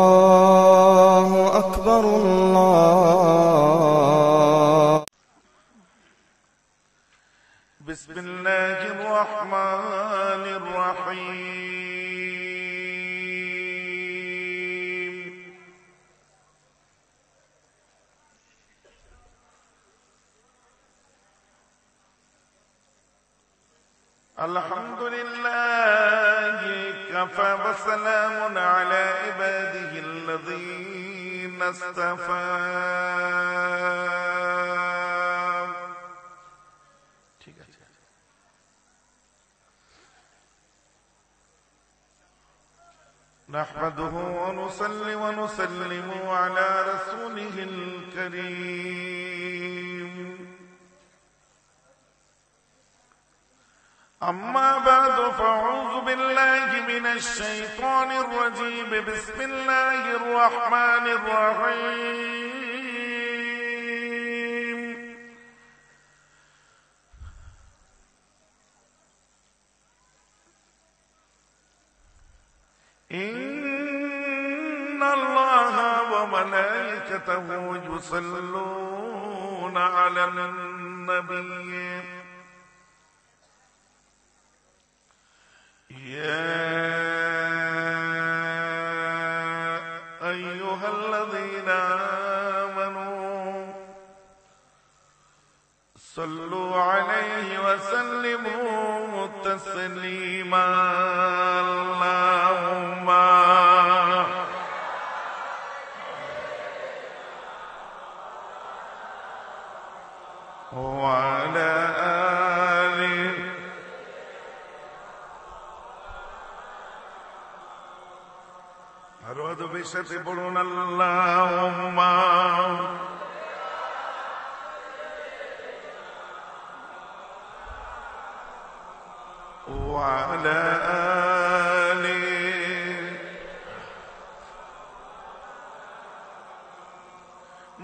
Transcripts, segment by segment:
الله أكبر الله. بسم الله الرحمن الرحيم. الحمد لله كفى وسلام على عباده الذين اصطفى. نحمده ونصلي ونسلم على رسوله الكريم. أما بعد فأعوذ بالله من الشيطان الرجيم. بسم الله الرحمن الرحيم. إن الله وملائكته يصلون على النبي يا أيها الذين آمنوا صلوا عليه وسلموا تسليما. اللهم وعلى آله أراد بشر بلون. اللهم وعلى آله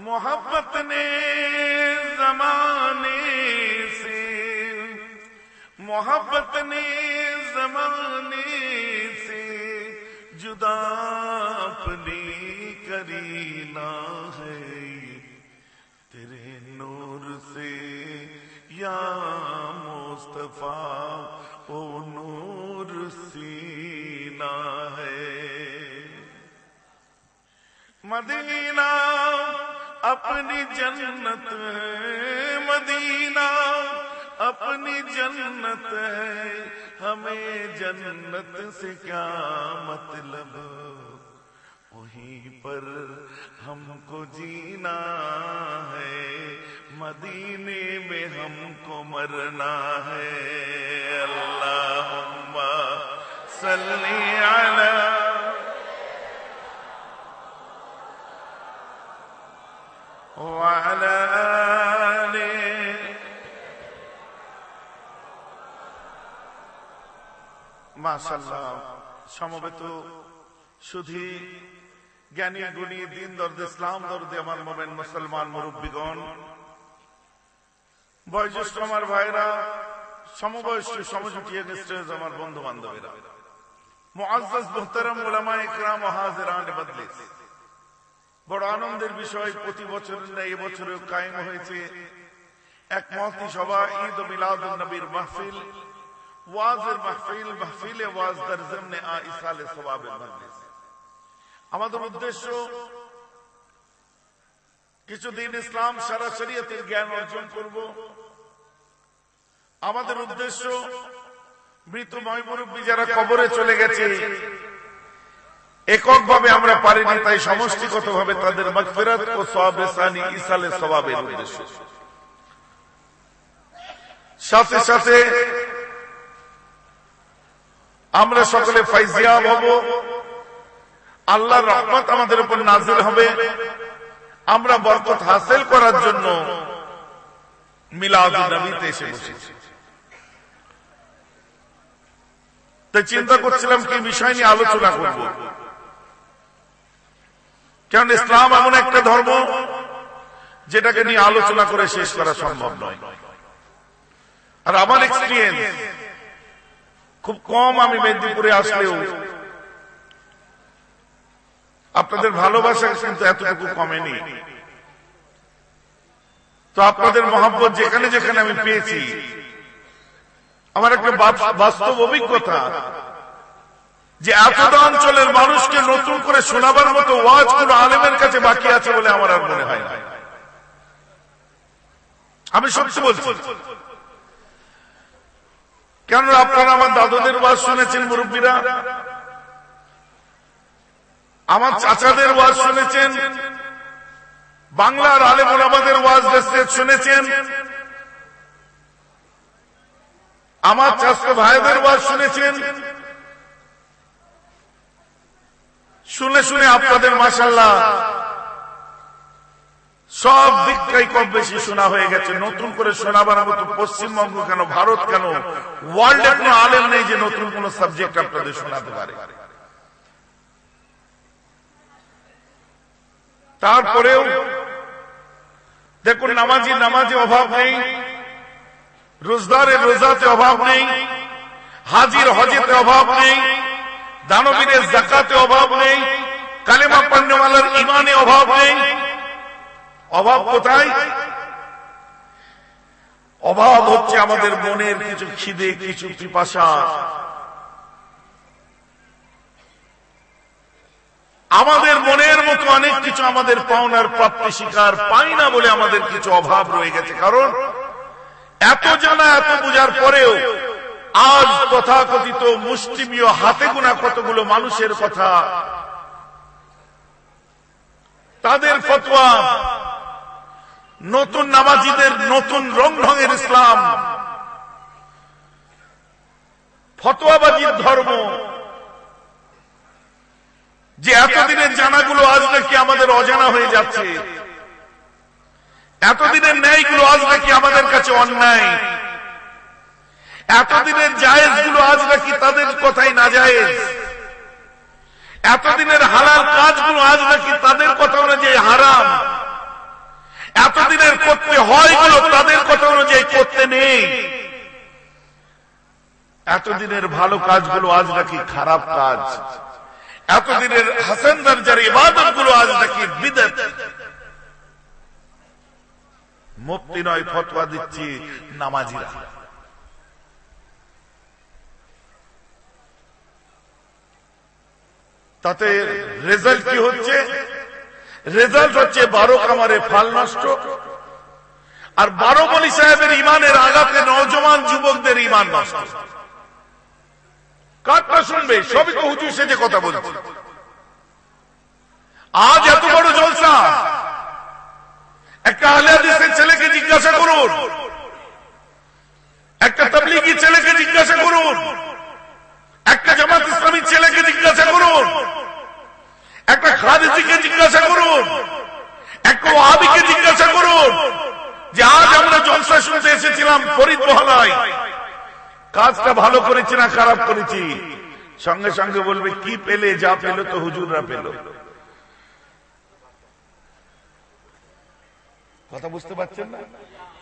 मोहब्बत ने ज़माने से, मोहब्बत ने ज़माने से जुदा अपनी करीना है तेरे नूर से या मुस्तफा ओ नूर सीना है। मदीना अपनी जन्नत है, मदीना अपनी जन्नत है, हमें जन्नत से क्या मतलब, वहीं पर हमको जीना है, मदीने में हमको मरना है। अल्लाहुम्मा सल्ली अला وعلى آله মাশাআল্লাহ। সমবেত সুধী জ্ঞানী গুণী দিন দর্দ ইসলাম দর্দে আমার মোমেন মুসলমান মুরব্বীগণ, বয়োজ্যেষ্ঠ আমার ভাইরা, সমবয়স্ক সমজুটিয়ে গেস্টেজ আমার বন্ধু বান্ধবেরা, মুআজ্জাজ মুহতারাম উলামায়ে ইকরাম ও হাজিরান মজলিস, বড় আনন্দের বিষয় প্রতি বছরের ন্যায় এবছরেও কায়েম হয়েছে এক মহতী সভা, ঈদ ও মিলাদুন নবীর মাহফিল, ওয়াজের মাহফিল, মাহফিলে ওয়াজ দার জমনে আ ইসালে সওয়াবের মজলিস। আমাদের উদ্দেশ্য কিছুদিন ইসলাম সারা শরীয়তের জ্ঞান অর্জন করব। আমাদের উদ্দেশ্য মৃত ময় মুরব্বী যারা কবরে চলে গেছে, এককভাবে আমরা পারিনি, তাই সমষ্টিগতভাবে তাদের মাগফিরাত ও সওয়াবে সানি ইসালে সওয়াবের উদ্দেশ্য। সাথে সাথে আমরা সকলে ফাইজিয়াব হব, আল্লাহর রহমত আমাদের উপর নাজিল হবে। আমরা বরকত হাসিল করার জন্য মিলাদুন নবীতে এসে বসেছি। তাই চিন্তা করছিলাম কি বিষয় নিয়ে আলোচনা করব, কারণ ইসলাম এমন একটা ধর্ম যেটাকে নিয়ে আলোচনা করে শেষ করা সম্ভব নয়। আর আমার এক্সপিরিয়েন্স খুব কম, আমি মেদিনীপুরে আসলেও আপনাদের ভালোবাসা কিন্তু এতটুকু কমেনি। তো আপনাদের মহব্বত যেখানে যেখানে আমি পেয়েছি, আমার একটা বাস্তব অভিজ্ঞতা যে এতটা অঞ্চলের মানুষকে নতুন করে শোনাবার মতো ওয়াজ কোন আলেমের কাছে বাকি আছে বলে আমার আর মনে হয় না। আমি সত্যি বলছি, কেন আপনারা আমার দাদুদের ওয়াজ শুনেছেন, মুরব্বীরা আমার চাচাদের ওয়াজ শুনেছেন, বাংলার আলেম ওলামাদের ওয়াজ শুনেছেন, আমার চাচা ভাইদের ওয়াজ শুনেছেন। শুনে শুনে আপনাদের মাশাআল্লাহ সব দিকটাই কম বেশি শোনা হয়ে গেছে। নতুন করে শোনাবার মতো পশ্চিমবঙ্গ কেন, ভারত কেন, ওয়ার্ল্ডে কোনো আলেম নেই যে নতুন কোন সাবজেক্ট আপনাদের শোনাতে পারে। তারপরেও দেখুন, নামাজে অভাব নেই, রোজদারের রোজাতে অভাব নেই, হাজির হজেতে অভাব নেই, দানবীরের যাকাতে অভাব নেই, কালেমা পড়নেওয়ালার ইমানে অভাব নেই। অভাব কোথায়? অভাব হচ্ছে আমাদের মনের কিছু খিদে, কিছু পিপাসা। আমাদের মনের মতো অনেক কিছু আমাদের পাওনার প্রাপ্তি শিকার পাই না বলে আমাদের কিছু অভাব রয়ে গেছে। কারণ এত জানা, এত বোঝার পরেও আজ তথাকথিত মুষ্টিমীয় হাতে গোনা কতগুলো মানুষের কথা, তাদের ফতোয়া, নতুন নামাজিদের নতুন রং ঢঙের ইসলাম, ফতোয়াবাজির ধর্ম, যে এতদিনের জানাগুলো আজ নাকি আমাদের অজানা হয়ে যাচ্ছে, এতদিনের ন্যায়গুলো আজ নাকি আমাদের কাছে অন্যায়, এতদিনের জায়েজ গুলো আজ নাকি তাদের কথাই না জায়েজ, এতদিনের হালাল কাজগুলো আজ নাকি তাদের কথা অনুযায়ী হারাম, এতদিনের করতে হয় গুলো তাদের কথা অনুযায়ী করতে নেই, এতদিনের ভালো কাজগুলো আজ নাকি খারাপ কাজ, এতদিনের হাসান দরজার ইবাদত গুলো আজ নাকি বিদআত। মুফতি নয়, ফতোয়া দিচ্ছি নামাজিরা। তাতে রেজাল্ট কি হচ্ছে? রেজাল্ট হচ্ছে 12 কামারে ফাল নষ্ট, আর 12 বলি সাহেবের ইমানের আঘাতে নওজওয়ান যুবকদের ইমান নষ্ট। কারটা শুনবে? সবই তো হুজুর সেজে কথা বলছে। আজ এত বড় জলসা, একটা আহলে হাদিসের ছেলেকে জিজ্ঞাসা করুন, একটা তাবলীগী ছেলেকে জিজ্ঞাসা করুন, একটা জামাত ইসলামী ছেলেকে জিজ্ঞাসা করুন, একটা খারিজিকে জিজ্ঞাসা করুন, একটা ওয়াহাবিকে জিজ্ঞাসা করুন যে আজ আমরা জলসা শুনতে এসেছিলাম ফরিদ মহল্লায়, কাজটা ভালো করেছি না খারাপ করেছি? সঙ্গে সঙ্গে বলবে কি পেলে? যা পেল তো হুজুররা পেল। কথা বুঝতে পারছেন না?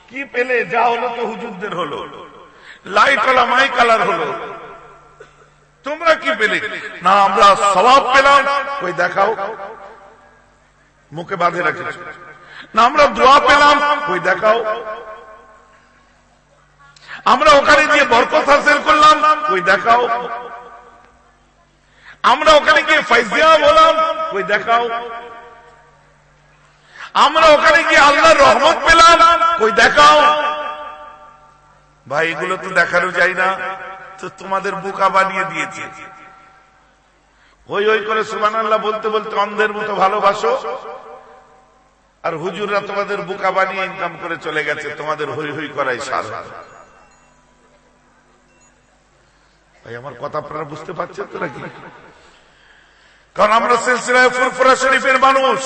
কি পেলে? যা হলো তো হুজুরদের হলো, লাইট ওলা মাই কালার হলো। তোমরা কি পেলে? না আমরা সওয়াব পেলাম। কই দেখাও, মুখে বাঁধে রাখেছ। না আমরা দোয়া পেলাম। কই দেখাও। আমরা ওখানে গিয়ে বরকত হাসিল করলাম। কই দেখাও। আমরা ওখানে গিয়ে ফায়জিয়া হলাম। কই দেখাও। আমরা ওখানে গিয়ে আল্লাহর রহমত পেলাম। কই দেখাও। ভাই এগুলো তো দেখানো যায় না, তো তোমাদের বোকা বানিয়ে দিয়েছে। হই হই করে সুবহানাল্লাহ বলতে বলতে অন্ধের মতো ভালোবাসো, আর হুজুররা তোমাদের বোকা বানিয়ে ইনকাম করে চলে গেছে। তোমাদের হই হই করাই সার। ভাই আমার কথা আপনারা বুঝতে পারছেন তো নাকি? কারণ আমরা সিলসিলায় ফুরফুরা শরীফের মানুষ।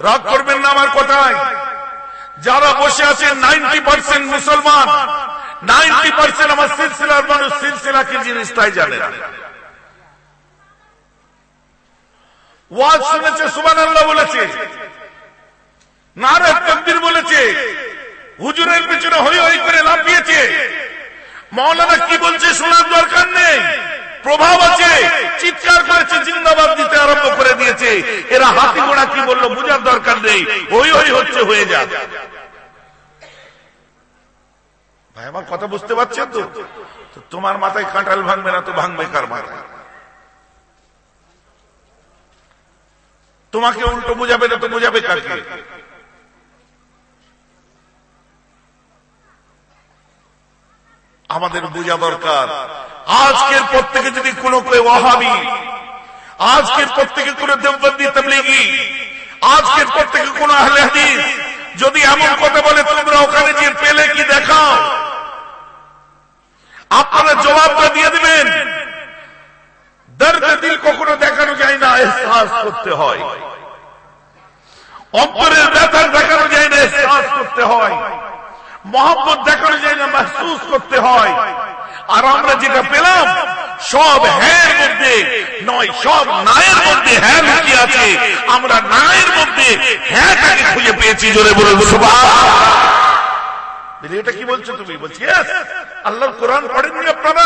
রাগ করবেন না আমার কথায়। যারা বসে আছেন 90% মুসলমান, 90% আমার সিলসিলার মানুষ সিলসিলা কি জিনিসটাই জানে না। ওয়াজ শুনেছে, সুবহানাল্লাহ বলেছে, নারে তাকবীর বলেছে, হুজুরের পিছনে হই হই করে লাফিয়েছে। মাওলানা কি বলছে শোনার দরকার নেই, প্রভাব আছে, চিৎকার করেছে, জিন্দাবাদ দিতে আরম্ভ করে দিয়েছে। দেই, ওই ওই হচ্ছে হয়ে যাক। ভাই আমার কথা বুঝতে পারছেন তো? তোমার মাথায় কাঁঠাল ভাঙবে না তো ভাঙবে কার মাথায়? তোমাকে উল্টো বুঝাবে না তো বুঝাবে কাকে? আমাদের বোঝা দরকার, আজকের পর থেকে যদি কোনো ওয়াহাবি, আজকের পর থেকে কোনো দেওবন্দি তাবলীগী, আজকের পর থেকে কোনো আহলে হাদিস যদি এমন কথা বলে তোমরা ওখানে যে পেলে কি দেখাও, আপনারা জবাবটা দিয়ে দিবেন। দর্দে দিল কখনো দেখানো যায় না, এহসাস করতে হয়। অন্তরের ব্যথা দেখানো যায় না, এহসাস করতে হয়। মহব্বত দেখানো যায় না, महसूस করতে হয়। আর আমরা যেটা পেলাম সব হ্যাঁ মধ্যে নয়, সব নায়ের মধ্যে হ্যাঁ লুকিয়ে আছে। আমরা নায়ের মধ্যে হ্যাঁটাকে খুঁজে পেয়েছি। জোরে বলে সুবহানাল্লাহ। এটা কি বলছো তুমি? বলছি আল্লাহর কোরআন পড়েননি আপনারা?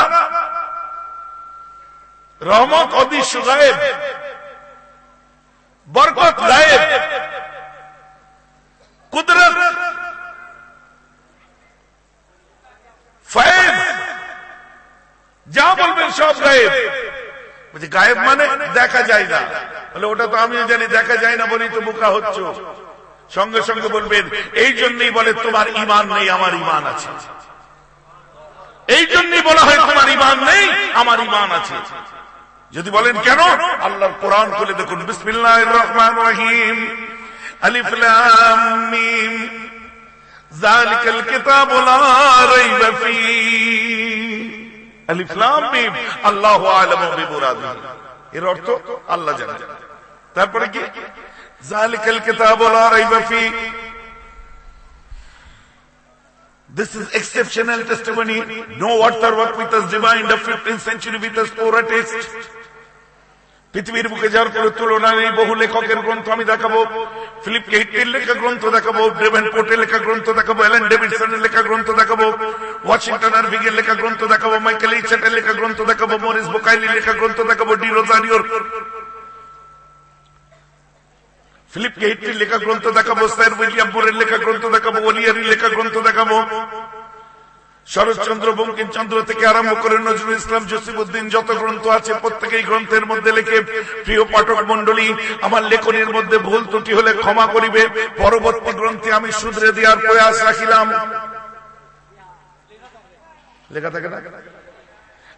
রহমত অদৃশ্য গায়েব, বরকত গায়েব, কুদরত ফয়েজ যা বলবেন সব গায়েব। বলছি গায়েব মানে দেখা যায় না। বলে ওটা তো আমিও জানি, দেখা যায় না বলি তো বোকা হচ্ছ। সঙ্গে সঙ্গে বলবেন এই জন্যই বলে তোমার ঈমান নেই, আমার ঈমান আছে। এই জন্যই বলা হয় তোমার ঈমান নেই, আমার ঈমান আছে। যদি বলেন কেন, আল্লাহর কোরআন খুলে দেখুন। বিসমিল্লাহির রহমানির রহিম, আলিফ লাম মিম, যালিকাল কিতাবু লা রাইবা ফীহ। আলিফ লাম মিম, আল্লাহু আ'লামু বিমুরাদিহি। এর অর্থ আল্লাহ জানেন। তারপরে কি? যালিকাল কিতাবু লা রাইবা ফীহ। This is exceptional testimony. No author worked with us divine the 15th century with us Torah text. পৃথিবীর বুকে যার কোনো তুলনা নেই। বহু লেখকের গ্রন্থ আমি দেখাবো, ফিলিপ কে হিটের লেখা গ্রন্থ দেখাবো, ডেভেনপোর্টের লেখা গ্রন্থ দেখাবো, অ্যালেন ডেভিডসনের লেখা গ্রন্থ দেখাবো, ওয়াশিংটন আরভিগের লেখা গ্রন্থ দেখাবো, মাইকেল এইচেটের লেখা গ্রন্থ দেখাবো, মরিস বুকাইলির লেখা গ্রন্থ দেখাবো, ডি রোজারিওর, ফিলিপ কে হিটের লেখা গ্রন্থ দেখাবো, স্যার উইলিয়াম বোরের লেখা গ্রন্থ দেখাবো, ওলিয়ারির লেখা গ্রন্থ দেখাবো, শরৎচন্দ্র বঙ্কিমচন্দ্র থেকে আরম্ভ করে নজরুল ইসলাম, জসিমউদ্দিন যত গ্রন্থ আছে প্রত্যেকেই গ্রন্থের মধ্যে লেখে। প্রিয় পাঠক মন্ডলী, আমার লেখনের মধ্যে ভুল ত্রুটি হলে ক্ষমা করিবে। পরবর্তী গ্রন্থে আমি শুধরে দেওয়ার প্রয়াস রাখিলাম। লেখা থাকে না?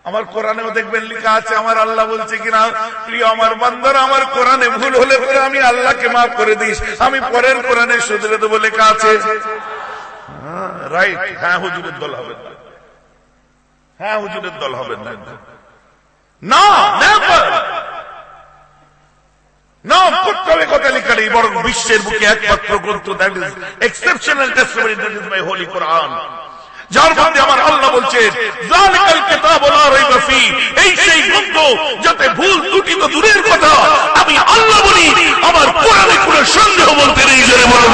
আমার কোরআনেও দেখবেন লেখা আছে। আমার আল্লাহ বলছে কিনা, প্রিয় আমার বান্দারা, আমার কোরআনে ভুল হলে পরে আমি আল্লাহকে মাফ করে দিস, আমি পরের কোরআনে শুধরে দেবো, লেখা আছে। রাইট? হ্যাঁ হুজুরের দল হবেন না, হ্যাঁ হুজুরের দল হবেন না, না নেভার, না করতে হবে কথা লেখা নেই। বরং বিশ্বের বুকে একমাত্র গ্রন্থ, that is exceptional testimony, that is my holy Quran, যার মধ্যে আমার আল্লাহ বলছেন যালিকাল কিতাবু লা রাইবা ফীহ। এই সেই গ্রন্থ যাতে ভুল ত্রুটি তো দূরের কথা, আমি আল্লাহ বলি আমার কোরআনে কোনো সন্দেহ বলতে নেই। জোরে বলো।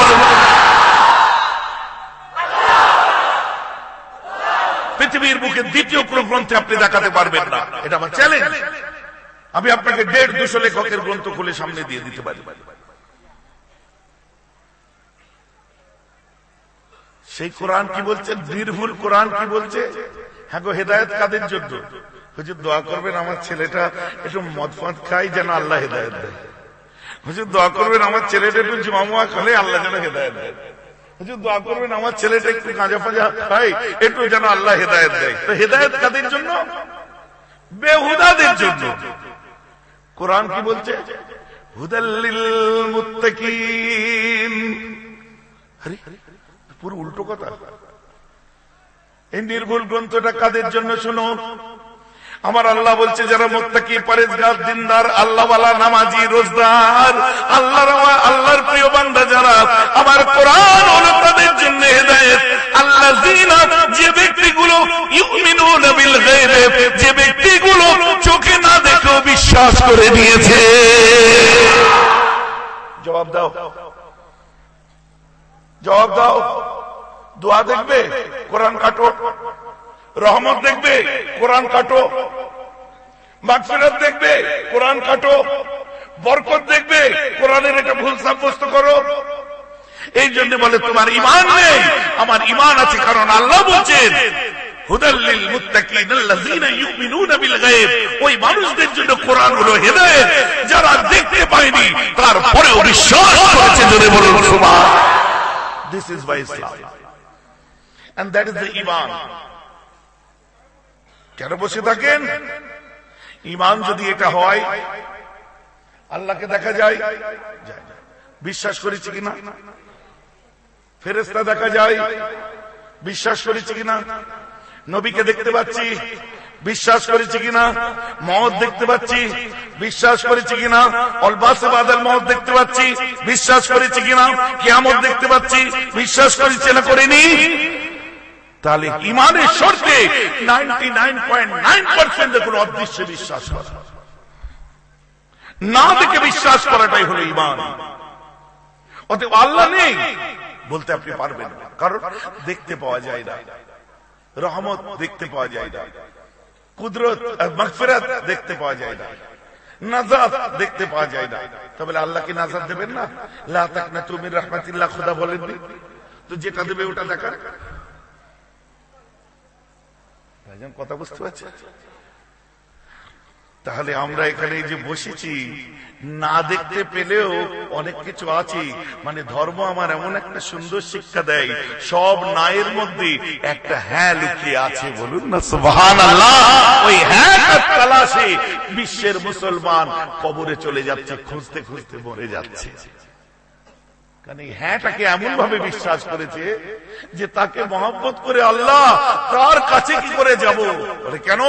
পৃথিবীর বুকে দ্বিতীয় কোন গ্রন্থে আপনি দেখাতে পারবেন না, এটা আমার চ্যালেঞ্জ। আমি আপনাকে 150 লেখকের গ্রন্থ খুলে সামনে দিয়ে দিতে পারি। সেই কোরআন কি বলছে? নির্ভুল কোরআন কি বলছে? হ্যাঁ গো, হেদায়েত কাদের জন্য? হুজুর দোয়া করবেন আমার ছেলেটা একটু মদ ফদ খাই যেন আল্লাহ হেদায়েত দেয়। হুজুর দোয়া করবেন আমার ছেলেটা একটু জুমা খালে আল্লাহ যেন হেদায়েত দেয়। হুজুর দোয়া করবেন আমার ছেলেটা একটু গাঁজা ফাজা খায় একটু যেন আল্লাহ হেদায়েত দেয়। তো হেদায়েত কাদের জন্য? বেহুদাদের জন্য। কোরআন কি বলছে? হুদাল লিল মুত্তাকিন। আরে পুরো উল্টো কথা। এই নির্ভুল গ্রন্থটা কাদের জন্য? শুনো, আমার আল্লাহ বলছে যারা মুত্তাকি, পরেজগার, দিনদার, আল্লাহওয়ালা, নামাজি, রোজদার, আল্লাহর প্রিয় বান্দা যারা, আমার কোরআন হলো তাদের জন্য হেদায়েত। আল্লাযীনা, যে ব্যক্তিগুলো, ইউমিনুনা বিল গায়ব, যে ব্যক্তিগুলো চোখে না দেখেও বিশ্বাস করে নিয়েছে। জবাব দাও, জবাব দাও। দোয়া দেখবে, কোরআন কাটো। রহমত দেখবে, কোরআন কাটো। মাগফিরাত দেখবে, কোরআন কাটো। বরকত দেখবে, কোরআনের এটা ভুল সাব্যস্ত করো। এই জন্য বলে তোমার ঈমান নেই, আমার ঈমান আছে, কারণ আল্লাহ বলছেন হুদাল লিল মুত্তাকিন আল্লাযীনা ইউমিনুনা বিল গায়ব। ওই মানুষদের জন্য কোরআন হলো হেদায়েত, যারা দেখতে পায়নি তারপরেও বিশ্বাস করেছে। জোরে বলুন সুবহান। This is by Islam and that is the ঈমান। কেন বসে থাকেন? ঈমান যদি এটা হয়, আল্লাহকে দেখা যায়, বিশ্বাস করেছি কিনা? ফেরেশতা দেখা যায়, বিশ্বাস করেছি কিনা? নবীকে দেখতে পাচ্ছি, বিশ্বাস করেছি কিনা? মওত দেখতে পাচ্ছি, বিশ্বাস করেছি কিনা? অলবাসে বাদল মওত দেখতে পাচ্ছি, বিশ্বাস করেছি কিনা? কিয়ামত দেখতে পাচ্ছি, বিশ্বাস করেছি না করিনি? তাহলে ঈমানের শর্তে 99.9% দেখুন অদৃশ্যে বিশ্বাস করা, না দেখে বিশ্বাস করাটাই হলো ঈমান। অতএব আল্লাহ নেই বলতে আপনি পারবেন না, কারণ দেখতে পাওয়া যায় না। রহমত দেখতে পাওয়া যায় না, কুদরত মাগফিরাত দেখতে পাওয়া যায় না, নাজাত দেখতে পাওয়া যায় না। তবে আল্লাহ কি নাজাত দেবেন না? লা তাকনাতু মির রাহমাতিল্লাহ খোদা বলেননি তো, যেটা দেবে ওটা দেখার। ভাইজান কথা বুঝতে পারছেন? তাহলে আমরা এখানে যে বসেছি, না দেখতে পেলেও অনেক কিছু আছে। মানে ধর্ম আমার এমন একটা সুন্দর শিক্ষা দেয়, সব নায়ের মধ্যে একটা হ্যাঁ লুকিয়ে আছে। বলুন না সুবহানাল্লাহ। ওই হ্যাঁ তালাশে বিশ্বের মুসলমান কবরে চলে যাচ্ছে, খুঁজতে খুঁজতে মরে যাচ্ছে। কারণ এই হ্যাঁটাকে এমন ভাবে বিশ্বাস করেছে যে তাকে মহব্বত করে আল্লাহ তার কাছে কি করে যাব। বলে কেন?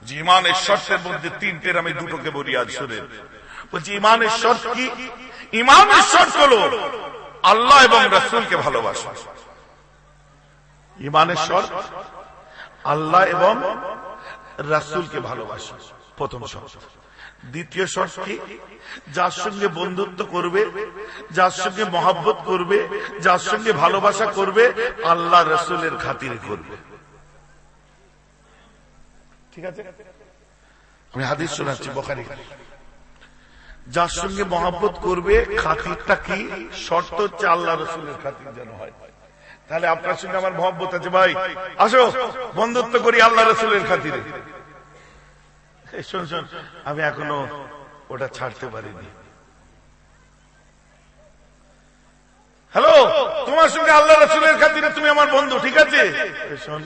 যে ঈমানের শর্তের মধ্যে তিনটের আমি দুটোকে বলি আজ শুনেন। বলছি ঈমানের শর্ত কি? ঈমানের শর্ত হলো আল্লাহ এবং রাসূলকে ভালোবাসা। ঈমানের শর্ত আল্লাহ এবং রাসূলকে ভালোবাসা, প্রথম শর্ত। দ্বিতীয় শর্ত কি? যার সঙ্গে বন্ধুত্ব করবে, যার সঙ্গে মহব্বত করবে, যার সঙ্গে ভালোবাসা করবে, আল্লাহ রাসূলের খাতিরে করবে। ঠিক আছে? আমি হাদিস শোনাচ্ছি বুখারী। যার সঙ্গে মহব্বত করবে, খাতিরটা কি? শর্ত হচ্ছে আল্লাহ রাসূলের খাতির যেন হয়। তাহলে আপনার সঙ্গে আমার মহব্বত আছে, ভাই আসো বন্ধুত্ব করি আল্লাহ রাসূলের খাতিরে। শোন শোন, আমি এখনো ওটা ছাড়তে পারিনি। হ্যালো, তোমার সঙ্গে আল্লাহ রাসূলের খাতিরে তুমি আমার বন্ধু, ঠিক আছে? শোন,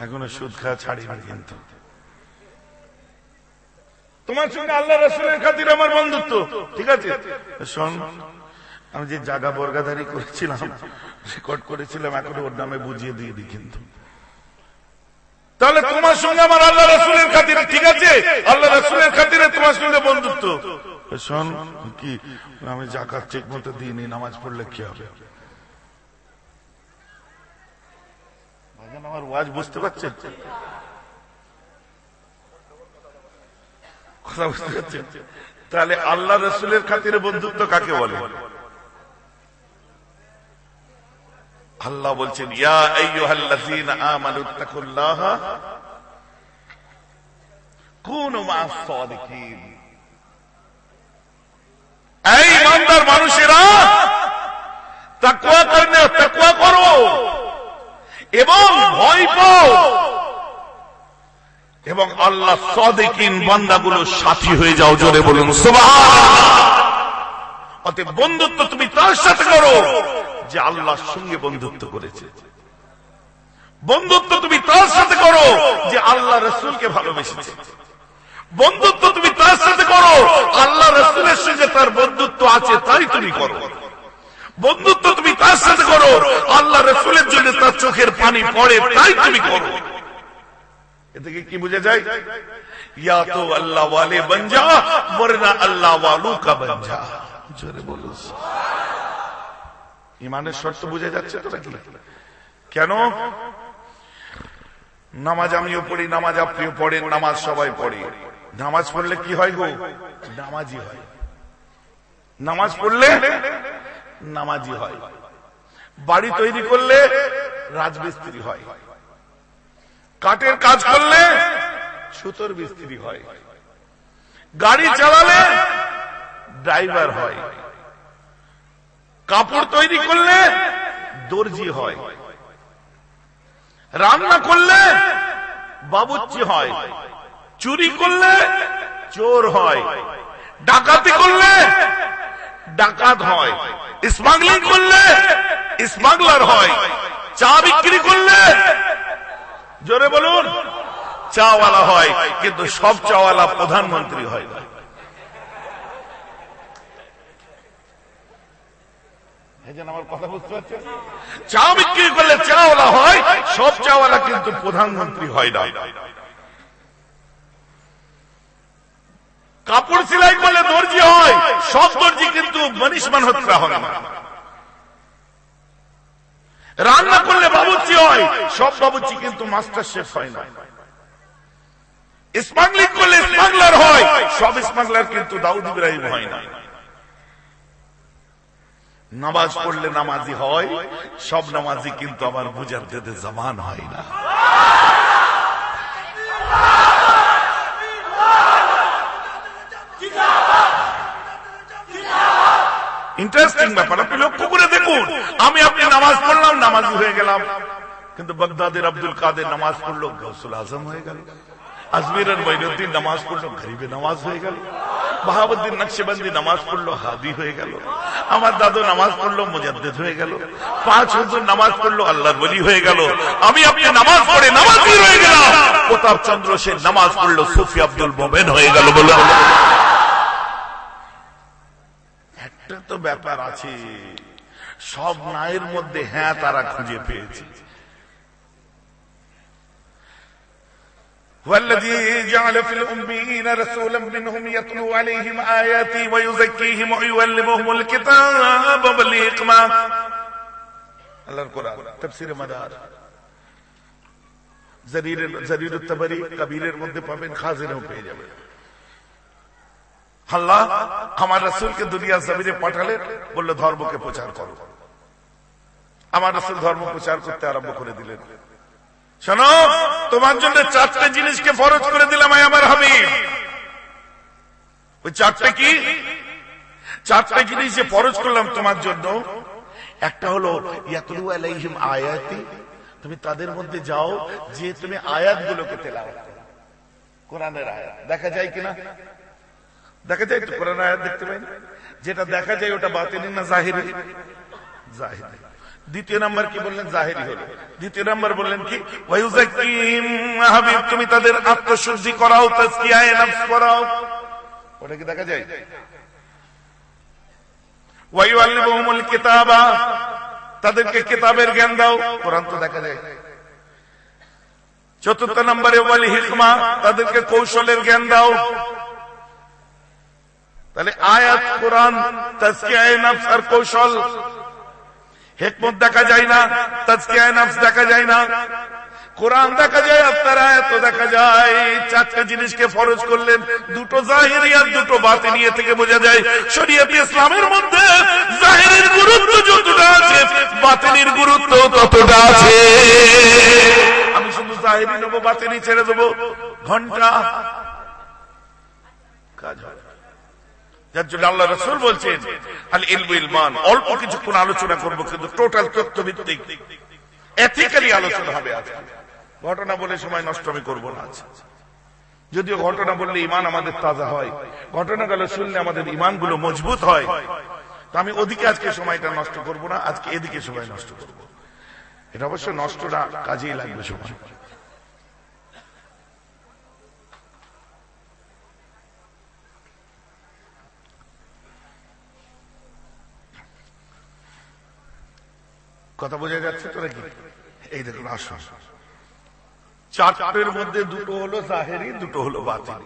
এখনো সুদ খাওয়া ছাড়িনি, কিন্তু তোমার সঙ্গে আল্লাহ রাসূলের খাতিরে আমার বন্ধুত্ব, ঠিক আছে? শোন, আমি যে জায়গা বর্গাদারি করেছিলাম, রেকর্ড করেছিলাম, এখন ওর নামে বুঝিয়ে দিয়ে দিই। কিন্তু তাহলে তোমার সঙ্গে আমার আল্লাহ রাসূলের খাতিরে, ঠিক আছে? আল্লাহ রাসূলের খাতিরে তোমার সঙ্গে বন্ধুত্ব। শোন, কি আমি যাকাত ঠিক মতো দিইনি, নামাজ পড়লে কি হবে? আমার ওয়াজ বুঝতে পারছেন? কথা বুঝতে পারছেন? তাহলে আল্লাহ রাসূলের খাতিরে বন্ধুত্ব কাকে বলে? আল্লাহ বলছেন ইয়া আইয়ুহাল্লাযীনা আমানুত্তাকুল্লাহা কুনু মা'আস সাদিকিন। এই ইমানদার মানুষেরা, তাকওয়া করো এবং ভয় পাও, এবং আল্লাহ সাদিকিন বান্দাগুলোর সাথী হয়ে যাও। জোরে বলুন সুবহানাল্লাহ। অতএব বন্ধুত্ব তুমি তার সাথে করো যে আল্লাহর সঙ্গে বন্ধুত্ব করেছে। বন্ধুত্ব তুমি তার সাথে করো যে আল্লাহ রাসূলকে ভালোবেসেছে। বন্ধুত্ব তুমি তার সাথে করো আল্লাহ রাসূলের সঙ্গে তার বন্ধুত্ব আছে, তাই তুমি করো। বন্ধুত্ব তুমি তার সাথে করো আল্লাহ রাসূলের জন্য তার চোখের পানি পড়ে, তাই তুমি করো। এ থেকে কি বোঝা যায়? ইয়া তো আল্লাহ ওয়ালে বন যা, বরনা আল্লাহ ওয়ালু কা বন যা। জোরে বলুন। ঈমানের শর্ত বুঝে যাচ্ছে তো নাকি? কেন? নামাজ আমিও পড়ি, নামাজ আপনিও পড়েন, নামাজ সবাই পড়ে। নামাজ পড়লে কি হয় গো? নামাজি হয়। নামাজ পড়লে নামাজি হয়। বাড়ি তৈরি করলে রাজমিস্ত্রি হয়। কাঠের কাজ করলে সুতোর মিস্ত্রি হয়। গাড়ি চালালে ড্রাইভার হয়। কাপড় তৈরি করলে দর্জি হয়, রান্না করলে বাবুর্চি হয়, চুরি করলে চোর হয়, ডাকাতি করলে ডাকাত হয়, স্মাগলিং করলে স্মাগলার হয়, চা বিক্রি করলে জোরে বলুন চাওয়ালা হয়। কিন্তু সব চাওয়ালা প্রধানমন্ত্রী হয় না। আমার কথা বুঝতে পারছেন? চা বিক্রি করলে চাওয়ালা হয়, সব চাওয়ালা কিন্তু প্রধানমন্ত্রী হয় না। কাপড় সেলাই করলে দর্জি হয়, সব দর্জি কিন্তু মনীষ মালহোত্রা হয় না। রান্না করলে বাবুর্চি হয়, সব বাবুর্চি কিন্তু মাস্টার শেফ হয় না। স্মাগলিং করলে স্মাগলার হয়, সব স্মাগলার কিন্তু দাউদ ইব্রাহিম হয় না। নামাজ পড়লে নামাজি হয়, সব নামাজি কিন্তু আমার মুজাদ্দিদে জামান হয় না। ইন্টারেস্টিং ব্যাপার, আপনি লক্ষ্য করে দেখুন। আমি আপনি নামাজ পড়লাম, নামাজি হয়ে গেলাম, কিন্তু বাগদাদের আব্দুল কাদের নামাজ পড়লো গৌসুল আজম হয়ে গেল, আজমিরের মঈনুদ্দিন নামাজ পড়লো গরিবে নামাজ হয়ে গেল, বাহাউদ্দিন নকশবন্দি নামাজ পড়লো হাদি হয়ে গেল, আমার দাদু নামাজ পড়লো মুজাদ্দিদ হয়ে গেল, 5 হুজুর নামাজ পড়লো আল্লাহর ওলি হয়ে গেল। আমি আপনি নামাজ পড়ে নামাজি হয়ে গেলাম, প্রতাপ চন্দ্র সেন নামাজ পড়লো সুফি আব্দুল মোমেন হয়ে গেল। বলে একটা তো ব্যাপার আছে, সব নায়ের মধ্যে হ্যাঁ তারা খুঁজে পেয়েছে। والذي جعل في الأميين رسولا منهم يتلو عليهم آياتي ويزكيهم ويعلمهم الكتاب والحكمة। আল্লাহর কোরআন তাফসীরে মাদার জারির তাবরি কবিরের মধ্যে পাবেন, খাজিনেও পেয়ে যাবেন। আল্লাহ আমার রাসূলকে দুনিয়া জমিনে পাঠালেন, বলল ধর্মকে প্রচার করো। আমার রাসূল ধর্ম প্রচার করতে আরম্ভ করে দিলেন। শোনো, তোমার জন্য 4টে জিনিসকে ফরজ করে দিলাম আমার হাবিব। ওই 4টে কি? 4টে জিনিস যে ফরজ করলাম তোমার জন্য, একটা হলো ইয়াতলু আলাইহিম আয়াতি, তুমি তাদের মধ্যে যাও যে তুমি আয়াতগুলোকে তেলাওয়াত করো। কোরআনের আয়াত দেখা যায় কিনা? দেখা যায় তো, কোরআনের আয়াত দেখতে পাই না? যেটা দেখা যায় ওটা বাতিনি না জাহিরি? জাহিরি। দ্বিতীয় নাম্বার কি বললেন? জাহিরি হলো। দ্বিতীয় নাম্বার বললেন কি? ওয়ায়ুযাক্কিহিম, হাবিব তুমি তাদের আত্মশুদ্ধি করাও, তাজকিয়ায়ে নফস করাও। ওটা কি দেখা যায়? ওয়ায়ুআল্লিমুহুমুল কিতাবা, তাদেরকে কিতাবের জ্ঞান দাও। কোরআন তো দেখা যায়। চতুর্থ নম্বরে ওয়াল হিকমা, তাদেরকে কৌশলের জ্ঞান দাও। তাহলে আয়াত, কোরআন, তাজকিয়ায়ে নফস আর কৌশল। হিকমত দেখা যায় না, তাজকিয়ায়ে নফস দেখা যায় না, কোরআন দেখা যায়, আপনার আয়াত দেখা যায়। 4টে জিনিসকে ফরজ করলেন, দুটো জাহিরি আর দুটো বাতিনি। থেকে বোঝা যায় শরীয়তে ইসলামের মধ্যে জাহিরের গুরুত্ব যতটা আছে, বাতিনির গুরুত্ব ততটা আছে। আমি শুধু জাহিরি নেবো, বাতিনি ছেড়ে দেবো, ঘন্টা কাজ হয়। যার জন্য আল্লাহ রাসূল বলছেন আল ইলমু ইলমান, অল্প কিছুক্ষণ আলোচনা করবো, কিন্তু টোটাল তথ্যভিত্তিক এথিক্যালি আলোচনা হবে। আজকে ঘটনা বলে সময় নষ্ট আমি করবো না। যদিও ঘটনা বললে ইমান আমাদের তাজা হয়, ঘটনাগুলো শুনলে আমাদের ইমান গুলো মজবুত হয়। তো আমি ওদিকে আজকে সময়টা নষ্ট করবো না, আজকে এদিকে সময় নষ্ট করবো। এটা অবশ্য নষ্ট না, কাজেই লাগবে সময়। কথা বোঝা যাচ্ছে তো নাকি? এই দেখুন, আসুন, 4টার মধ্যে দুটো হলো জাহেরি, দুটো হলো বাতিনি।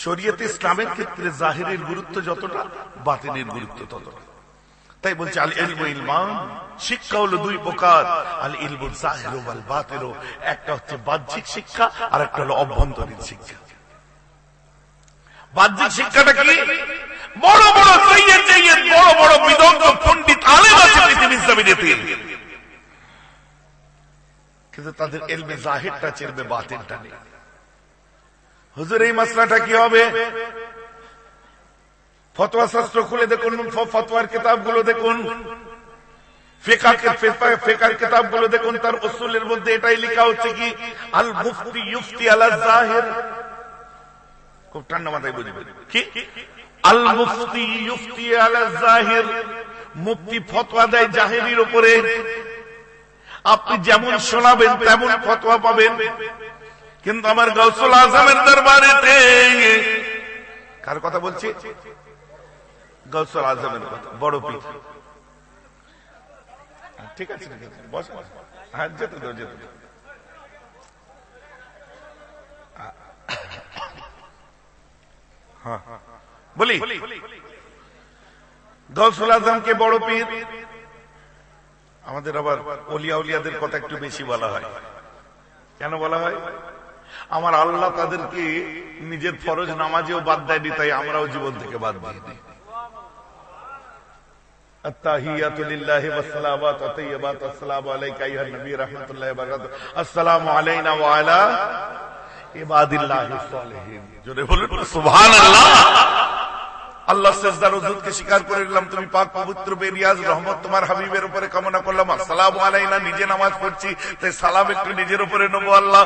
শরীয়তে ইসলামের ক্ষেত্রে জাহেরির গুরুত্ব যতটা, বাতিনির গুরুত্ব ততটা। তাই বলছে আল ইলমু ইলমান, শিক্ষা হলো 2 প্রকার, আল ইলমু জাহিরু ওয়াল বাতিনু। একটা হচ্ছে বাহ্যিক শিক্ষা আর একটা হলো অভ্যন্তরীণ শিক্ষা। বাহ্যিক শিক্ষাটা কি? বড় বড় সৈয়দ, বড় বড় বিদগ্ধ পণ্ডিত আলেম আছে পৃথিবীর জমিনেতে, কিন্তু তাদের ইলমে জাহিরটা চেরবে, বাতিনটা নেই। হুজুর এই মাসলাটা কি হবে? ফতোয়া শাস্ত্র খুলে দেখুন, ফতোয়ার কিতাবগুলো দেখুন, ফিকহের কিতাবগুলো দেখুন, তার উসুলের মধ্যে এটাই লেখা হচ্ছে কি আল মুফতি ইফতি আলা যাহির। খুব ঠান্ডা মাথায় বুঝবেন কি আল মুফতি ইফতি আলা যাহির, মুফতি ফতোয়া দেয় জাহিরির উপরে। আপনি যেমন শোনাবেন তেমন ফতোয়া পাবেন, কিন্তু আমার গাউসুল আজমের দরবারেতে, কার কথা বলছি? গাউসুল আজমের কথা, বড় পীর। ঠিক আছে, বস, হ্যাঁ যেতে দাও, যেতে দাও। বলি গাউসুল আজমকে বড় পীর। আমাদের আবার ওলিয়া উলিয়াদের কথা একটু বেশি বলা হয়। কেন বলা হয়? আমার আল্লাহ তাদেরকে নিজের ফরজ নামাজেও বাদ দেয়নি, তাই আমরাও জীবন থেকে বাদ দিইনি। التحيات لله والصلوات والطيبات السلام عليك ايها النبي رحمة الله وبركاته السلام علينا وعلى عباد الله الصالحين। জোরে বলুন সুবহানাল্লাহ। আল্লাহ সিজদার ওযুদকে স্বীকার করে নিলাম, তুমি পাক পবিত্র বেনিয়াজ, রহমত তোমার হাবিবের উপরে কামনা করলাম। আসসালামু আলাইনা, নিজে নামাজ পড়ছি তাই সালাম একটু নিজের উপরে নেবো। আল্লাহ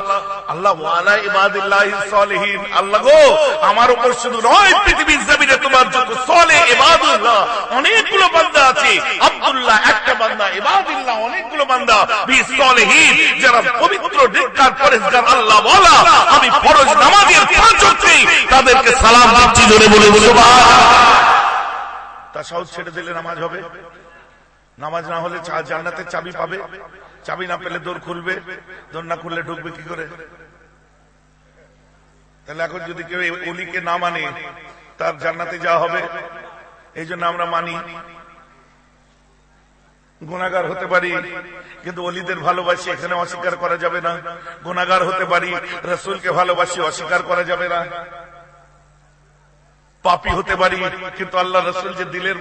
আল্লাহ ওয়ালা ইবাদিল্লাহিস সালিহিন। আল্লাহ গো, আমার উপর শুধু নয়, পৃথিবীর জমিনে তোমার যত সালেহ ইবাদুল্লাহ অনেকগুলো বান্দা আছে, আব্দুল্লাহ একটা বান্দা, ইবাদিল্লাহ অনেকগুলো বান্দা, বিস সালিহিন যারা পবিত্র নেককার পরেজগার আল্লাহ ওয়ালা, আমি ফরজ নামাজের পাঁচ ওয়াক্তে তাদেরকে সালাম দিচ্ছি। জোরে বলে সুবহানাল্লাহ। তাশাহুদ ছেড়ে দিলে নামাজ হবে? নামাজ না হলে জান্নাতের চাবি পাবে? চাবি না পেলে দোর খুলবে? দোর না খুললে ঢুকবে কি করে? তাহলে এখন যদি কেউ ওলিকে না মানে তার জান্নাতে যাওয়া হবে? এই জন্য আমরা মানি। গুনাহগার হতে পারি কিন্তু ওলিদের ভালোবাসি, এখানে অস্বীকার করা যাবে না। গুনাহগার হতে পারি, রাসূলকে ভালোবাসি, অস্বীকার করা যাবে না। পাপী হতে পারি কিন্তু আল্লাহ রাসূল যে দিলের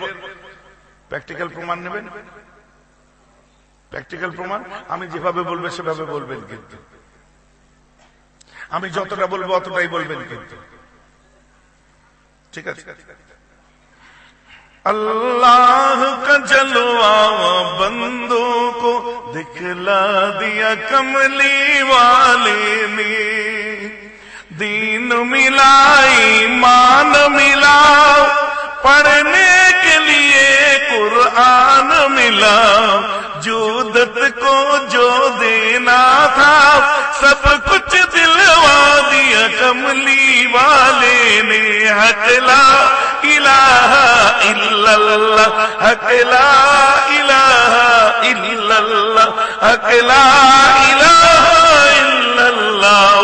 প্র্যাকটিক্যাল প্রমাণ নেবেন, প্র্যাকটিক্যাল প্রমাণ আমি যেভাবে বলবো সেভাবে বলবেন, কিন্তু আমি যতটা বলবো অতটাই বলবেন, কিন্তু ঠিক আছে। अल्लाह का जलवा बंदों को दिखला दिया कमली वाले ने, दीन मिला ईमान मिला, पढ़ने के लिए कुरान मिला, जूदत को जो देना था सब कुछ दिलवा दिया कमली वाले ने। हक ला इलाहा इल्लल्लाह, हक ला इलाहा इल्लल्लाह, हक ला इलाहा इल्लल्लाह।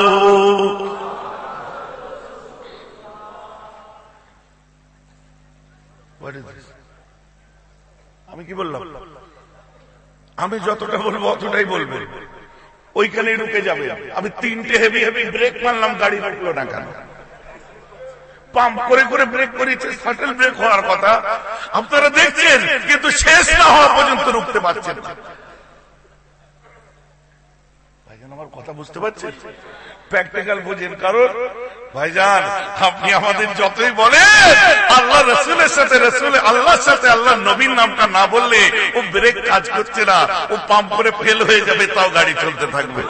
আমি কি বললাম? আমি যতটা বলবো অতটাই বলবেন, ওইখানে ঢুকে যাবে। আমি তিনটে হেভি হেভি ব্রেক মারলাম, গাড়ি রুকলো না কেন? পাম্প করে করে ব্রেক করেছে, শাটল ব্রেক হওয়ার কথা আপনারা দেখছেন, কিন্তু শেষ না হওয়া পর্যন্ত রুখতে পারছেন না। ভাইজান আমার কথা বুঝতে পারছেন? প্র্যাকটিক্যাল বুঝেন। কারণ ভাইজান আপনি আমাদের যতই বলেন আল্লাহ রসুলের সাথে, রসুল আল্লাহর সাথে আল্লাহ নবীর নামটা না বললে ও ব্রেক কাজ করছে না, ও পাম্প করে ফেল হয়ে যাবে, তাও গাড়ি চলতে থাকবে।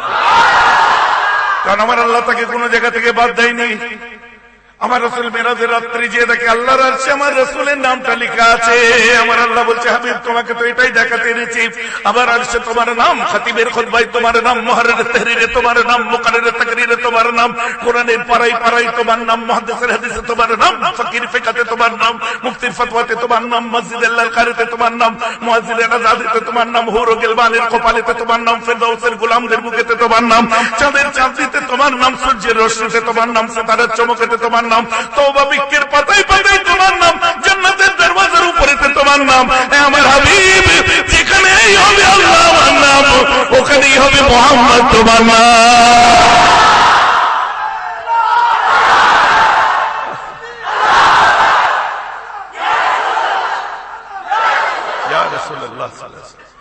কারণ আমার আল্লাহ তাকে কোন জায়গা থেকে বাদ দেয়নি। আমার রসুল মেরাজের রাত্রি যে দেখে আল্লাহর আরশে আমার রসুলের নামটা লেখা আছে। আমার আল্লাহ বলছে, হাবিব তোমাকে তো এটাই দেখাতে এনেছি, আমার আরশে তোমার নাম, খতিবের খুতবায় তোমার নাম, মুহাররিরের তাহরিরে তোমার নাম, মুকাররিরের তাকরিরে তোমার নাম, কোরআনের পারাই পারাই তোমার নাম, মুহাদ্দিসের হাদিসে তোমার নাম, ফকির ফিকাতে তোমার নাম, মুফতির ফতওয়াতে তোমার নাম, মসজিদের লালকারিতে তোমার নাম, মুয়াজ্জিনের আযাদিতে তোমার নাম, হুর ও গিলমানের কপালেতে তোমার নাম, ফেরদাউসের গোলামদের বুকেতে তোমার নাম, চাঁদের চাঁদনিতে তোমার নাম, সূর্যের রশ্মিতে তোমার নাম, সিতারার চমকেতে তোমার নাম, তওবা বৃক্ষের পাতায় পাতায় তোমার নাম, জান্নাতের দরওয়াজার উপরেতে তোমার নাম। আমার হাবিব যেখানেই হবে আল্লাহর নাম, ওখানেই হবে মুহাম্মদ তোমার নাম। ইয়া রাসূলুল্লাহ সাল্লাল্লাহু আলাইহি ওয়াসাল্লাম।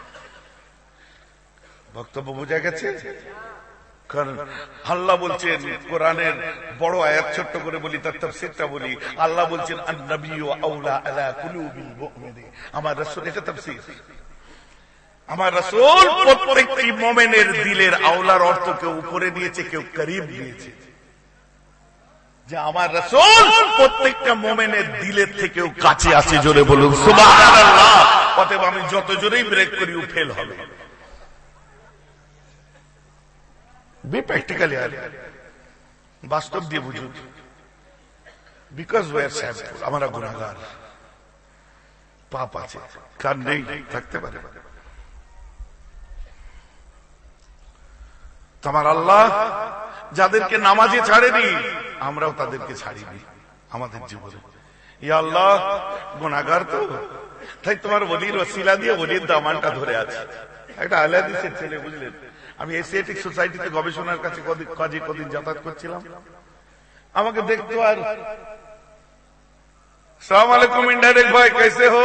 বক্তব্য বোঝা গেছে? কারণ আল্লাহ বলছেন কোরআনের বড় আয়াত ছোট্ট করে বলি, তার তাফসীরটা বলি। আল্লাহ বলছেন আন-নাবিয়্যু আওলা আলা কুলুবিল মুমিনিন। আমার রাসূল, এটা তাফসীর। আমার রাসূল প্রত্যেকটি মুমিনের দিলের আওলার অর্থ কেউ উপরে দিয়েছে, কেউ করিব দিয়েছে। যে আমার রাসূল প্রত্যেকটা মুমিনের দিলের থেকেও কাছে আছে। জোরে বলুন সুবহানাল্লাহ। অতএব আমি যত জোরেই ব্রেক করি ও ফেল হবে। বি প্র্যাকটিক্যালি আর বাস্তব দিয়ে বুঝুন। বিকজ ওয়ে আর স্যাম্পল, আমরা গুনাহগার, পাপ আছে, কার নেই থাকতে পারে। তোমার আল্লাহ যাদেরকে নামাজে ছাড়েনি, আমরাও তাদেরকে ছাড়িনি আমাদের জীবনে। ইয়া আল্লাহ, গুনাহগার তো, তাই তোমার ওলির ওসিলা দিয়ে ওলির দামানটা ধরে আছে। একটা আহলে হাদিসের ছেলে, বুঝলেন, আমি এশিয়াটিক সোসাইটিতে গবেষণার কাছে কাজে কদিন যাতায়াত করছিলাম। আমাকে দেখতো আর সালাম আলাইকুম ইনডাইরেক্ট ভাই कैसे हो,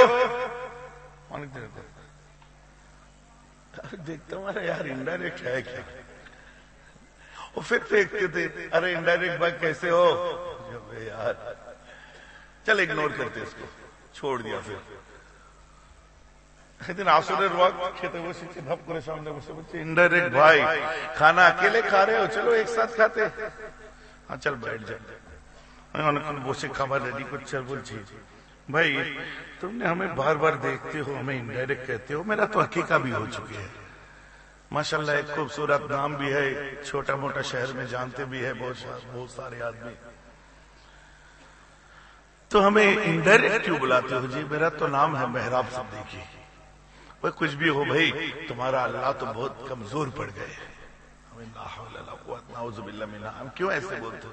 অনেক দিন देखता हूं यार इनडायरेक्ट है क्या। वो फिर फेंकते थे, अरे इनडायरेक्ट भाई कैसे हो यार, चल इग्नोर करते इसको, छोड़ दिया। फिर একদিন আসরের ওয়াক্ত খেতে বসেছি, ধপ করে সামনে বসে বলছে ইনডাইরেক্ট ভাই खाना अकेले खा रहे हो, चलो एक साथ खाते। हाँ चल बैठ जा। मैं অনেকক্ষণ বসে খাবার রেডি করছি আর বলছি, भाई तुमने हमें बार बार देखते हो, हमें इनडायरेक्ट कहते हो, मेरा तो हकीका भी हो चुकी है। माशाल्लाह एक खूबसूरत नाम भी है, छोटा मोटा शहर में जानते भी है बहुत सारे आदमी, तो हमें इनडायरेक्ट क्यों बुलाते हो जी? मेरा तो नाम है मेहराब सिद्दीकी। वह कुछ भी हो भाई, तुम्हारा अल्लाह तो बहुत कमजोर पड़ गए। हम क्यों ऐसे बोलते हो?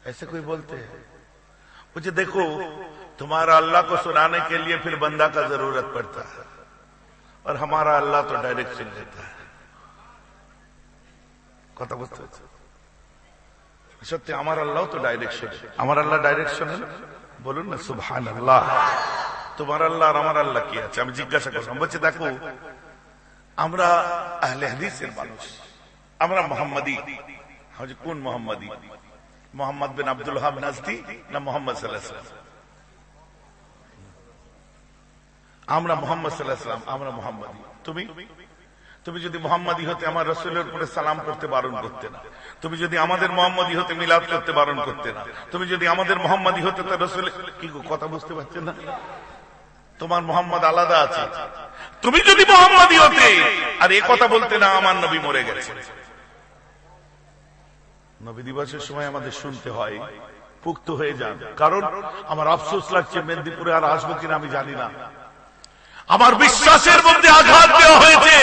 ऐसे कोई बोलते हैं? मुझे देखो, तुम्हारा अल्लाह को सुनाने के लिए फिर बंदा का जरूरत पड़ता है, और हमारा अल्लाह तो डायरेक्ट सुन लेता है। कथा बुझते सत्य, हमारा अल्लाह तो डायरेक्ट सुने। हमारा अल्लाह डायरेक्ट सुने, बोलুন না সুবহানাল্লাহ। তোমার আল্লাহ আর আমার আল্লাহ কি আছে? আমি জিজ্ঞাসা করলাম, বলছে দেখো আমরা আহলে হাদিসের মানুষ, আমরা মুহাম্মাদি। হাজি কোন মুহাম্মাদি? মোহাম্মদ বিন আব্দুল ওয়াহাব নাজদি না মোহাম্মদ সাল্লাল্লাহু আলাইহি ওয়াসাল্লাম? আমরা মোহাম্মদ সাল্লাল্লাহু আলাইহি ওয়াসাল্লাম, আমরা মুহাম্মাদি। তুমি যদি মুহাম্মাদি হতে আমার রাসূলের উপরে সালাম করতে বারণ করতে না। তুমি যদি আমাদের মুহাম্মাদি হতে মিলাদ করতে বারণ করতে না। তুমি যদি আমাদের মুহাম্মাদি হতে তার রাসূল, কি কথা বুঝতে পারছেন না? তোমার মোহাম্মদ আলাদা আছে। তুমি যদি মুহাম্মাদি হতে আর এই কথা বলতে না আমার নবী মরে গেছে। নবী দিবসের সময় আমাদের শুনতে হয়, পুক্ত হয়ে যান। কারণ আমার আফসোস লাগছে, মেদিনীপুরে আর আসবো কিনা আমি জানি না। আমার বিশ্বাসের মধ্যে আঘাত দেওয়া হয়েছে।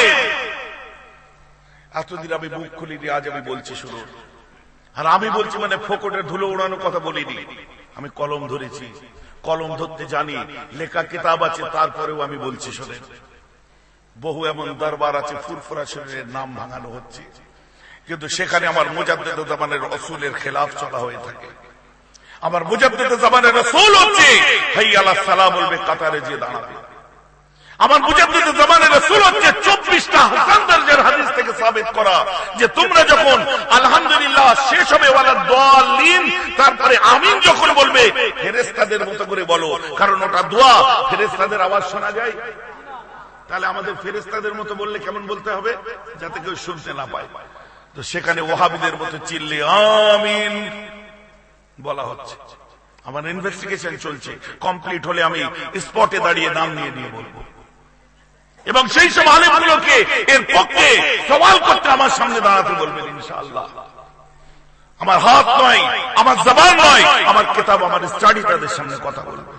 এতদিন আমি মুখ খুলিনি, আজ আমি বলছি শুনুন। আর আমি বলছি মানে ফোকটের ধুলো উড়ানো কথা বলিনি। আমি কলম ধরেছি, কলম ধরতে জানি, লেখা কিতাব আছে, তারপরেও আমি বলছি শোনেন। বহু এমন দরবার আছে ফুরফুরা শরীরের নাম ভাঙানো হচ্ছে, কিন্তু সেখানে আমার মুজাদ্দিদ জামানের রাসূলের খেলাফ চলা হয়ে থাকে। আমার মুজাদ্দিদ জামানের রাসূল হচ্ছে হাইয়া আলাস সালাহ বলবে, কাতারে যে দাঁড়াবে। আমার মুজাদ্দিদ জামানের রাসূল হচ্ছে 24টা হাসান দরজার হাদিস থেকে সাবিত করা যে তোমরা যখন আলহামদুলিল্লাহ শেষ হবে ওয়ালা দালিন, তারপরে আমিন যখন বলবে ফেরেশতাদের মতো করে বলো, কারণ ওটা দোয়া, ফেরেশতাদের আওয়াজ শোনা যায়। তাহলে আমাদের ফেরেশতাদের মতো বললে কেমন বলতে হবে? যাতে কেউ শুনতে না পায়। তো সেখানে ওয়াহাবিদের মতো চিল্লে আমিন বলা হচ্ছে। আমার ইনভেস্টিগেশন চলছে, কমপ্লিট হলে আমি স্পটে দাঁড়িয়ে নাম নিয়ে নিয়ে বলবো, এবং সেই সব আলেমগুলোকে এর পক্ষে সওয়াল করতে আমার সামনে দাঁড়াতে বলবেন ইনশাআল্লাহ। আমার হাত নয়, আমার জবান নয়, আমার কিতাব, আমার স্টাডি তাদের সামনে কথা বলবে।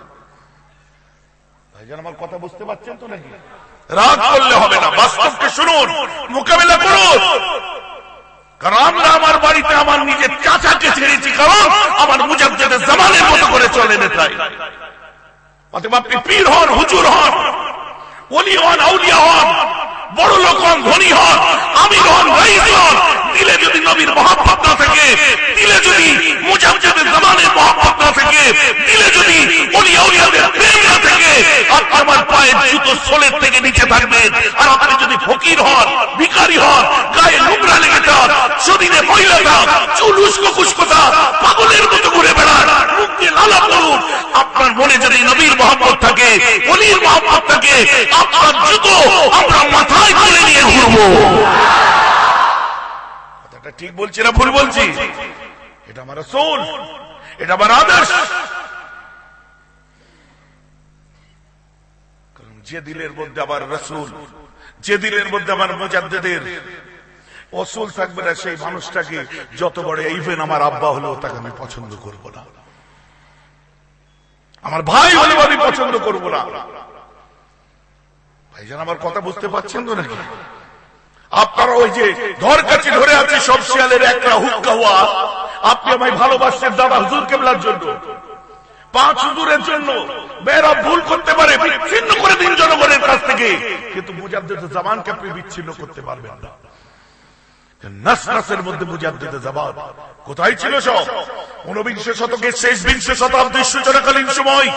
ভাইজান আমার কথা বুঝতে পারছেন তো নাকি? রাগ করলে হবে না, বাস্তবকে শুনুন, মোকাবেলা করুন। কারণ আমরা আমার বাড়িতে আমার নিজের চাচাকে ছেড়েছি, কারণ আমার মুজাদ্দিদ জামানের মতো করে চলে নেতাই। অতএব আপনি পীর হন, হুজুর হন, ওলি হন, আউলিয়া হন, বড় লোক হন, ধনী হন, আমির হন, রাইস হন, দিলে যদি নবীর মহব্বত না থাকে, দিলে যদি মুজাদ্দিদ জামানের মহব্বত না থাকে, দিলে যদি ওলি আউলিয়াদের প্রেম না থাকে, আপনি আমার পায়ের জুতো সোলের থেকে নিচে থাকবেন। আর আপনি যদি ফকির হন, ভিখারি হন, গায়ে নোংরা লেগে যান, শরীরে মহিলাটা, চুল উস্কো কুস্কোটা, পাগলের মতো ঘুরে বেড়ান, মুখ দিয়ে লালা পড়ুন। আপনার মনে যদি নবীর মহব্বত থাকে, ওলির মহব্বত থাকে, আপনার জুতো আমরা মাথায় তুলে নিয়ে ঘুরবো। কথাটা ঠিক বলছি না ভুল বলছি? এটা আমার রাসূল, এটা আমার আদর্শ। কারণ যে দিলের মধ্যে আমার রাসূল, যে দিলের মধ্যে আমার মুজাদ্দিদের অসুল থাকবে না, সেই মানুষটাকে যত বড় ইভেন আমার আব্বা হলেও তাকে আমি পছন্দ করব না, আমার ভাই হলেও আমি পছন্দ করব না। ভাইজান আমার কথা বুঝতে পারছেন তো নাকি? আপনারা ওই যে ধর কাছে ধরে আছে সব শিয়ালের একটা হুক্কা হওয়া, আপনি আমায় ভালোবাসছেন দাদা হুজুর কেবলার জন্য, 5 হুজুরের জন্য। মেয়েরা ভুল করতে পারে, বিচ্ছিন্ন করে দিন জনগণের কাছ থেকে, কিন্তু মুজাদ্দিদ জামানকে আপনি বিচ্ছিন্ন করতে পারবেন না। নাস নাসের মধ্যে মুজাদ্দিদ জামান কোথায় ছিল সব? 19 শতকের শেষ 20 শতাব্দীর সূচনাকালীন সময়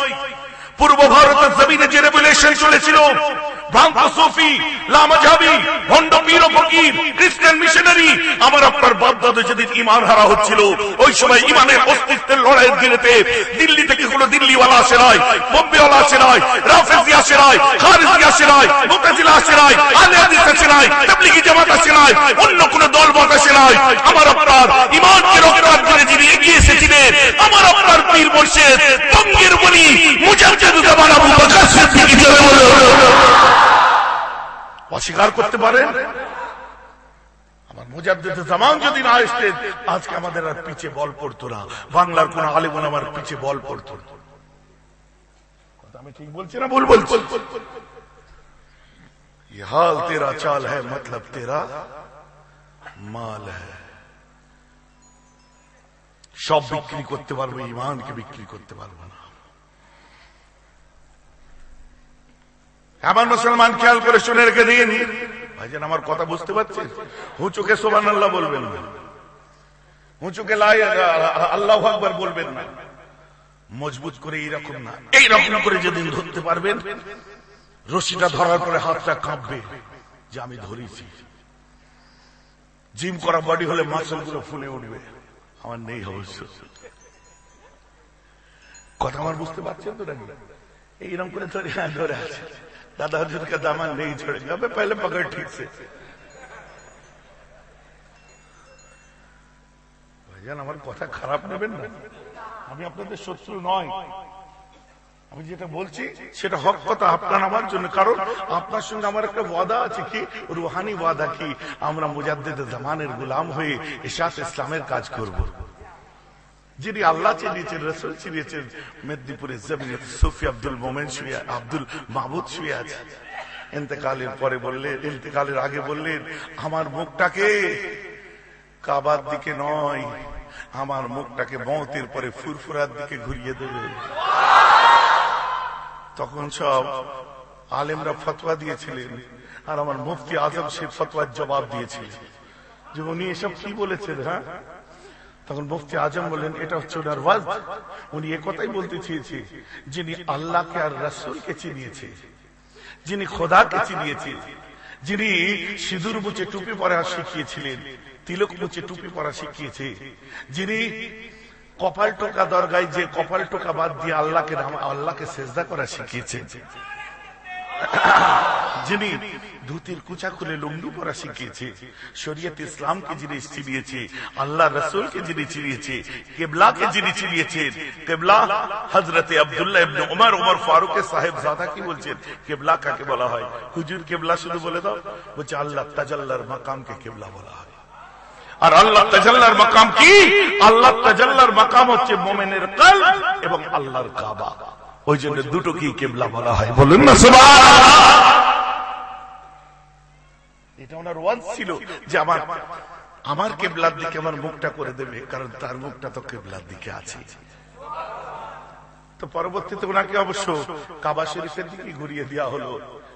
পূর্ব ভারতের জমিনে যে রেভলিউশন চলেছিল, ভ্রান্ত সুফি, লামাজাবি, ভণ্ড পীর ও ফকির, খ্রিস্টান মিশনারি, আমার আপনার বাপ-দাদা যেদিন ঈমান হারা হচ্ছিল, ওই সময় ঈমানের অস্তিত্বের লড়াইয়ের গিরেতে দিল্লি থেকে কোনো দিল্লিওয়ালা আসে নাই, বোম্বেওয়ালা আসে নাই, রাফেজি আসে নাই, খারিজি আসে নাই, মুতাজিলা আসে নাই, আহলে হাদিস আসে নাই, তাবলীগী জামাত আসে নাই, অন্য কোন দল মত আসে নাই। আমার আপনার ঈমানকে রক্ষার জন্য যিনি এগিয়ে এসেছিলেন, আমার আপনার পীর মুর্শিদ, বঙ্গের বলি মুজাদ্দিদ জামান আবু বকর সিদ্দিক জয় বলো। অস্বীকার করতে পারেন? আমার মুজাদ্দিদ জামান যদি না আসতেন, আজকে আমাদের আর পিছে বল পড়তো না, বাংলার কোন আলেম আমার পিছে বল পড়তো না। কথা আমি ঠিক বলছি না ভুল বলছি? ये हाल तेरा चाल है, मतलब तेरा माल है। সব বিক্রি করতে পারবো, ঈমানকে বিক্রি করতে পারবো না। আমার মুসলমান খেয়াল করে শুনে রেখে দিন ভাইজান, আমার কথা বুঝতে পারছেন? হুঁচুকে সুবহানাল্লাহ বলবেন না, হুঁচুকে লা আল্লাহু আকবার বলবেন না, মজবুত করে এইরকম না, এইরকম করে যেদিন ধরতে পারবেন, রশিটা ধরার পরে হাতটা কাঁপবে যে আমি ধরেছি। জিম করা বডি হলে মাসল গুলো ফুলে উঠবে, আমার নেই অবশ্য। কথা আমার বুঝতে পারছেন তো নাকি? এইরকম করে ধরে ধরে আছে, दादा हजूर का दामन नहीं छोड़ेगा, मैं पहले पकड़ ठीक से। ভাইজান আমার কথা খারাপ নেবেন না, আমি আপনাদের শত্রু নয়, আমি যেটা বলছি সেটা হক কথা আপনার আমার জন্য। কারণ আপনার সঙ্গে আমার একটা ওয়াদা আছে, কি রুহানি ওয়াদা, কি আমরা মুজাদ্দিদ জামানের গোলাম হয়ে ইশাত ইসলামের কাজ করব। যিনি আল্লাহ চিনিয়েছেন, রাসূল চিনিয়েছেন, মেদিনীপুরের জমিনে সুফি আব্দুল মোমেন শুয়ে, আব্দুল মাহমুদ শুয়ে আছে। ইন্তেকালের পরে বললেন, ইন্তেকালের আগে বললেন, আমার মুখটাকে কাবার দিকে নয়, আমার মুখটাকে মওতের পরে ফুরফুরার দিকে ঘুরিয়ে দেবে। তখন সব আলেমরা ফতোয়া দিয়েছিলেন, আর আমার মুফতি আজম সে ফতোয়ার জবাব দিয়েছিলেন যে উনি এসব কি বলেছেন। হ্যাঁ, তখন মুফতি আজম বললেন, এটা হচ্ছে ওনার ওয়াজ। উনি একথাই বলতে চেয়েছে, যিনি আল্লাহকে আর রাসূলকে চিনিয়েছে, যিনি খোদাকে চিনিয়েছে, যিনি সিঁদুর মুছে টুপি পরা শিখিয়েছিলেন, তিলক মুছে টুপি পরা শিখিয়েছে, যিনি কপাল টোকা দরগায় যে কপাল টোকা বাদ দিয়ে আল্লাহকে সেজদা করা শিখিয়েছে, যিনি ধুতির কুচা খুলে লুঙ্গি পরা শিখিয়েছে, শরীয়ত ইসলামকে যিনি চিনিয়েছে, আল্লাহ রাসূলকে যিনি চিনিয়েছে, কিবলাকে যিনি চিনিয়েছেন, কিবলা হযরতে আব্দুল্লাহ ইবনে উমর, উমর ফারুকের সাহেবজাদা কি বলছেন, কিবলা কাকে বলা হয়? হুজুর কিবলা শুধু বলে দাও, বলছে আল্লাহ তাজাল্লার মাকামকে কিবলা বলা হয়। আর আল্লাহ তাজাল্লার মাকাম কি? আল্লাহ তাজাল্লার মাকাম হচ্ছে মুমিনের কলব এবং আল্লাহর কাবা। ওই জন্য দুটো কি কিবলা বলা হয়, বলুন না সুবহানাল্লাহ। এটা ওনার ওয়াজ ছিল যে আমার কিবলার দিকে আমার মুখটা করে দেবে, কারণ তার মুখটা তো কিবলার দিকে আছে। তো পরবর্তীতে ওনাকে অবশ্য কাবা শরীফের দিকে ঘুরিয়ে দেওয়া হলো,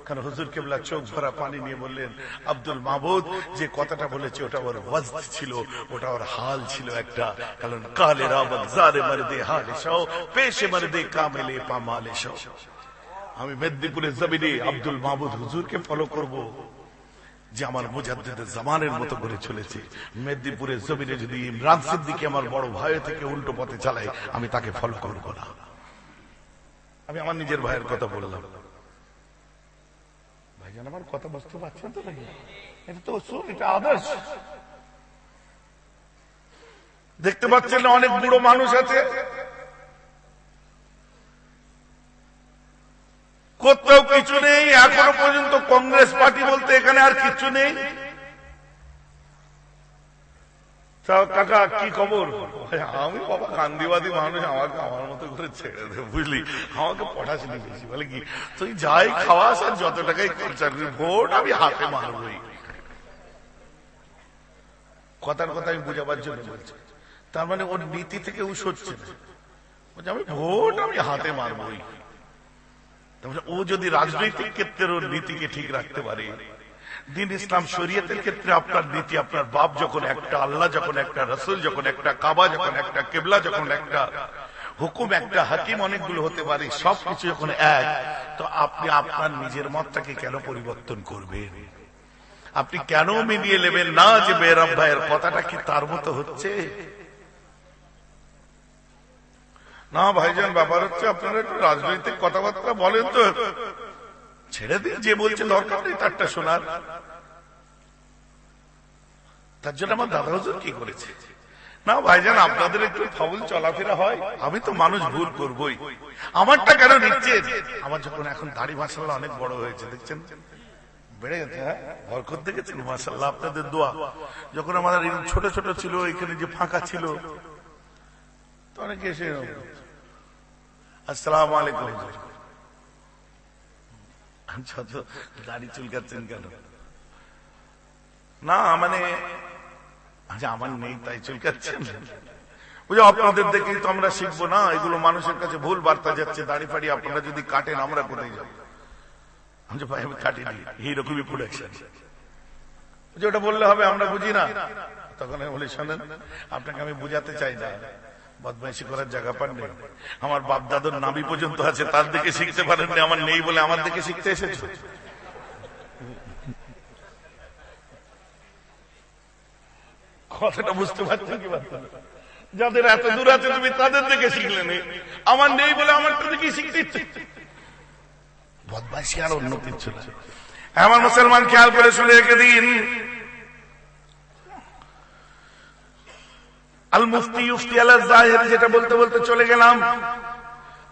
কারণ হুজুর কিবলা চোখ ভরা পানি নিয়ে বললেন, আব্দুল মাহমুদ যে কথাটা বলেছে ওটা ওর ওয়াজ ছিল, ওটা ওর হাল ছিল একটা। কারণ কালে রাবক জারে মর্দে হালে শাও, পেশে মর্দে কামেলে পামালে শাও। আমি মেদিনীপুরের জমিনে আব্দুল মাহমুদ হুজুরকে ফলো করব, যে আমার মুজাদ্দিদের জামানের মতো করে চলেছে। মেদিনীপুরের জমিনে যদি ইমরান সিদ্দিকী আমার বড় ভাই থেকে উল্টো পথে চালায়, আমি তাকে ফলো করব না। আমি আমার নিজের ভাইয়ের কথা বললাম। ভাইজান আমার কথা বুঝতে পারছেন তো নাকি? এটা তো উসুল, এটা আদর্শ। দেখতে পাচ্ছেন না অনেক বুড়ো মানুষ আছে, কোথাও কিছু নেই, এখনো পর্যন্ত কংগ্রেস পার্টি বলতে এখানে আর কিছু নেই। কাকা কি খবর? আমি বাবা গান্ধীবাদী মানুষ, আমাকে আমার মতো করে ছেড়ে দে, বুঝলি, আমাকে পটাশনি বেশি। বলে কি তুই যাই খাওয়াস আর যত টাকাই খরচা করি, ভোট আমি হাতে মারবই। কথার কথা আমি বুঝাবার জন্য বলছি। তার মানে ওর নীতি থেকে ও সরছে না, আমি ভোট আমি হাতে মারবই। ও যদি রাজনৈতিক ক্ষেত্রে ওর নীতিকে ঠিক রাখতে পারে, দিন ইসলাম শরীয়তের ক্ষেত্রে আপনার নীতি, আপনার বাপ যখন একটা, আল্লাহ যখন একটা, রাসূল যখন একটা, কাবা যখন একটা, কিবলা যখন একটা, হুকুম একটা, হাকিম অনেকগুলো হতে পারে, সবকিছু যখন এক, তো আপনি আপনার নিজের মতটাকে কেন পরিবর্তন করবেন? আপনি কেন মিলিয়ে নেবেন না যে বেরাম ভাইয়ের কথাটা কি তার মতো হচ্ছে? না ভাইজান, ব্যাপার হচ্ছে আপনারা একটু রাজনৈতিক কথাবার্তা বলেন তো, ছেড়ে দিন, যে বলছে দরকার নেই তারটা শোনার। তার জন্য আমার দাদা হুজুর কি করেছে? না ভাইজান, আপনাদের একটু ফাউল চলাফেরা হয়, আমি তো মানুষ ভুল করবই, আমারটা কেন নিচ্ছে? আমার যখন এখন দাড়ি মাশাআল্লাহ অনেক বড় হয়েছে, দেখছেন বেড়ে গেছে, হ্যাঁ বরকত দেখেছেন মাশাআল্লাহ, আপনাদের দোয়া। যখন আমাদের ছোট ছোট ছিল, এখানে যে ফাঁকা ছিল, তো অনেকে এসে আসসালামু আলাইকুম, দাড়ি চুলকাচ্ছেন কেন? না মানে আচ্ছা আমার নেই তাই চুলকাচ্ছেন, বুঝো আপনাদের দেখেই তো আমরা শিখবো না, এগুলো মানুষের কাছে ভুল বার্তা যাচ্ছে। দাড়ি ফাড়ি আপনারা যদি কাটেন আমরা কোথায় যাবো? ভাই আমি কাটিনি, এইরকমই প্রোডাকশন, ওটা বললে হবে আমরা বুঝি না। তখন আমি বলি শোনেন, আপনাকে আমি বুঝাতে চাই না, বদমাইশি করার জায়গা পান নেই। আমার বাপ দাদুর নাভি পর্যন্ত আছে, তার দিকে শিখতে পারেন না, আমার নেই বলে আমার দিকে শিখতে এসেছো। কথাটা বুঝতে পারছেন কি পারছেন? যাদের এত দূর আছে তুমি তাদের দিকে শিখলে নেই, আমার নেই বলে আমারটা দিকে শিখতে ইচ্ছে। বদমাইশি আর অন্য কিছু না। আমার মুসলমান খেয়াল করে শুনে রেখে দিন, আল মুফতি ইফতি আলা জাহির, যেটা বলতে বলতে চলে গেলাম,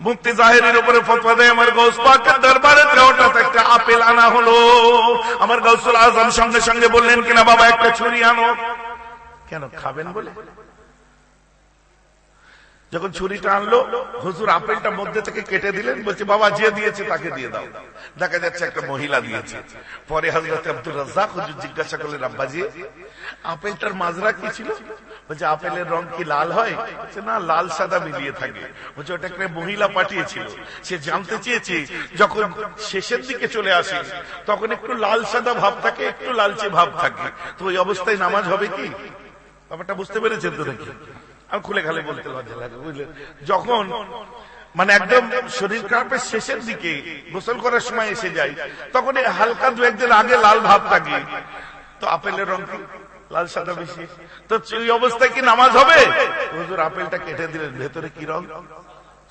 মুফতি জাহিরের উপরে ফতোয়া দেয় আমার গাউস পাকের দরবারে। হঠাৎ একটা আপেল আনা হলো, আমার গাউসুল আজম সঙ্গে সঙ্গে বললেন কিনা বাবা একটা ছুরি আনো। কেন? খাবেন বলে। যখন ছুরিটা আনলো, হুজুর আপেলটা মধ্যে থেকে কেটে দিলেন, বলছে বাবা যে দিয়েছে তাকে দিয়ে দাও। দেখা যাচ্ছে একটা মহিলা দিয়েছে। পরে হযরত আব্দুর রাজ্জাক হুজুর জিজ্ঞাসা করলেন আব্বাজি আপেলটার মাজরা কি ছিল? বলছে আপেলের রং কি লাল হয়? বলছে না, লাল সাদা মিলিয়ে থাকে। বলছে ওটা একটা মহিলা পাঠিয়েছিল, সে জানতে চেয়েছে যখন শেষের দিকে চলে আসে তখন একটু লাল সাদা ভাব থাকে, একটু লালচে ভাব থাকে, তো ওই অবস্থায় নামাজ হবে কি? ব্যাপারটা বুঝতে পেরেছেন তো নাকি? আমি খুলে খালে বলতে লজ্জা লাগে, বুঝলেন? যখন মানে একদম শরীর খারাপের শেষের দিকে গোসল করার সময় এসে যায়, তখন হালকা দু একদিন আগে লাল ভাব থাকে, তো আপেলের রং কি লাল সাদা বেশি, তো এই অবস্থায় কি নামাজ হবে? হুজুর আপেলটা কেটে দিলেন, ভেতরে কি রং?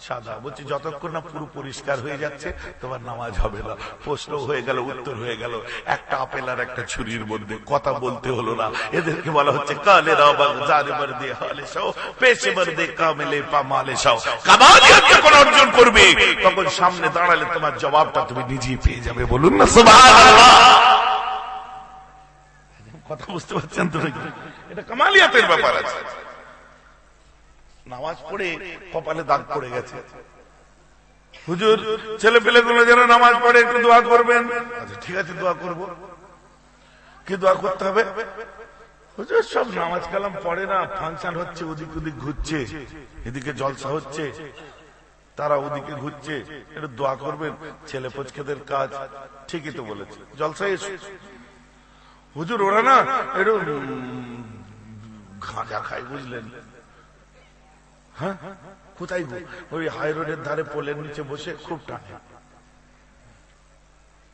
সাদা। বলছি যতক্ষণ না পুরো পরিষ্কার হয়ে যাচ্ছে তোমার নামাজ হবে না। প্রশ্ন হয়ে গেল, উত্তর হয়ে গেল, একটা আপেল আর একটা ছুরির মধ্যে, কথা বলতে হলো না। এদেরকে বলা হচ্ছে কালে রাবাগ জারিবার দে হালে সাও পেশেবার দে কামেলে পামালে সাও। কামালিয়াত যখন অর্জন করবে তখন সামনে দাঁড়ালে তোমার জবাবটা তুমি নিজেই পেয়ে যাবে। বলুন না সুবহানাল্লাহ। কথা বুঝতে পারছেন তো নাকি? এটা কামালিয়াতের ব্যাপার আছে। নামাজ পড়ে কপালে দাগ পড়ে গেছে, হুজুর ছেলে পেলে গুলো যেন নামাজ পড়ে একটু দোয়া করবেন। আচ্ছা ঠিক আছে দোয়া করব। কি দোয়া করতে হবে? হুজুর সব নামাজ কালাম পড়ে না, ফাংশন হচ্ছে, ওদিক ওদিক ঘুরছে, এদিকে জলসা হচ্ছে, তারা ওদিকে ঘুরছে, একটু দোয়া করবেন, ছেলে পচকেদের কাজ। ঠিকই তো বলেছে, জলসায় এসো। হুজুর ওরা না একটু গাঁজা খায়, বুঝলেন? হ্যাঁ কোথায়? ওই হাই রোডের ধারে পোলের নিচে বসে খুব টানে।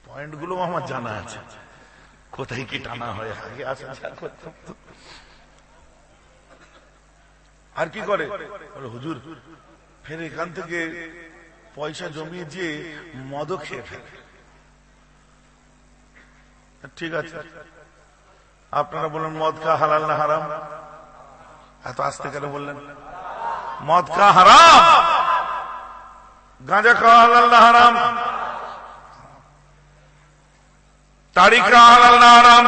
পয়েন্ট গুলো আমার জানা আছে। কোথায় কি টানা হয়, আগে আসা যা করতাম তো। আর কি করে হুজুর, ফের এখান থেকে পয়সা জমিয়ে দিয়ে মদও খেয়ে ফেলে। ঠিক আছে, আপনারা বলুন মদ খা হালাল না হারাম? এত আস্তে কেন বললেন? মদ খা হারাম, গাঁজা খাওয়া হালাল না হারাম? তাড়ি খাওয়া হালাল না হারাম?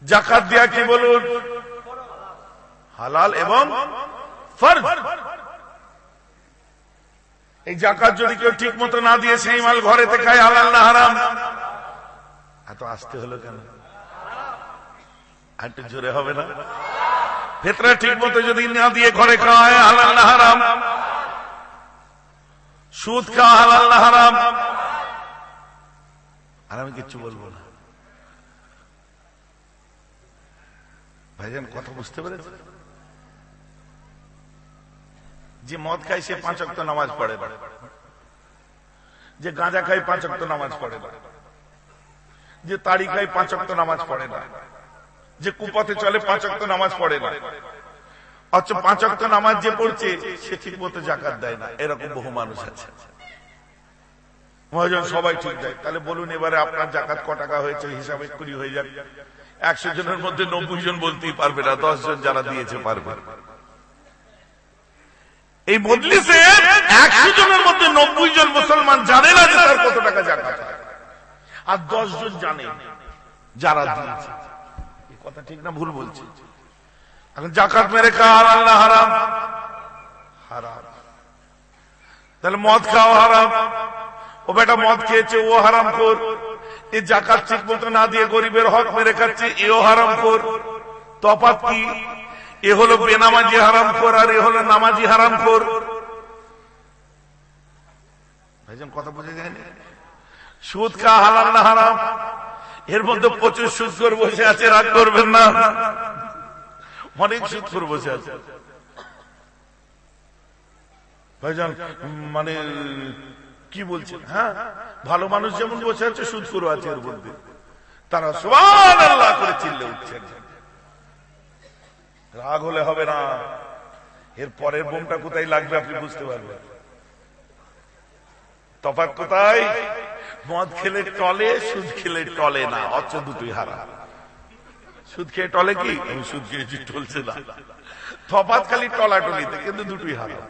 জাকাত দেয়া কি বলুন? হালাল এবং ফরজ। এই জাকাত যদি কেউ ঠিক মতো না দিয়ে সেই মাল ঘরেতে খায়, হালাল না হারাম? এত আসতে হলো কেন? একটু জোরে হবে না? ফিতরা ঠিক মতো যদি না দিয়ে ঘরে খাওয়ায়, হালাল না হারাম? সুদ খাওয়া হালাল না হারাম? আর আমি কিচ্ছু বলবো না। ভাইজান কথা বুঝতে পেরেছে? যে মদ খায় সে 5 ওয়াক্ত নামাজ পড়ে না, যে গাঁজা খায় 5 ওয়াক্ত নামাজ পড়ে না, যে তাড়ি খায় 5 ওয়াক্ত নামাজ পড়ে না, যে কুপথে চলে 5 ওয়াক্ত নামাজ পড়ে না, অথচ 5 ওয়াক্ত নামাজ যে পড়ছে সে ঠিক মতো জাকাত দেয় না। এরকম বহু মানুষ আছে। মহাজন সবাই ঠিক দেয়, তাহলে বলুন এবারে আপনার জাকাত ক টাকা হয়েছে হিসাবে করি হয়ে যাবে। 100 জনের মধ্যে 90 জন বলতেই পারবে না, 10 জন যারা দিয়েছে পারবে। এই মজলিসে 100 জনের মধ্যে 90 জন মুসলমান জানে না যে তার কত টাকা জাকাত, আর 10 জন জানে যারা দিয়েছে। এই কথা ঠিক না ভুল বলছি? এখন জাকাত মেরে খাওয়া হালাল না হারাম? হারাম। তাহলে মদ খাওয়া হারাম। ও বেটা মদ খেয়েছে, ও হারামখোর। এই জাকাত ঠিক মতো না দিয়ে গরিবের হক মেরে খাচ্ছে, এও হারামখোর। তফাৎ কি? এ হলো বেনামাজি হারামখোর আর এ হলো নামাজি হারামখোর। ভাইজান কথা বুঝে যায়নি? সুদ খাওয়া হালাল না হারাম? এর মধ্যে প্রচুর সুদখোর বসে আছে, রাগ করবেন না, অনেক সুদখোর বসে আছে। ভাইজান মানে কি বলছেন? হ্যাঁ, ভালো মানুষ যেমন বসে আছে, সুদখোর আছে এর মধ্যে। তারা সুবহানাল্লাহ করে চিল্লে উঠছেন। রাগ হলে হবে না, এর পরের বোমটা কোথায় লাগবে আপনি বুঝতে পারবেন। তফাৎ কোথায়? মদ খেলে টলে, সুদ খেলে টলে না, অথচ দুটোই হারাম। সুদ খেয়ে টলে কি? আমি সুদ খেয়েছি, টলছে না। তফাৎ খালি টলাটলিতে, কিন্তু দুটোই হারাম।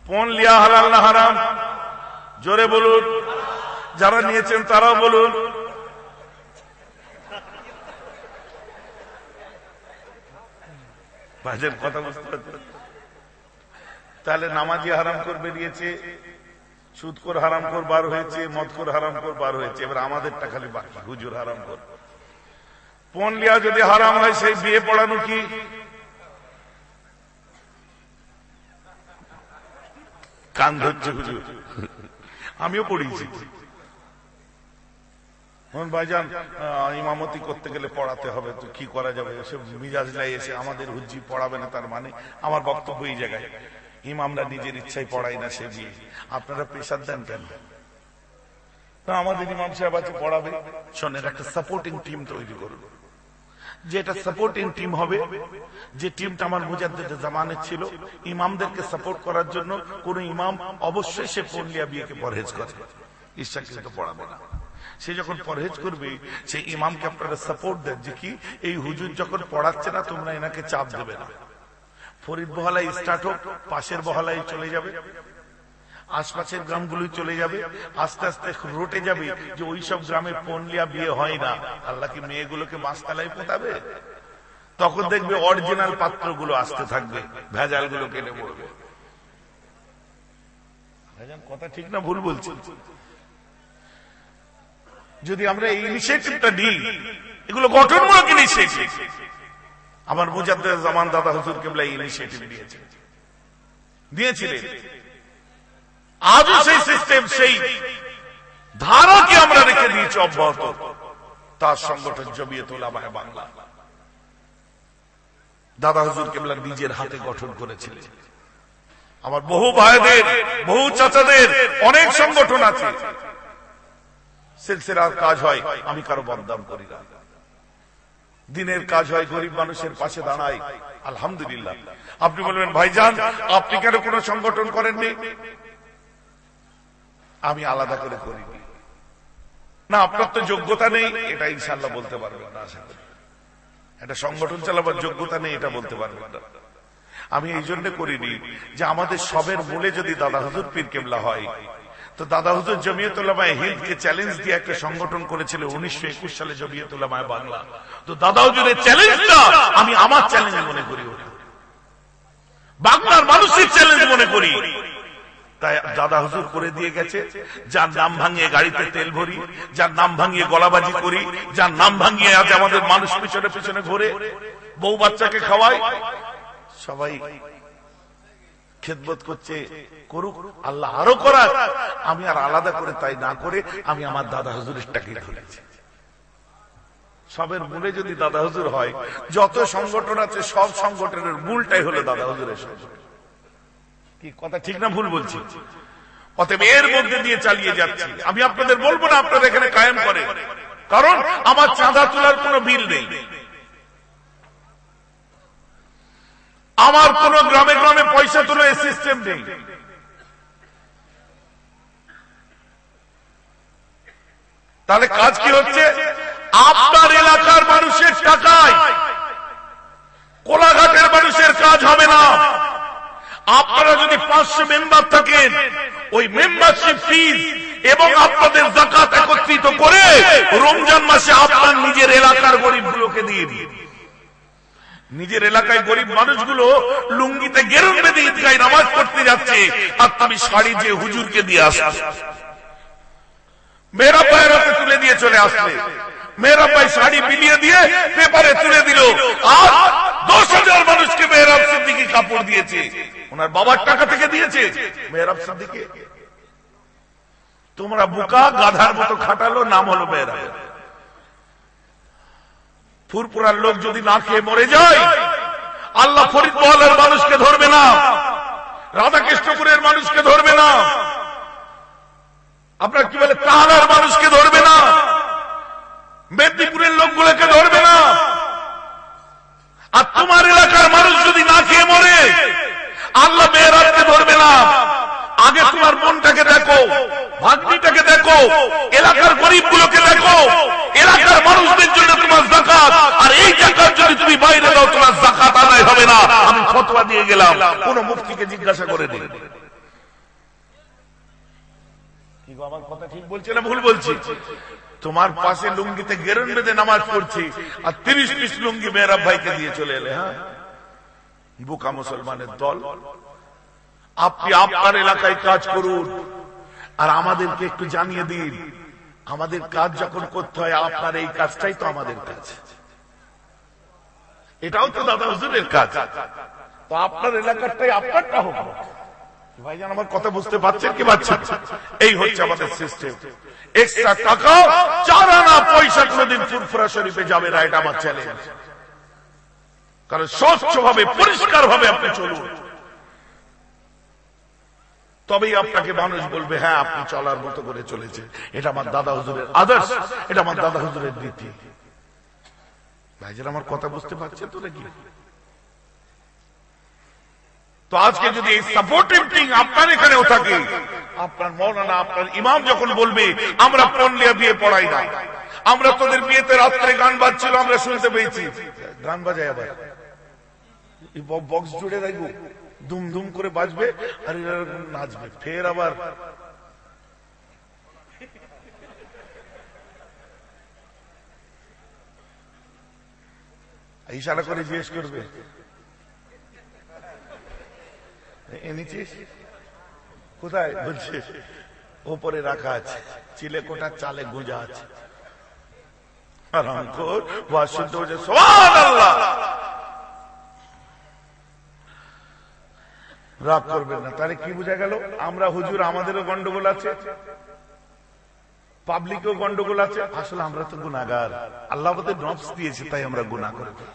পণ লিয়া হালাল না হারাম? জোরে বলুন, যারা নিয়েছেন তারাও বলুন। ভাইজান কথা বুঝতে পারছেন? তাহলে নামাজি হারামখোর বেরিয়েছে, সুদখোর হারামখোর বার হয়েছে, মদখোর হারামখোর বার হয়েছে। এবার আমাদেরটা খালি বাকি, হুজুর হারামখোর। পণ লিয়া যদি হারাম হয়, সেই বিয়ে পড়ানো কি? কান ধরছে হুজুর, আমিও পড়িয়েছি। ভাইজান ইমামতি করতে গেলে পড়াতে হবে, তো কি করা যাবে? এসব মিজাজ লাই এসে আমাদের হুজ্জি পড়াবে না, তার মানে আমার বক্তব্য এই জায়গায়, ইমামরা নিজের ইচ্ছায় পড়াই না, সে বিয়ে আপনারা প্রেশার দেন কেন? তো আমাদের ইমাম সাহেব আছে পড়াবে। শোনেন, একটা সাপোর্টিং টিম তৈরি করুন, যেটা সাপোর্টিং টিম হবে, যে টিমটা আমার মুজাদ্দিদ জামানে ছিল, ইমামদেরকে সাপোর্ট করার জন্য। কোন ইমাম অবশ্যই সে পড়লিয়া বিয়েকে পরহেজ করে, ইচ্ছাকৃত পড়াবে না। সে যখন পরহেজ করবে, সেই ইমামকে আপনারা সাপোর্ট দেন, যে কি এই হুজুর যখন পড়াচ্ছে না, তোমরা এনাকে চাপ দেবে না। ফরিদ বহালাই স্টার্ট হোক, পাশের বহালাই চলে যাবে, আশপাশের গ্রামগুলো চলে যাবে, আস্তে আস্তে রোটে যাবে যে ওই সব গ্রামে পণলিয়া বিয়ে হয় না। আল্লাহ কি মেয়েগুলোকে মাস্তালায় পোতাবে? তখন দেখবে অরিজিনাল পাত্রগুলো আসতে থাকবে, ভেজালগুলো কেটে পড়বে। কথা ঠিক না ভুল বলছি? যদি আমরা এই ইনিশিয়েটিভটা নিই, এগুলো গঠনমূলক ইনিশিয়েটিভ। আমার মুজাদ্দিদ জামান দাদা হুজুর কেবলা ইনিশিয়েটিভ দিয়েছিলেন। আজও সেই সিস্টেম, সেই ধারাকে আমরা রেখে দিয়েছি অব্যাহত। তার সংগঠন জমিয়ত উলামায়ে বাংলা দাদা হুজুর কেবলা নিজের হাতে গঠন করেছিলেন। আমার বহু ভাইদের, বহু চাচাদের অনেক সংগঠন আছে, সিলসিলার কাজ হয়, আমি কারো বদনাম করি না। দিনের কাজ হয়, গরিব মানুষের পাশে দাঁড়াই, আলহামদুলিল্লাহ। আপনি বলবেন ভাইজান আপনি কেন কোনো সংগঠন করেননি? আমি আলাদা করে করিনি। না আপনার তো যোগ্যতা নেই, এটা ইনশাআল্লাহ বলতে পারবেন না। আশা করি একটা সংগঠন চালাবার যোগ্যতা নেই এটা বলতে পারবেন না। আমি এই জন্য করিনি যে আমাদের সবের মূলে যদি দাদা হুজুর পীর কেবলা হয়, তো দাদা হুজুর জমিয়ত উলামায়ে হিন্দকে চ্যালেঞ্জ দিয়ে একটা সংগঠন করেছিল 1921 সালে জমিয়ত উলামায়ে বাংলা। তো দাদা হুজুরের চ্যালেঞ্জটা আমি আমার চ্যালেঞ্জ মনে করি, বাংলার মানুষের চ্যালেঞ্জ মনে করি। তাই দাদা হুজুর করে দিয়ে গেছে, যার নাম ভাঙিয়ে গাড়িতে তেল ভরি, যার নাম ভাঙিয়ে গলাবাজি করি, যার নাম ভাঙিয়ে আজ আমাদের মানুষ পিছনে পিছনে ঘুরে, বউ বাচ্চাকে খাওয়াই, সবাই খেদমত করছে, করুক, আল্লাহ আরো করার। আমি আর আলাদা করে তাই না করে আমি আমার দাদা হুজুরেরটাকে ধরেছি। সবের মূলে যদি দাদা হুজুর হয়, যত সংগঠন আছে সব সংগঠনের মূলটাই হলো দাদা হুজুরের সংগঠন। কি কথা ঠিক না ভুল বলছি? অতএব এর মধ্যে দিয়ে চালিয়ে যাচ্ছি। আমি আপনাদের বলবো না আপনারা এখানে কায়েম করেন, কারণ আমার চাঁদা তোলার কোনো বিল নেই, আমার কোন গ্রামে গ্রামে পয়সা তোলার সিস্টেম নেই। তাহলে কাজ কি হচ্ছে? আপনার এলাকার মানুষের টাকায় কোলাঘাটের মানুষের কাজ হবে না। আপনারা যদি 500 মেম্বার থাকেন, ওই মেম্বারশিপ ফিজ এবং আপনাদের যাকাত একত্রিত করে রমজান মাসে আপনার নিজের এলাকার গরিবগুলোকে দিয়ে দিন। নিজের এলাকায় গরিব মানুষগুলো লুঙ্গিতে গেরুন বেঁধে ঈদগায় নামাজ পড়তে যাচ্ছে, আর তুমি শাড়ি যে হুজুরকে দিয়ে আসো, মেয়েরা পায়ের হাতে তুলে দিয়ে চলে আসলে, মেয়েরা পায়ে শাড়ি বিলিয়ে দিয়ে পেপারে তুলে দিল, আর 10,000 মানুষকে মেহরাব সিদ্দিকী কাপড় দিয়েছে, ওনার বাবার টাকা থেকে দিয়েছে মেহরাব সিদ্দিকী। তোমরা বুকা গাধার মতো খাটালো, নাম হলো মেহরাব। ফুরপুরার লোক যদি না খেয়ে মরে যায়, আল্লাহ ফরিদ মহলের মানুষকে ধরবে না, রাধাকৃষ্ণপুরের মানুষকে ধরবে না, আপনার কি বলে তাহার মানুষকে ধরবে না, মেদিনীপুরের লোকগুলোকে ধরবে না। আর তোমার এলাকার মানুষ যদি না খেয়ে মরে, আল্লাহ মেহরাবকে ধরবে না। আগে তোমার বোনটাকে দেখো, ভাগ্নিটাকে দেখো, এলাকার গরিবগুলোকে দেখো, এলাকার মানুষদের জন্য তোমার যাকাত, আর এই যাকাত যদি তুমি বাইরে দাও তোমার যাকাত আদায় হবে না। আমি ফতোয়া দিয়ে গেলাম, কোন মুফতিকে জিজ্ঞাসা করে দিন। কি গো, আমার কথা ঠিক বলছি না ভুল বলছি? তোমার পাশে লুঙ্গিতে গেরুন বেঁধে নামাজ পড়ছি, আর 30 পিস লুঙ্গি মেহরাব ভাইকে দিয়ে চলে এলে। হ্যাঁ, বোকা মুসলমানের দল। আপনি আপনার এলাকায় কাজ করুন, আর আমাদেরকে একটু জানিয়ে দিন। আমাদের কাজ যখন করতে হয়, আপনার এই কাজটাই তো আমাদের কাজ, এটাও তো দাদা হুজুরের কাজ। তো আপনার এলাকারটাই আপনারটা হোক। ভাইজান আমার কথা বুঝতে পারছেন কি পাচ্ছেন? এই হচ্ছে আমাদের সিস্টেম। এক্সট্রা টাকা 4 আনা পয়সা কোনদিন ফুরফুরা শরীফে যাবে না, এটা আমার চ্যালেঞ্জ। কারণ স্বচ্ছভাবে পরিষ্কার ভাবে আপনি চলুন, তবেই আপনাকে মানুষ বলবে হ্যাঁ আপনি চলার মতো করে চলেছে। এটা আমার দাদা হুজুরের আদর্শ, এটা আমার দাদা হুজুরের নীতি। ভাইজান আমার কথা বুঝতে পারছেন তো নাকি? তো আজকে যদি এই সাপোর্টিভ টিম আপনার এখানেও থাকে, আপনার মৌলানা আপনার ইমাম যখন বলবে আমরা পড়লিয়া বিয়ে পড়াই না, আমরা তোদের বিয়েতে রাত্রে গান বাজছিল আমরা শুনতে পেয়েছি, গান বাজায় আবার বক্স জুড়ে রাখবো, দুম দুম করে বাজবে আর এরা নাচবে, ফের আবার ইশারা করে জিজ্ঞেস করবে এনেছিস কোথায়? বলছে ওপরে রাখা আছে, চিলে কোটা চালে গুঁজা আছে। রাগ করবেন না। তাহলে কি বোঝা গেল? আমরা হুজুর আমাদেরও গন্ডগোল আছে, পাবলিকেও গন্ডগোল আছে। আসলে আমরা তো গুনাহগার, আল্লাহ আমাদের নফস দিয়েছে তাই আমরা গুনাহ করে ফেলি।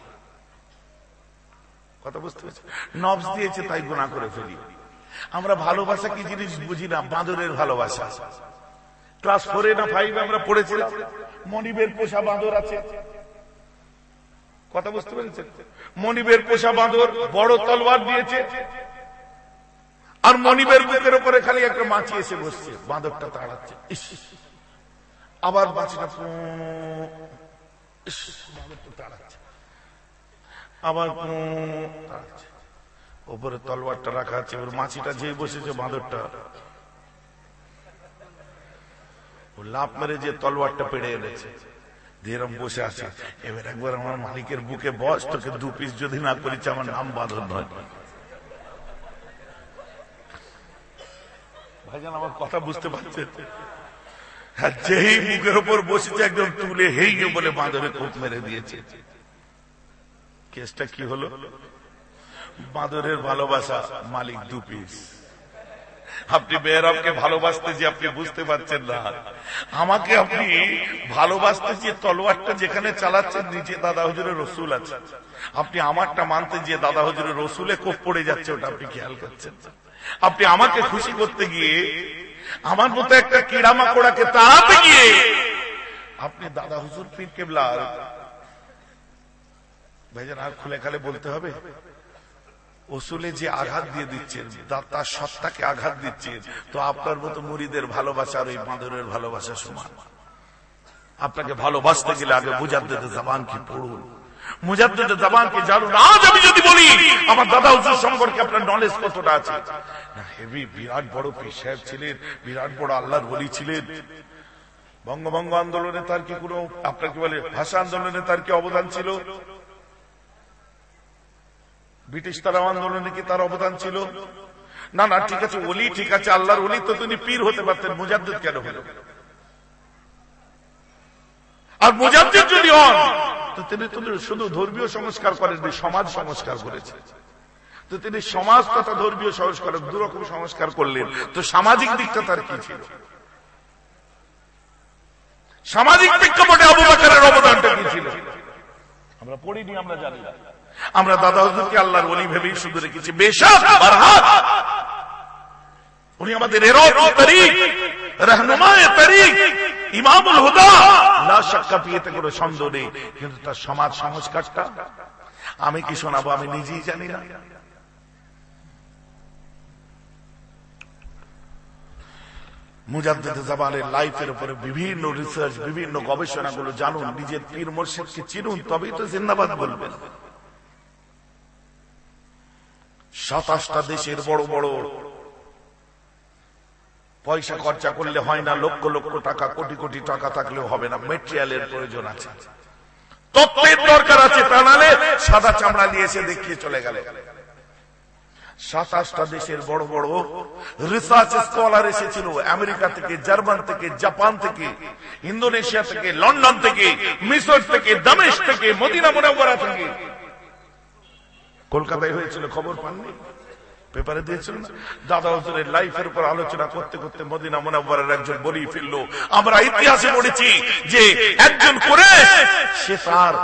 কথা বুঝতে পারছি? নফস দিয়েছে তাই গুনাহ করে ফেলি। আমরা ভালোবাসা কি জিনিস বুঝি না, বাঁদরের ভালোবাসা। ক্লাস 4 না 5 আমরা পড়েছিলাম, মনিবের পোষা বাঁদর আছে। কথা বুঝতে পেরেছেন? মনিবের পোষা বাঁদর বড় তলোয়ার দিয়েছে, আর মনিবের বুকের উপরে খালি একটা মাছি এসে বসছে, বাঁদরটা তাড়াচ্ছে। আবার মাছিটা তাড়াচ্ছে, আবার তাড়াচ্ছে। উপরে তলোয়ারটা রাখা আছে, ওর মাছিটা যেই বসেছে বাঁদরটা লাফ মেরে যে তলোয়ারটা পেড়ে এনেছে, এরম বসে আছে। এবার একবার আমার মালিকের বুকে বস, তোকে 2 পিস যদি না করেছে আমার নাম বাঁদর নয়। ভাইজান আমার কথা বুঝতে পারছেন? যেই বুকের উপর বসেছে একদম তুলে হেই বলে বাঁদরে কোপ মেরে দিয়েছে। কেসটা কি হলো? বাঁদরের ভালোবাসা, মালিক 2 পিস। আপনি বেহরামকে ভালোবাসতে যে আপনি বুঝতে পারছেন না, আমাকে আপনি ভালোবাসতে যে তলোয়ারটা যেখানে চালাচ্ছেন নিচে দাদা হুজুরের রসুল আছে, আপনি আমারটা মানতে যে দাদা হুজুরের রসুলে কোপ পড়ে যাচ্ছে, ওটা আপনি খেয়াল করছেন। আপনি আমাকে খুশি করতে গিয়ে আমার মতো একটা কিড়ামাকড়াকে তাড়াতে গিয়ে আপনি দাদা হুজুর পীর কেবলার ভাইজান আর খুলে খালে বলতে হবে, ওসুলে যে আঘাত দিয়ে দিচ্ছেন, তার সত্তাকে আঘাত দিচ্ছেন, তো আপনার মতো মুরিদের ভালোবাসা আর ওই বাঁদরের ভালোবাসা সমান। আপনাকে ভালোবাসতে গেলে আগে মুজাদ্দেদে জামান কি পড়ুন, মুজাদ্দেদে জামান কি জানুন। আজ আমি যদি বলি আমার দাদা হুজুর সম্পর্কে আপনার নলেজ কতটা আছে, না হেভি, বিরাট বড় পীর সাহেব ছিলেন, বিরাট বড় আল্লাহর ওলি ছিলেন। বঙ্গভঙ্গ আন্দোলনে তার কি কোনো, আপনার কি বলে, ভাষা আন্দোলনে তার কি অবদান ছিল? ব্রিটিশ তারাও আন্দোলনে কি তার অবদান ছিল? না না, ঠিক আছে ওলি, ঠিক আছে আল্লাহর ওলি, তো তিনি পীর হতে পারতেন, মুজাদ্দিদ কেন হলো? আর মুজাদ্দিদ যদি হন তো তিনি শুধু ধর্মীয় সংস্কার করেননি, সমাজ সংস্কার করেছে। তো তিনি সমাজ তথা ধর্মীয় সংস্কার দুরকম সংস্কার করলেন, তো সামাজিক দিকটা তার কি ছিল? সামাজিক প্রেক্ষাপটে আবু বকরের অবদানটা কি ছিল? আমরা পড়িনি, আমরা জানি না। আমরা দাদা হুজুরকে আল্লাহর ওলি ভেবেই শুধু রেখেছি। বেশক বারহাত উনি আমাদের তরিক, রহনুমায়ে তরিক, ইমামুল হুদা, লা শাক্কা ফিতে কোনো সন্দেহ নেই। কিন্তু তার সমাজ সংস্কারটা আমি কি শোনাবো, আমি নিজেই জানি না। মুজাদ্দিদ জামানের লাইফের উপরে বিভিন্ন রিসার্চ, বিভিন্ন গবেষণাগুলো জানুন, নিজের পীর মুর্শিদকে চিনুন, তবেই তো জিন্দাবাদ বলবেন। 27টা দেশের বড় বড় পয়সা খরচা করলে হয় না, লক্ষ লক্ষ টাকা, কোটি কোটি টাকা থাকলেও হবে না, মেটেরিয়ালের প্রয়োজন আছে, তত্ত্বের দরকার আছে, তা নাহলে সাদা চামড়া নিয়ে এসে দেখিয়ে চলে গেল। 27টা দেশের বড় বড় রিসার্চ স্কলার এসেছিল, আমেরিকা থেকে, জার্মান থেকে, জাপান থেকে, ইন্দোনেশিয়া থেকে, লন্ডন থেকে, মিশর থেকে, দামেস্ক থেকে, মদিনা মুনাওয়ারা থেকে। কলকাতায় হয়েছিল, খবর পাননি? পেপারে দিয়েছিল না? দাদা হুজুরের লাইফের উপর আলোচনা করতে করতে মদিনা মুনাওয়ারার একজন বলেই ফেললো, আমরা ইতিহাসে পড়েছি যে একজন কুরাইশ, সে তার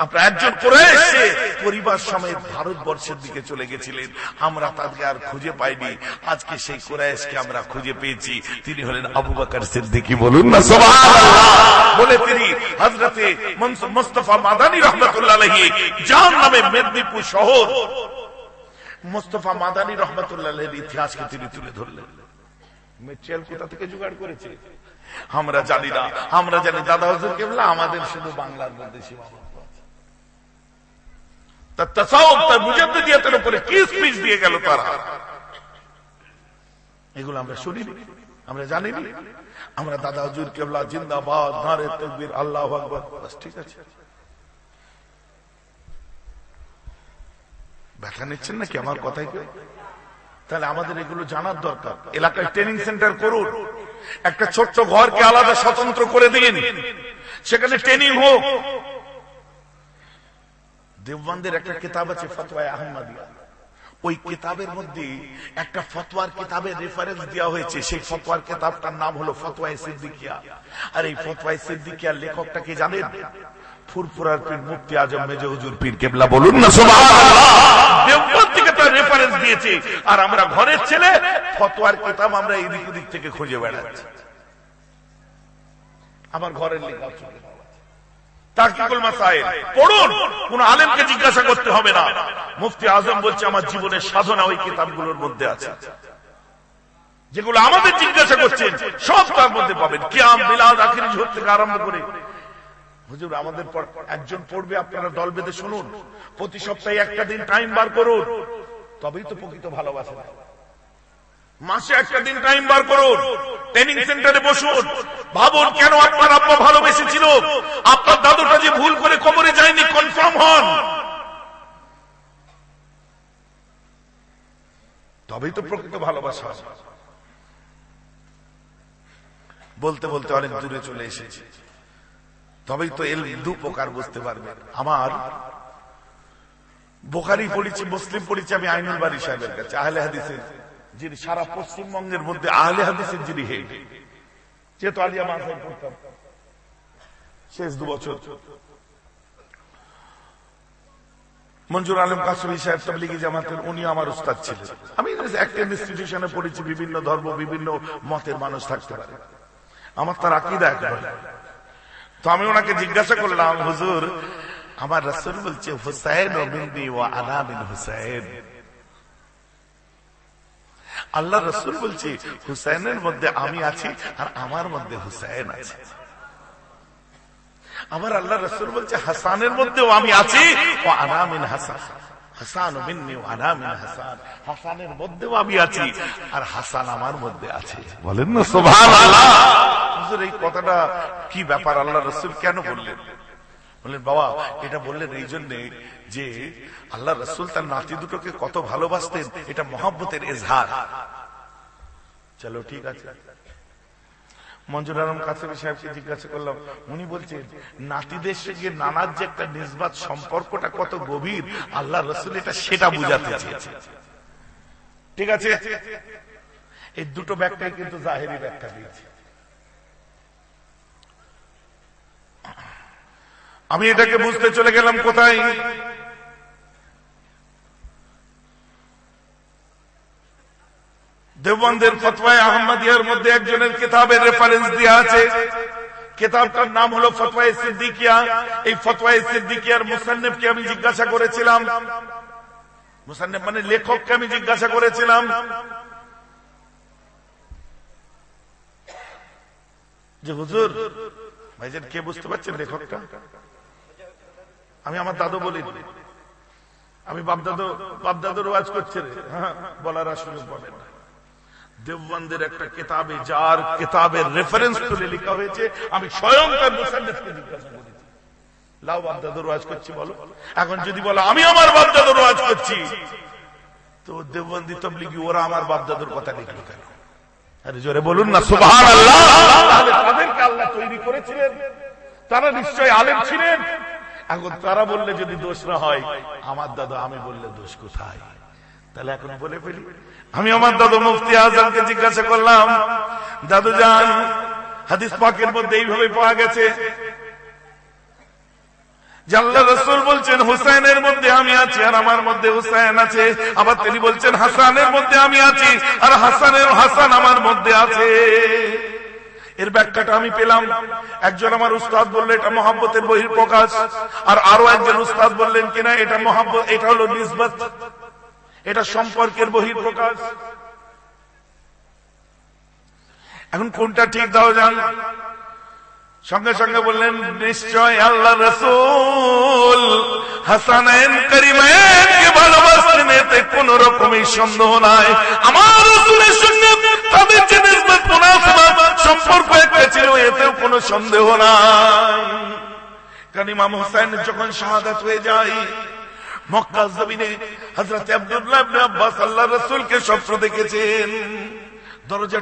আপনার একজন কুরাইশ সে পরিবার সমেত ভারতবর্ষের দিকে চলে গেছিলেন, আমরা তাকে আর খুঁজে পাইনি। আজকে সেই কুরাইশকে আমরা খুঁজে পেয়েছি, তিনি হলেন আবু বকর সিদ্দিক। বলুন না সুবহানাল্লাহ। বলে তিনি হযরতে মুস্তাফা মাদানী রাহমাতুল্লাহ আলাইহি জাহান্নামে মেদিনীপুর শহর, মুস্তাফা মাদানী রাহমাতুল্লাহ আলাইহির ইতিহাসকে তিনি তুলে ধরলেন। মেটেরিয়াল কোথা থেকে জোগাড় করেছে আমরা জানি না। আমরা জানি দাদা হুজুর কেবলা আমাদের শুধু বাংলার মধ্যে সীমাবদ্ধ। তার তাসাউফ, তার মুজাদ্দিদিয়াতের উপরে কি স্পিচ দিয়ে গেল তারা, এগুলো আমরা শুনিনি, আমরা জানিনি। আমরা দাদা হুজুর কেবলা জিন্দাবাদ, নারে তাকবীর, আল্লাহু আকবার, বাস ঠিক আছে। ব্যাখ্যা নিচ্ছেন নাকি আমার কথাই? তাহলে আমাদের এগুলো জানার দরকার। এলাকায় ট্রেনিং সেন্টার করুন, একটা ছোট্ট ঘরকে আলাদা স্বতন্ত্র করে দিন, সেখানে ট্রেনিং হোক। দেওবন্দের একটা কিতাব আছে ফতোয়ায়ে আহমদিয়া, ওই কিতাবের মধ্যে একটা ফতোয়ার কিতাবের রেফারেন্স দেওয়া হয়েছে, সেই ফতোয়ার কিতাবটার নাম হলো ফতোয়ায়ে সিদ্দিকিয়া। আর এই ফতোয়ায়ে সিদ্দিকিয়ার লেখকটা কি জানেন? ফুরফুরার পীর মুফতি আজম মেজর হুজুর পীর কেবলা। বলুন না সুবহানাল্লাহ। দেওবন্দ থেকে তার রেফারেন্স দিয়েছে, আর আমরা ঘরের ছেলে ফতোয়ার কিতাব আমরা এদিক ওদিক থেকে খুঁজে বেড়াচ্ছি। আমার ঘরের লেখা তাহকিকুল মাসাইল পড়ুন, কোন আলেমকে জিজ্ঞাসা করতে হবে না। মুফতি আজম বলছে আমার জীবনের সাধনা ওই কিতাবগুলোর মধ্যে আছে, যেগুলো আমাদের জিজ্ঞাসা করছেন সব তার মধ্যে পাবেন। কিয়াম মিলাদ আখির জোহর থেকে আরম্ভ করে হুজুর আমাদের একজন পড়বে, আপনারা দল বেঁধে শুনুন, প্রতি সপ্তাহে একটা দিন টাইম বার করুন, তবেই তো প্রকৃত ভালোবাসা। মাসে একটা দিন টাইম বার করুন, ট্রেনিং সেন্টারে বসুন, ভাবুন কেন আপনার আব্বা ভালোবেসেছিল, আপনার দাদুটা যে ভুল করে কবরে যায়নি, কনফার্ম হন, তবেই তো প্রকৃত ভালোবাসা। বলতে বলতে অনেক দূরে চলে এসেছে, তবেই তো এল দু প্রকার বুঝতে পারবেন। আমার বুখারী পড়েছি, মুসলিম পড়েছি আমি আইনুল বারী সাহেবের কাছে, আহলে হাদিসের যিনি সারা পশ্চিমবঙ্গের মধ্যে আহলে হাদিসের যিনি হেড, যেহেতু আলিয়া মাদ্রাসায় পড়তাম শেষ 2 বছর। মঞ্জুর আলম কাসমি সাহেব তাবলীগী জামাতের, উনি আমার উস্তাদ ছিলেন। আমি একটা ইনস্টিটিউশনে পড়েছি, বিভিন্ন ধর্ম বিভিন্ন মতের মানুষ থাকতে পারে, আমার তার আকীদা একেবারে। তো আমি ওনাকে জিজ্ঞাসা করলাম, হুজুর আমার রাসূল বলছে হুসাইন মিন্নি ওয়া আনা মিন হুসাইন, আল্লাহ রাসূল বলছে হুসাইনের মধ্যে আমি আছি আর আমার মধ্যে হুসাইন আছে। আমার আল্লাহ রাসূল বলছে হাসানের মধ্যেও আমি আছি, ও আনা মিন হাসান, হাসান মিন্নি ওয়া আনা মিন হাসান, হাসানের মধ্যেও আমি আছি আর হাসান আমার মধ্যে আছে। বলেন না সুবহানাল্লাহ। হুজুর এই কথাটা কি ব্যাপার, আল্লাহ রাসূল কেন বললেন? বললেন বাবা এটা বললেন এই জন্যে যে আল্লাহ রাসূল তার নাতি দুটোকে কত ভালোবাসতেন, এটা মহব্বতের ইজহার। চলো ঠিক আছে। মঞ্জুর আলম কাসমি সাহেবকে জিজ্ঞাসা করলাম, উনি বলছেন নাতিদের সঙ্গে নানার যে একটা নিসবত সম্পর্কটা কত গভীর, আল্লাহ রাসূল এটা সেটা বুঝাতে চেয়েছে। ঠিক আছে, এই দুটো ব্যাখ্যাই কিন্তু জাহেরি ব্যাখ্যা দিয়েছে। আমি এটাকে বুঝতে চলে গেলাম কোথায়, দেওবন্দের ফতওয়ায়ে আহমদিয়ার মধ্যে একজনের কিতাবের রেফারেন্স দেওয়া আছে, কিতাবটার নাম হলো ফতওয়ায়ে সিদ্দিকিয়া। এই ফতওয়ায়ে সিদ্দিকিয়ার মুসান্নিফকে আমি জিজ্ঞাসা করেছিলাম, মুসান্নিফ মানে লেখককে আমি জিজ্ঞাসা করেছিলাম যে হুজুর ভাইজান কে বুঝতে পারছেন লেখকটা? আমি আমার দাদু বলি, আমি বাপদাদুর ওয়াজ করছে রে, হ্যাঁ বলার আসলে বলে না। দেওবন্দের একটা কিতাবে যার কিতাবের রেফারেন্স তুলে লেখা হয়েছে, আমি স্বয়ং তার মুসান্নিফকে জিজ্ঞাসা করেছি, লাও বাপদাদুর ওয়াজ করছি বলো। এখন যদি বলো আমি আমার বাপদাদুর ওয়াজ করছি, তো দেওবন্দি তাবলীগী ওরা আমার বাপদাদুর কথা লিখলো কেন? আরে জোরে বলুন না সুবহানাল্লাহ। তাহলে তাদেরকে আল্লাহ তৈরি করেছিলেন, তারা নিশ্চয়ই আলেম ছিলেন। এখন তারা বললে যদি দোষ না হয়, আমার দাদা আমি বললে দোষ কোথায়? তাহলে এখন বলে ফেলি। আমি আমার দাদু মুফতি আজমকে জিজ্ঞাসা করলাম, দাদু জান হাদিস পাকের মধ্যে এইভাবে পাওয়া গেছে যে আল্লাহ রাসূল বলছেন হুসাইনের মধ্যে আমি আছি আর আমার মধ্যে হুসাইন আছে, আবার তিনি বলছেন হাসানের মধ্যে আমি আছি আর হাসান আমার মধ্যে আছে। এর ব্যাখ্যাটা আমি পেলাম, একজন আমার উস্তাদ বলল এটা মহব্বতের বহিঃপ্রকাশ, আর আরো একজন উস্তাদ বললেন কিনা এটা মহব্বত, এটা হলো নিসবত, এটা সম্পর্কের বহিঃপ্রকাশ। এখন কোনটা ঠিক দাও জান? সঙ্গে সঙ্গে বললেন নিশ্চয় আল্লাহ রাসূল হাসানাইন কারিমাইনকে ভালোবাসতেন, এতে কোন রকমের সন্দেহ নাই। আমার রাসূলের সঙ্গে তাদের যে নিসবত মুনাসাবাত সম্পর্ক একটা ছিল, এতেও কোনো সন্দেহ নাই। কারণ ইমাম হুসাইন যখন শাহাদাত হয়ে যায়, মক্কা জমিনে হযরত আব্দুল্লাহ ইবনে আব্বাস আল্লাহর রাসূলকে স্বপ্ন দেখেছেন, দরজা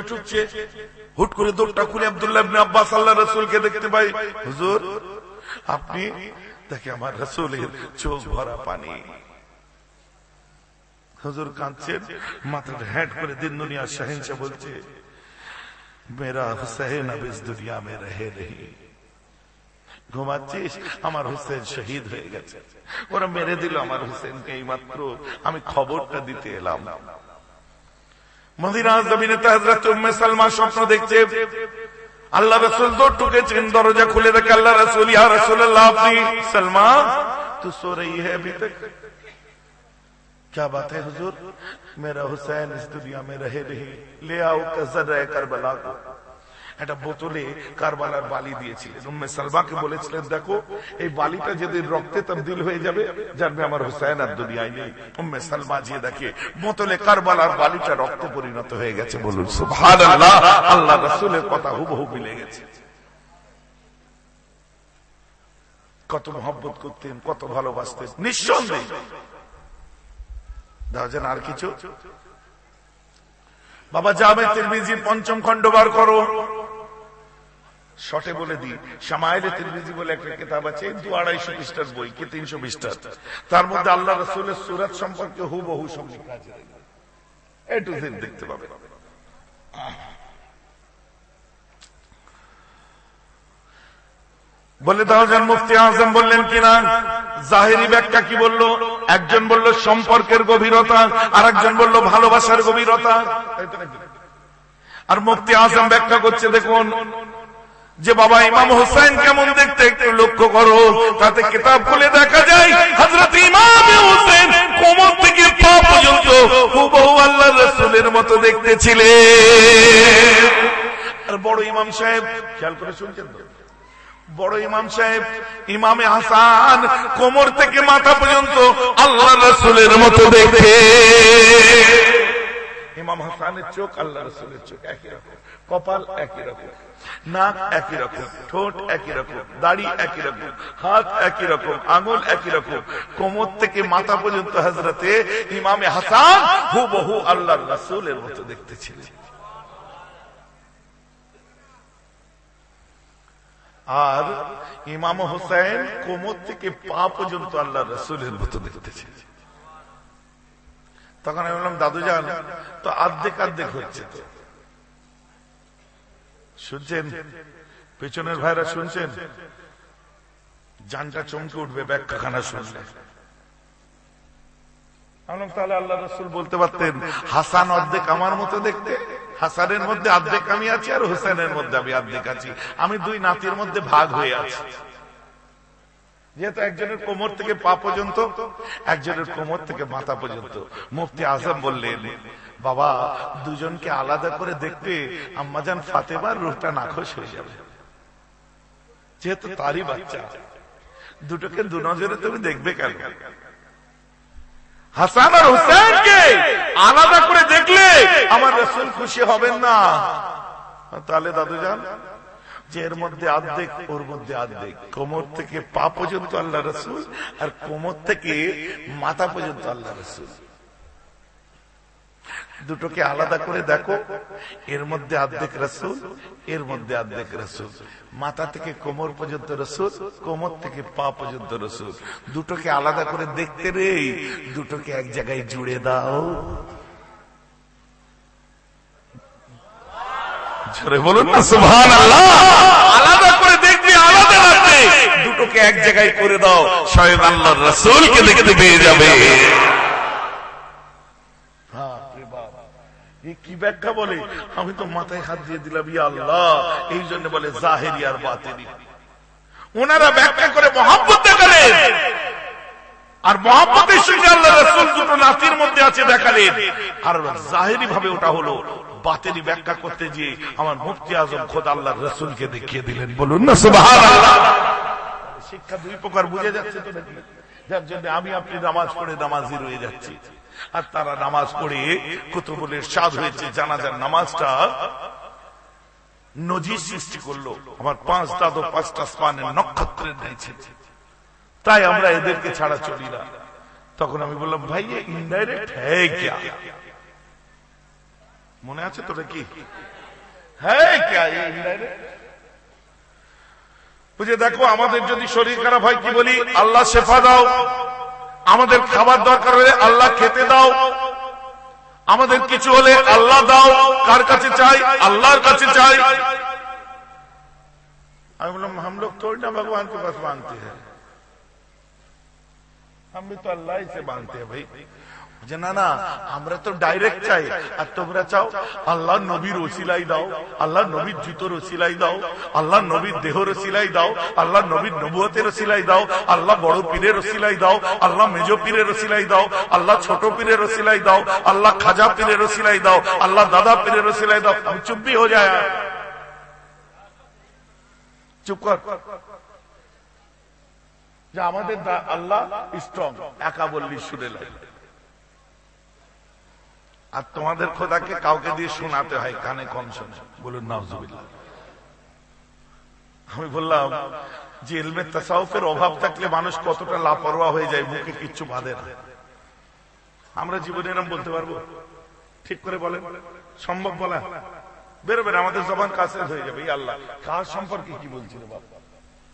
ঠুকছে, হুট করে দরজা খুলে আব্দুল্লাহ ইবনে আব্বাস আল্লাহর রাসূলকে দেখতে পাই। হুজুর আপনি দেখে আমার রাসূলের চোখ ভরা পানি। হুজুর কাঁদছেন, মাথাটা হ্যাট করে দিন দুনিয়া শাহেনশাহ বলছে মেরা হুসাইন अब इस दुनिया में रहे नहीं, ঘুমাচ্ছিস? আমার হুসেন শহীদ হয়ে গেছে, ওরা মেরে দিল আমার হুসেনকে, এই মাত্র আমি খবরটা দিতে এলাম। মদিনার জমিনে তো হযরত উম্মে সালমা স্বপ্ন দেখছে, আল্লাহ রাসূল দৌড় ঠুকেছেন, দরজা খুলে দেখে আল্লাহ রাসূল, ইয়া রাসূলুল্লাহ আপনি? সালমা तू सो रही है अभी तक? क्या बात है हुजूर? मेरा हुसैन इस दुनिया में रहे नहीं, ले आओ कज़र करबला को। একটা বোতলে কারবালার বালি দিয়েছিলেন, উম্মে সালমাকে বলেছিলেন দেখো এই বালিটা যেদিন রক্তে তবদিল হয়ে যাবে জানবে আমার হুসাইন আর দুনিয়ায় নেই। উম্মে সালমা যে দেখে বোতলে কারবালার বালিটা রক্তে পরিণত হয়ে গেছে। বলুন সুবহানাল্লাহ, আল্লাহ রাসূলের কথা হুবহু মিলে গেছে। কত মহব্বত করতেন, কত ভালোবাসতেন। নিঃসন্দেহে দাও যেন আর কিছু। বাবা জামে তিরমিজির ৫ম খণ্ড বার করো। শর্টে বলে দিই, শামাইলে তিরমিজি বলে একটা কিতাব আছে, ২৫০ পৃষ্ঠার বই, কি ৩০০ পৃষ্ঠার। তার মধ্যে আল্লাহ রাসূলের সূরত সম্পর্কে হুবহু সব লেখা আছে, এ টু জেড দেখতে পাবে। বলে দাও যেন মুফতি আজম বললেন কিনা, জাহেরি ব্যাখ্যা কি বলল? একজন বলল সম্পর্কের গভীরতা, আর একজন বলল ভালোবাসার গভীরতা। আর মুফতি আজম ব্যাখ্যা করছে দেখুন যে বাবা ইমাম হোসেন কেমন দেখতে একটু লক্ষ্য করো। তাতে কিতাব খুলে দেখা যায় হযরত ইমাম হোসেন কোমর থেকে পা পর্যন্ত হুবহু আল্লাহর রাসূলের মতো দেখতে ছিলেন। আর বড় ইমাম সাহেব, খেয়াল করে শুনছেন তো, বড় ইমাম সাহেব ইমামে হাসান কোমর থেকে মাথা পর্যন্ত আল্লাহর রাসূলের মতো দেখতে। ইমাম হাসানের চোখ আল্লাহ রাসূলের চোখ একই রকম, কপাল একই রকম, নাক একই রকম, ঠোঁট একই রকম, দাড়ি একই রকম, হাত একই রকম, আঙ্গুল একই রকম, কোমর থেকে মাথা পর্যন্ত হযরতে ইমামে হাসান হুবহু আল্লাহর রাসূলের মতো দেখতে ছিলেন। আর ইমাম হোসেন কোমর থেকে পা পর্যন্ত আল্লাহর রাসূলের মতো দেখতেছে। তখন আমি বললাম দাদু যান তো আর্ধেক আর্ধেক হচ্ছে, তো শুনছেন? পেছনের ভাইরা শুনছেন? জানটা চমকে উঠবে ব্যাখ্যাখানা শুনলে। তাহলে আল্লাহ রাসূল বলতে পারতেন হাসান অর্ধেক আমার মতো দেখতে, হাসানের মধ্যে অর্ধেক আমি আছি আর হোসেনের মধ্যে আমি অর্ধেক আছি, আমি দুই নাতির মধ্যে ভাগ হয়ে আছি। যেহেতু একজনের কোমর থেকে পা পর্যন্ত, একজনের কোমর থেকে মাথা পর্যন্ত। মুফতি আজম বললেন বাবা দুজনকে আলাদা করে দেখতে আম্মাজান ফাতেমার রূপটা নাখোশ হয়ে যাবে, যেহেতু তারই বাচ্চা, দুটোকে দু নজরে তুমি দেখবে কেন? হাসান আর হুসেনকে আলাদা করে দেখলে আমার রাসূল খুশি হবেন না। তাহলে দাদু যান যে এর মধ্যে অর্ধেক ওর মধ্যে অর্ধেক, কোমর থেকে পা পর্যন্ত আল্লাহ রাসূল আর কোমর থেকে মাথা পর্যন্ত আল্লাহ রাসূল, দুটোকে আলাদা করে দেখো, এর মধ্যে অর্ধেক রাসূল, এর মধ্যে অর্ধেক রাসূল, মাথা থেকে কোমর পর্যন্ত রাসূল, কোমর থেকে পা পর্যন্ত রাসূল। দুটোকে আলাদা করে দেখতে রে, দুটোকে এক জায়গায় জুড়ে দাও। জোরে বলুন না সুবহানাল্লাহ। আলাদা করে দেখবি আলাদা লাগবে, দুটোকে এক জায়গায় করে দাও, স্বয়ং আল্লাহর রাসূলকে দেখতে পেয়ে যাবে। কি ব্যাখ্যা বলে? আমি তো মাথায় হাত দিয়ে দিলাম ইয়া আল্লাহ। এই জন্য বলে জাহেরি আর বাতিনি। ওনারা ব্যাখ্যা করে মহব্বত দেখালেন, আর মহব্বতের সঙ্গে আল্লাহ রাসূল দুটো নাতির মধ্যে আছে দেখালেন। আর জাহেরি ভাবে ওটা হলো, বাতিনি ব্যাখ্যা করতে গিয়ে আমার মুফতি আজম খোদ আল্লাহর রাসূলকে দেখিয়ে দিলেন। বলুন না সুবহানাল্লাহ। শিক্ষা দুই প্রকার বুঝে যাচ্ছে তো নাকি? যার জন্য আমি আপনি নামাজ পড়ে নামাজি রয়ে যাচ্ছি, আর তারা নামাজ পড়ে কুতুবুল ইরশাদ হয়েছে। জানাজার নামাজটা নজির সৃষ্টি করলো, আমার 5 দাদু 5টা আসমানের নক্ষত্রের ন্যায়, তাই আমরা এদেরকে ছাড়া চলি না। তখন আমি বললাম ভাই ये ইনডাইরেক্ট হ্যায় क्या? মনে আছে তোরা কি হ্যায় क्या ये ইনডাইরেক্ট? বুঝে দেখো, আমাদের যদি শরীর খারাপ হয় কি বলি? আল্লাহ শেফা দাও। আমাদের খাবার দরকার হলে আল্লাহ খেতে দাও। আমাদের কিছু হলে আল্লাহ দাও। কার কাছে চাই? আল্লাহর কাছে চাই। আমি বললাম हम लोग थोड़ी ना भगवान के पास मांगते हैं, हम भी तो अल्लाह ही से मांगते हैं भाई। যে না না আমরা তো ডাইরেক্ট চাই, আর তোমরা চাও আল্লাহ নবীর ওসিলাই দাও, আল্লাহ নবীর জুতোর ওসিলাই দাও, আল্লাহ নবীর দেহর ওসিলাই দাও, আল্লাহ নবীর নবুয়তের ওসিলাই দাও, আল্লাহ বড় পীরের ওসিলাই দাও, আল্লাহ মেজ পীরের ওসিলাই দাও, আল্লাহ ছোট পীরের ওসিলাই দাও, আল্লাহ খাজা পীরের ওসিলাই দাও, আল্লাহ দাদা পীরের ওসিলাই দাও। हम चुप भी हो जाए, চুপ কর। যে আমাদের আল্লাহ স্ট্রং, একা বললি শুনে লাগে, আর তোমাদের খোদাকে কাউকে দিয়ে শোনাতে হয়, কানে কম শোনে। বলুন নাউজুবিল্লাহ। আমি বললাম যে ইলমে তাসাউফের অভাব থাকলে মানুষ কতটা লাপরোয়া হয়ে যায়, মুখে কিচ্ছু বাঁধে না। আমরা জীবনে এরকম বলতে পারবো? ঠিক করে বলেন, সম্ভব বলা? বেরোবেন, আমাদের জবান কাছে হয়ে যাবে। এই আল্লাহ কার সম্পর্কে কি বলছিল বাবা?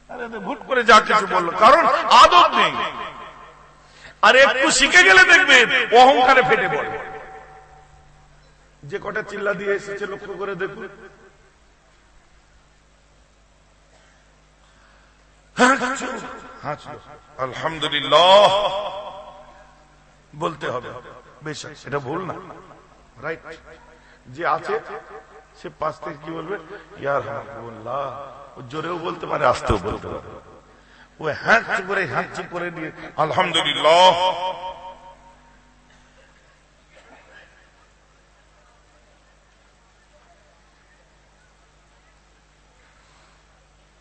আরে ভুট করে যা কিছু বললো, কারণ আদব নেই। আর একটু শিখে গেলে দেখবেন অহংকারে ফেটে পড়ে। যে কটা চিল্লা দিয়ে এসেছে লক্ষ্য করে দেখুন। আলহামদুলিল্লাহ বলতে হবে, বেশ এটা ভুল না, রাইট। যে আছে সে পাশ থেকে কি বলবে, ইয়ার হামদুলিল্লাহ, জোরেও বলতে পারে, আস্তেও বলতে পারে। ও হাঁচি করে দিয়ে আলহামদুলিল্লাহ।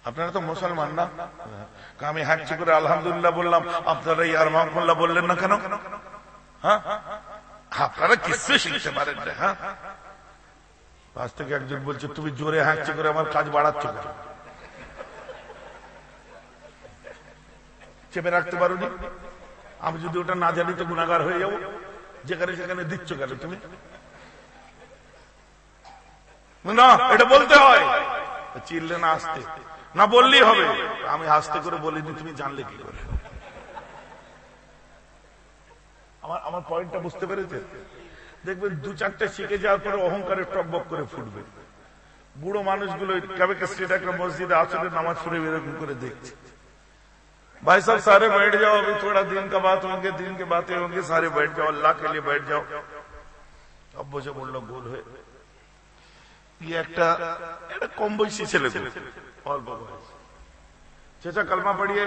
আপনারা তো মুসলমান না, আমি হাঁচি করে আলহামদুলিল্লাহ বললাম, আপনারা ইয়ার মাহমুল্লাহ বললেন না কেন? হ্যাঁ, আপনারা কিছু শিখতে পারেন না। হ্যাঁ, পাশ থেকে একজন বলছে তুমি জোরে হাঁচি করে আমার কাজ বাড়াচ্ছ কেন? চেপে রাখতে পারোনি? আমি যদি ওটা না জানি তো গুনাহগার হয়ে যাবো। যেখানে সেখানে দিচ্ছ কেন তুমি? না, এটা বলতে হয়। চিল্লে না, আসতে না বললেই হবে। আমি আস্তে করে বলিনি, তুমি জানলে কি করে? আমার পয়েন্টটা বুঝতে পেরেছে? দেখবেন দু চারটে শিখে যাওয়ার পরে অহংকারে টকবক করে ফুটবে। বুড়ো মানুষগুলো কবে স্ট্রিট একটা মসজিদে আসলে নামাজ পড়ে এরকম করে দেখছে। भाई साहब सारे बैठ जाओ, अभी थोड़ा दिन का बात होंगे, दिन की बातें होंगी, सारे बैठ जाओ, अल्लाह के लिए बैठ जाओ। अब मुझे बोल लो गोल है ये একটা কম বয়সী ছেলে, অল্প বয়স। চাচা কালমা পড়িয়ে।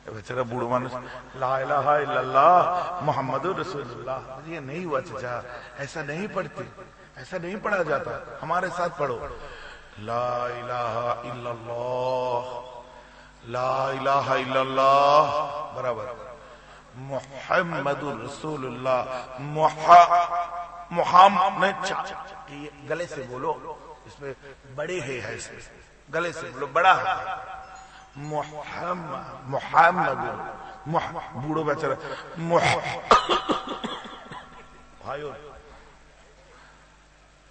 बेचारा बूढ़ो मानुष, ला इलाहा इल्लल्लाह मुहम्मदुर रसूलुल्लाह। ये नहीं हुआ चाचा, ऐसा नहीं पढ़ते, ऐसा नहीं पढ़ा जाता, हमारे साथ पढ़ो। ला इलाहा इल्लल्लाह, ला इलाहा इल्लल्लाह बराबर, मुहम्मदुर रसूलुल्लाह। मुहम्मद गले से बोलो, इसमें बड़े है इसमें, गले से बोलो, बड़ा है। मुहम्मद बूढ़ो बेचारा भाइयों,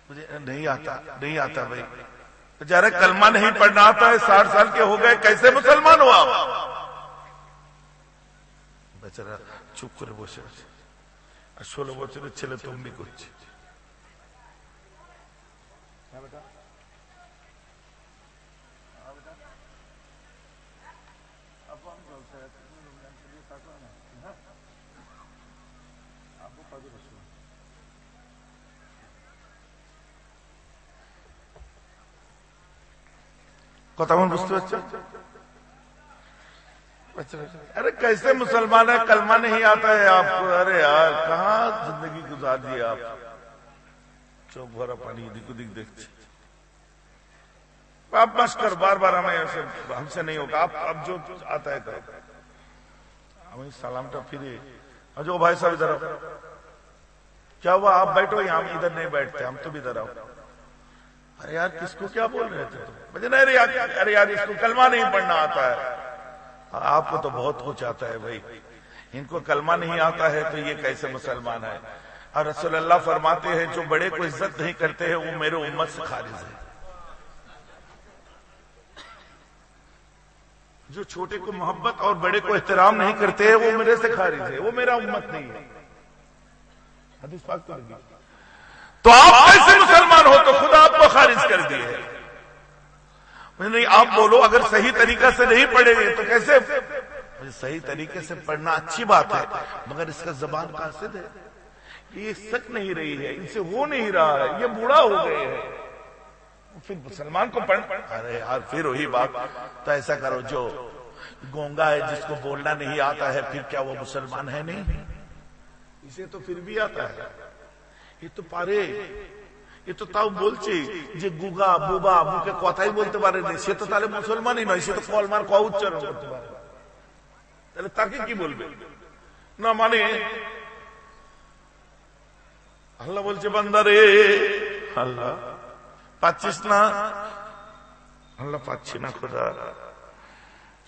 मुझे नहीं आता भाई। बेचारा कलमा नहीं पढ़ना आता है, 60 साल के हो गए, कैसे मुसलमान हो आप? बेचारा चुप করে বসে আছে। আর 16 বছরের ছেলে তম্বি করছে। কথা মন বুঝতে পারছেন? अरे कैसे मुसलमान है, कलमा नहीं आता है आपको? अरे यार कहाँ जिंदगी गुजार दी आप? चौक भरा पानी दिख देखते। आप बस कर, बार बार हमें ऐसे हमसे नहीं होगा। आप अब जो आता है करो। हमें सलामटा फिरे। जो भाई साहब इधर आओ। क्या हुआ? आप बैठो यहाँ, हम इधर नहीं बैठते, हम तुम इधर आओ। अरे यार किसको क्या बोल रहे थे तुम? मुझे नहीं, अरे यार इसको कलमा नहीं पढ़ना आता है। आपको तो बहुत कुछ आता है भाई, इनको कलमा नहीं आता है तो ये कैसे मुसलमान है? और रसूल अल्लाह फरमाते हैं जो बड़े को इज्जत नहीं करते हैं वो मेरे उम्मत से खारिज है। जो छोटे को मोहब्बत और बड़े को एहतराम नहीं करते हैं वो मेरे से खारिज है, वो मेरा उम्मत नहीं है। हदीस पाक तो लगी। तो आप कैसे मुसलमान हो? तो खुदा आपको खारिज कर दिए है। नहीं आप बोलो, अगर सही तरीका से नहीं पढ़ेंगे तो कैसे? सही तरीके से पढ़ना अच्छी बात है, मगर इसका जबान कासिद है, ये सच नहीं रही है, इनसे हो नहीं रहा है, ये बूढ़ा हो गए हैं, फिर मुसलमान को पढ़। अरे यार फिर वही बात, तो ऐसा करो जो गूंगा है, जिसको बोलना नहीं आता है, फिर क्या वो मुसलमान है? नहीं, इसे तो फिर भी आता है। ये तो पारे, ये तो ताऊ বলছে যে গুগা বুবা মুখে কথাই বলতে পারে না, সে তো তাহলে মুসলমানই নয়, সে তো কলমার ক উচ্চারণ করতে পারে, তাহলে তাকে কি বলবে? না মানে আল্লাহ বলছে বান্দা রে, আল্লাহ পাচ্ছিস না? আল্লাহ পাচ্ছি না খোদা,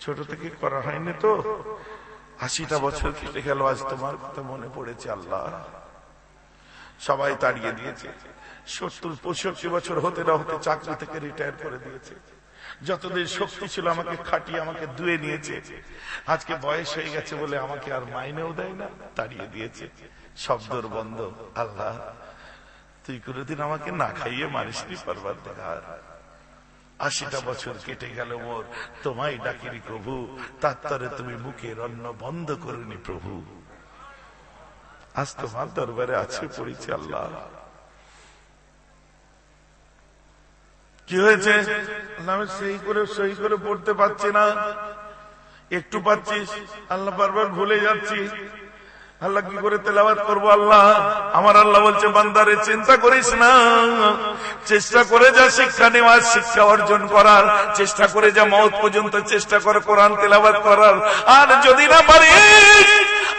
ছোট থেকে করা হয়নি তো, 80টা বছর কেটে গেল, আজ তোমার কথা মনে পড়েছে আল্লাহ। সবাই তাড়িয়ে দিয়েছে, 70-65 বছর হতে না হতে চাকরি থেকে রিটায়ার করে দিয়েছে, যতদিন শক্তি ছিল আমাকে খাটিয়ে আমাকে দুয়ে নিয়েছে, আজকে বয়স হয়ে গেছে বলে আমাকে আর মাইনেও দেয় না, তাড়িয়ে দিয়েছে, শব্দর বন্ধ। আল্লাহ তুই কোনদিন আমাকে না খাইয়ে মারিসনি পরবর্তীকার, 80টা বছর কেটে গেল মোর, তোমায় ডাকিনি প্রভু, তারপরে তুমি মুখের অন্ন বন্ধ করনি প্রভু, আজ তোমার দরবারে আছে পড়েছি আল্লাহ। কি হয়েছে? আমি সহি করে পড়তে পারছি না, একটু পাচ্ছিস, আল্লাহ বারবার ভুলে যাচ্ছি, আল্লাহ কি করে তেলাওয়াত করবো? আল্লাহ আমার আল্লাহ বলছে বান্দারে চিন্তা করিস না, চেষ্টা করে যা শিক্ষা নেওয়ার, শিক্ষা অর্জন করার চেষ্টা করে যা, মওত পর্যন্ত চেষ্টা কর কোরআন তেলাওয়াত করার, আর যদি না পারিস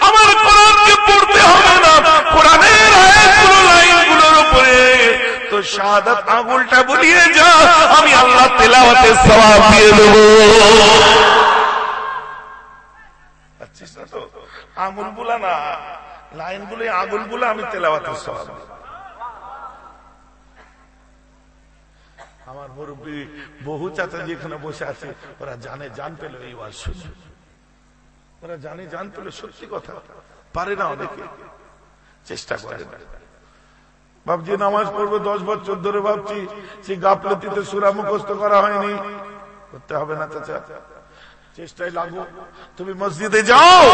আমার কোরআনকে পড়তে হবে না, কোরআনের আয়াতগুলো লাইনগুলোর উপরে তো শাহাদাত আঙুলটা বুলিয়ে যা, আমি আল্লাহ তেলাওয়াতের সওয়াব দিয়ে দেব। আচ্ছা তো আঙুল বুলা না, লাইনগুলো আঙুল বুলা, আমি তেলাওয়াতের সওয়াব। আমার মুরব্বী বহু চাচা যেখানে বসে আছে, ওরা জানে, জান পেল এই ওয়াজ শুনে, ওরা জানে, জান পেল, সত্যি কথা, পারে না অনেকে, চেষ্টা করে না। ভাবছি নামাজ পড়বো 10 বছর ধরে, ভাবছি সেই গাফলতিতে সূরা মুখস্থ করা হয়নি, করতে হবে না চাচা, চেষ্টায় লাগো। তুমি মসজিদে যাও,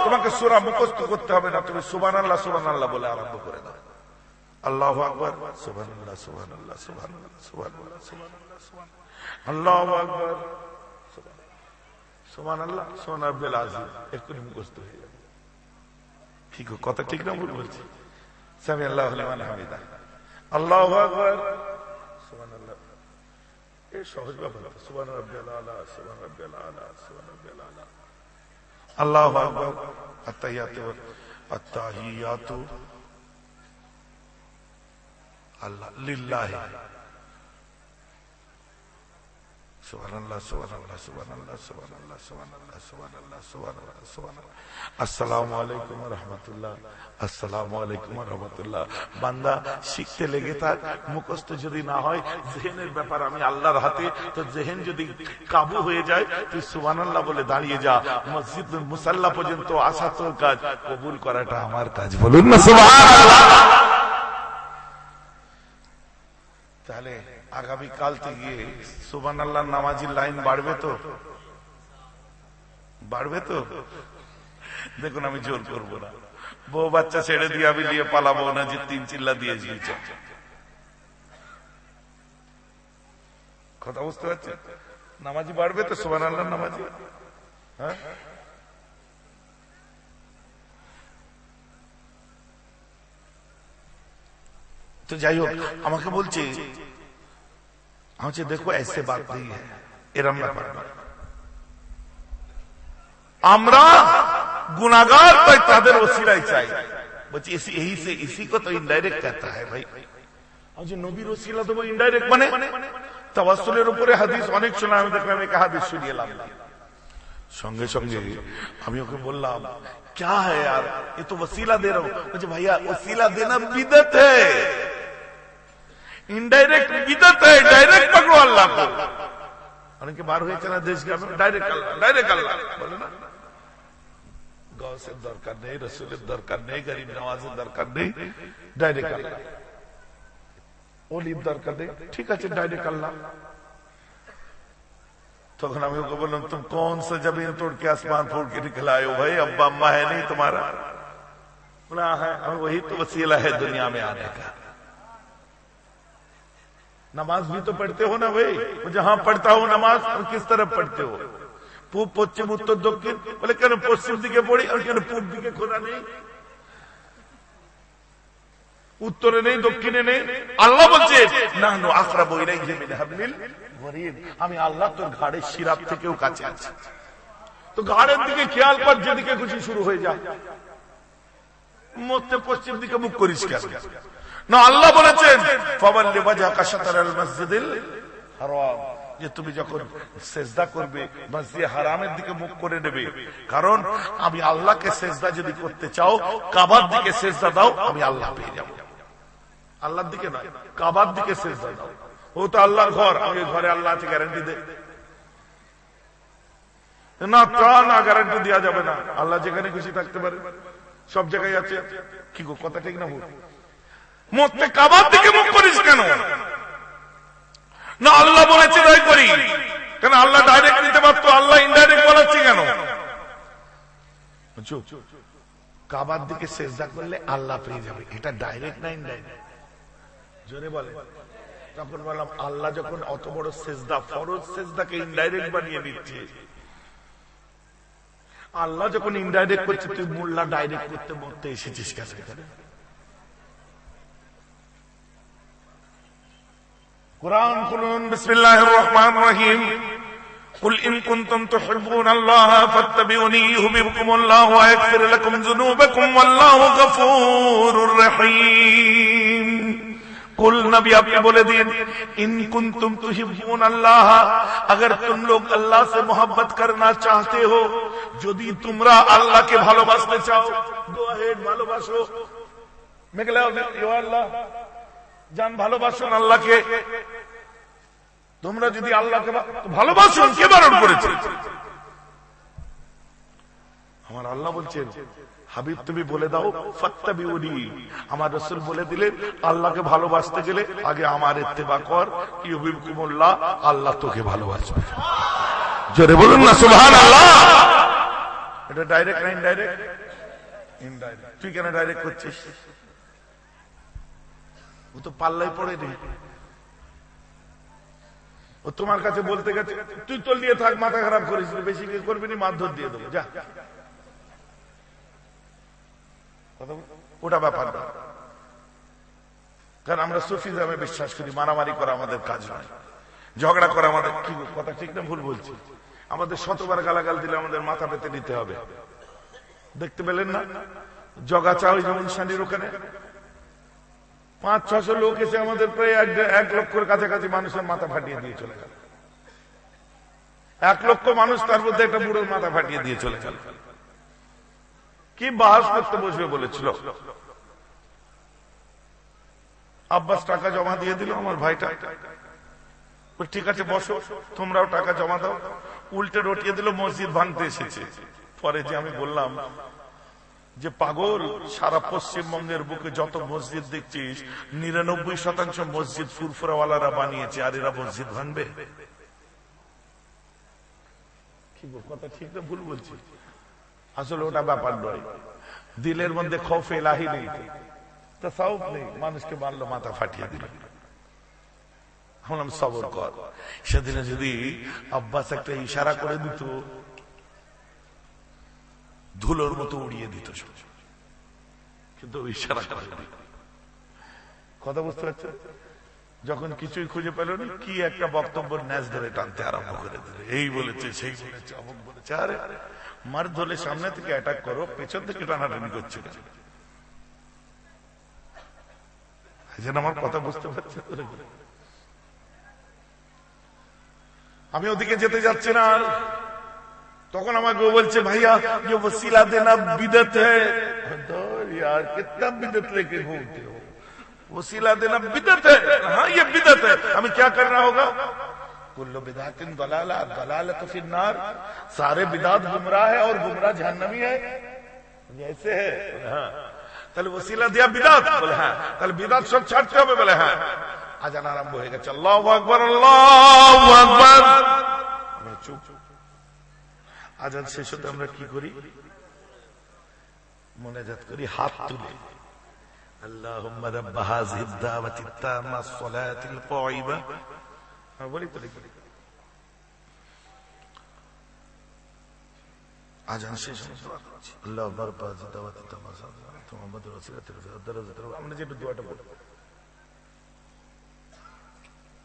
তোমাকে সূরা মুখস্থ করতে হবে না, তুমি সুবহানাল্লাহ সুবহানাল্লাহ বলে আরম্ভ করে দাও, আল্লাহু আকবার, সুবহানাল্লাহ সুবহানাল্লাহ সুবহানাল্লাহ সুবহানাল্লাহ সুবহানাল্লাহ, আল্লাহু আকবার, সুবহানাল্লাহ সুবহান রাব্বিল আযীম, এক্ষুনি মুখস্থ হয়ে যাবে। ঠিক কথা, ঠিক না ভুল বলছি? সামি আল্লাহু লিমান হামিদা, আল্লাহু আকবার, সুবহানাল্লাহ, এই সহজ ব্যাপার, সুবহান রাব্বিল আলা, সুবহান রাব্বিল আলা, সুবহান রাব্বিল আলা, আল্লাহু আকবার, আত-তাহিয়াতু আত-তাহিয়াতু আল্লাহ লিল্লাহি, সুবহানাল্লাহ সুবহানাল্লাহ সুবহানাল্লাহ সুবহানাল্লাহ সুবহানাল্লাহ সুবহানাল্লাহ সুবহানাল্লাহ সুবহানাল্লাহ, আসসালামু আলাইকুম ওয়া রাহমাতুল্লাহ, আসসালামু আলাইকুম ওয়া রাহমাতুল্লাহ। বান্দা শিখতে লেগে থাক, মুখস্থ যদি না হয়, জেহেনের ব্যাপার আমি আল্লাহর হাতে, তো জেহেন যদি কাবু হয়ে যায়, তুই সুবহানাল্লাহ বলে দাঁড়িয়ে যা, মসজিদ মুসাল্লা পর্যন্ত আসা তোর কাজ, কবুল করাটা আমার কাজ, বলুন না সুবহানাল্লাহ। তাহলে আগামী কাল থেকে সুবহানাল্লাহ নামাজির লাইন বাড়বে তো, বাড়বে তো? দেখুন আমি জোর করবো না, বউ বাচ্চা ছেড়ে দিয়ে আমি নিয়ে পালাবো না যে 3 চিল্লা দিয়ে দিয়েছে, কথা বুঝতে পারছেন? নামাজি বাড়বে তো, সুবহানাল্লাহ নামাজি। হ্যাঁ, তো যাই হোক, আমাকে বলছে দেখো ऐसे बात नहीं है, এরম ব্যাপার না, আমরা গুনাহগার তাই তাদের ওসিলাই চাই, বলছি यही से इसी को तो इनडायरेक्ट कहता है भाई। আজ নবীর ওসিলা তো ইনডাইরেক্ট, মানে তাওয়াসসুলের উপরে হাদিস অনেক শোনা, আমি দেখলাম এক হাদিস শুনিয়ে এলাম, সঙ্গে সঙ্গে আমি ওকে বললাম क्या है यार, ये तो वसीला दे रहा हूं। मुझे भैया वसीला देना बिदअत है, इनडायरेक्ट बिदअत है, डायरेक्ट पकड़ो अल्लाह को। অনেকে বার হয়েছে না দেশ গ্রামে, ডাইরেক্ট আল্লাহ, ডাইরেক্ট আল্লাহ বলে না, গৌসের দরকার নেই, রসুলের দরকার নেই, গরিব নওয়াজের দরকার নেই, ডাইরেক্ট আল্লাহ, ওলির দরকার নেই, ঠিক আছে ডাইরেক্ট আল্লাহ। तখন আমি ওকে বললাম तुम कौन सा जमीन तोड़ के आसमान फोड़ के निकल आए हो भाई, अब्बा अम्मा है नहीं तुम्हारा? बोला है, वही तो वसीला है दुनिया में आने का। नमाज भी तो पढ़ते हो ना भाई, जहां पढ़ता हो नमाज, और किस तरफ पढ़ते हो? पूब पश्चिम उत्तर दक्षिण? बोले क्या पश्चिम दिखे पड़ी और क्या पूब दिखे खोला नहीं, उत्तरे नहीं दक्षिणे नहीं। আল্লাহ বলছে নাহনু আকরাবু ইলাইহি মিন হাবলিল ওয়ারিদ, আমি আল্লাহ তোর ঘাড়ের শিরাপ থেকেও কাছে আছি। তো ঘাড়ের দিকে খেয়াল কর, যেদিকে খুশি শুরু হয়ে যায়। মধ্যে পশ্চিম দিকে মুখ করিস কেন? না, আল্লাহ বলেছেন ফাওয়াল্লি ওয়াজহাকা শাতরাল মসজিদিল হারাম, যে তুমি যখন সেজদা করবে মসজিদে হারামের দিকে মুখ করে নেবে। কারণ আমি আল্লাহকে সেজদা যদি করতে চাও, কাবার দিকে সেজদা দাও, আমি আল্লাহ পেয়ে যাব। আল্লাহর দিকে নয়, কাবার দিকে সেজদা দাও। ও তো আল্লাহর ঘর, আমি ঘরে আল্লাহ আছে গ্যারান্টি দে না, তা না, গ্যারান্টি দেওয়া যাবে না। আল্লাহ যেখানে খুশি থাকতে পারে, সব জায়গায় আছে। কি গো, কথা ঠিক না ভুল? মধ্যে কাবার দিকে মুখ করিস কেন? না, আল্লাহ বলেছে তাই করি। কেন আল্লাহ ডাইরেক্ট নিতে পারতো, আল্লাহ ইনডাইরেক্ট বলাচ্ছে কেন? কাবার দিকে সেজদা করলে আল্লাহ পেয়ে যাবে, এটা ডাইরেক্ট না ইনডাইরেক্ট? জোরে বলে। তখন বললাম আল্লাহ যখন অত বড় সেজদা, ফরজ সেজদাকে ইনডাইরেক্ট বানিয়ে দিচ্ছে, আল্লাহ যখন ইনডাইরেক্ট করছে, তুই মোল্লা ডাইরেক্ট করতে মরতে এসেছিস কাছে? কুরআন খুলুন, বিসমিল্লাহির রহমানির রহিম। قل إن كنتم تحبون الله فاتبعوني يحببكم الله ويغفر لكم ذنوبكم والله غفور رحيم। कुल नबी आपने बोले दिन इन कुंतुम तुहिब्बून अल्लाह, अगर तुम लोग अल्लाह से मोहब्बत करना चाहते हो, यदि तुमरा अल्लाह के ভালোবাসতে চাও, গো হেড ভালোবাসো। মেঘলা ইয়া আল্লাহ জান ভালোবাসুন আল্লাহকে। তোমরা যদি আল্লাহকে ভালোবাসুন, কে বারণ করেছে? আমার আল্লাহ বলছেন হাবিব তুমি বলে দাও ফাত্তাবিউনি, আমার রাসূল বলে দিলেন আল্লাহকে ভালোবাসতে গেলে আগে আমার ইত্তেবা কর, ইউহিব্বুকুমুল্লাহ, আল্লাহ তোকে ভালোবাসবে। জোরে বলুন না সুবহানাল্লাহ। এটা ডাইরেক্ট না ইনডাইরেক্ট? ইনডাইরেক্ট। তুই কেন ডাইরেক্ট করছিস? ও তো পাল্লাই পড়ে নি, ও তোমার কাছে বলতে গেছে তুই তোল নিয়ে থাক, মাথা খারাপ করিস, বেশি করবি না, মারধর দিয়ে দেবো যা। ওটা ব্যাপার না, কারণ আমরা সুফিজমে বিশ্বাস করি, মারামারি করা আমাদের কাজ নয়, ঝগড়া করা আমাদের। কি কথা ঠিক না ভুল বলছি? আমাদের শতবার গালাগাল দিলে আমাদের মাথা পেতে নিতে হবে। দেখতে পেলেন না জগাচা ওই যেমন শানির ওখানে 500-600 লোক এসে আমাদের প্রায় 1 লক্ষের কাছাকাছি মানুষের মাথা ফাটিয়ে দিয়ে চলে গেল। 1 লক্ষ মানুষ, তার মধ্যে একটা বুড়োর মাথা ফাটিয়ে দিয়ে চলে গেল। কি বাহাস করতে বসবে বলেছিল? আব্বাস টাকা জমা দিয়ে দিল, আমার ভাইটা ঠিক আছে বসো, তোমরাও টাকা জমা দাও। উল্টে রটিয়ে দিল, মসজিদ ভাঙতে এসেছে। পরে যে আমি বললাম যে পাগল, সারা পশ্চিমবঙ্গের বুকে যত মসজিদ দেখছিস 99% মসজিদ ফুরফুরাওয়ালারা বানিয়েছে, আর এরা মসজিদ ভাঙবে? কি কথা ঠিক না ভুল বলছি? আসলে ওটা ব্যাপার নয়, দিলের মধ্যে খৌফ ইলাহি নেই, তাসাউফ নেই, মানুষকে মারলো, মাথা ফাটিয়ে দিল। বললাম সবর কর। সেদিনে যদি আব্বাস একটা ইশারা করে দিত, ধুলোর মতো উড়িয়ে দিত, কিন্তু ইশারা করে দিত। কথা বুঝতে পারছো? যখন কিছুই খুঁজে পেল না, কি একটা বক্তব্য ন্যাস ধরে টানতে আরম্ভ করে দিল, এই বলেছে, সেই বলেছে, অমুক বলেছে। আরে মার ধরে সামনে থেকে অ্যাটাক করো, পেছন থেকে টানাটানি করছে। আমার কথা বুঝতে পারছি? আমি ওদিকে যেতে যাচ্ছি না, তখন আমাকে বলছে ভাইয়া ये वसीला देना बिदत है। तो यार कितना बिदत लेके घूमते हो, वसीला देना बिदत है? हाँ ये बिदत है। हमें क्या करना होगा? कुल्लु बिदातिन दलाला दलालतु फिन्नार, सारे बिदात गुमराह है और गुमराह जहन्नमी है, ऐसे है। हाँ তাহলে वसीला दिया बिदात? बोले हाँ। তাহলে बिदात सब ছাড়তে হবে? बोले हाँ। আজান আরম্ভ হয়ে গেছে, আল্লাহু আকবার, আল্লাহু আকবার। চুপ। আজান শেষ হতে আমরা কি করি? মোনাজাত করি হাত তুলে। আল্লাহুম্মা রাব্ব হাযিহি দাওয়াতি তাম্মা সলাতিল কায়িমা। বলি তো লিখি। আজান শেষ হতে আল্লাহুম্মা রাব্ব হাযিহি দাওয়াতি তাম্মা সলাতিল মুহাম্মাদুর রাসূলুল্লাহ দারাজাতুল। আমরা যে দোয়াটা বলি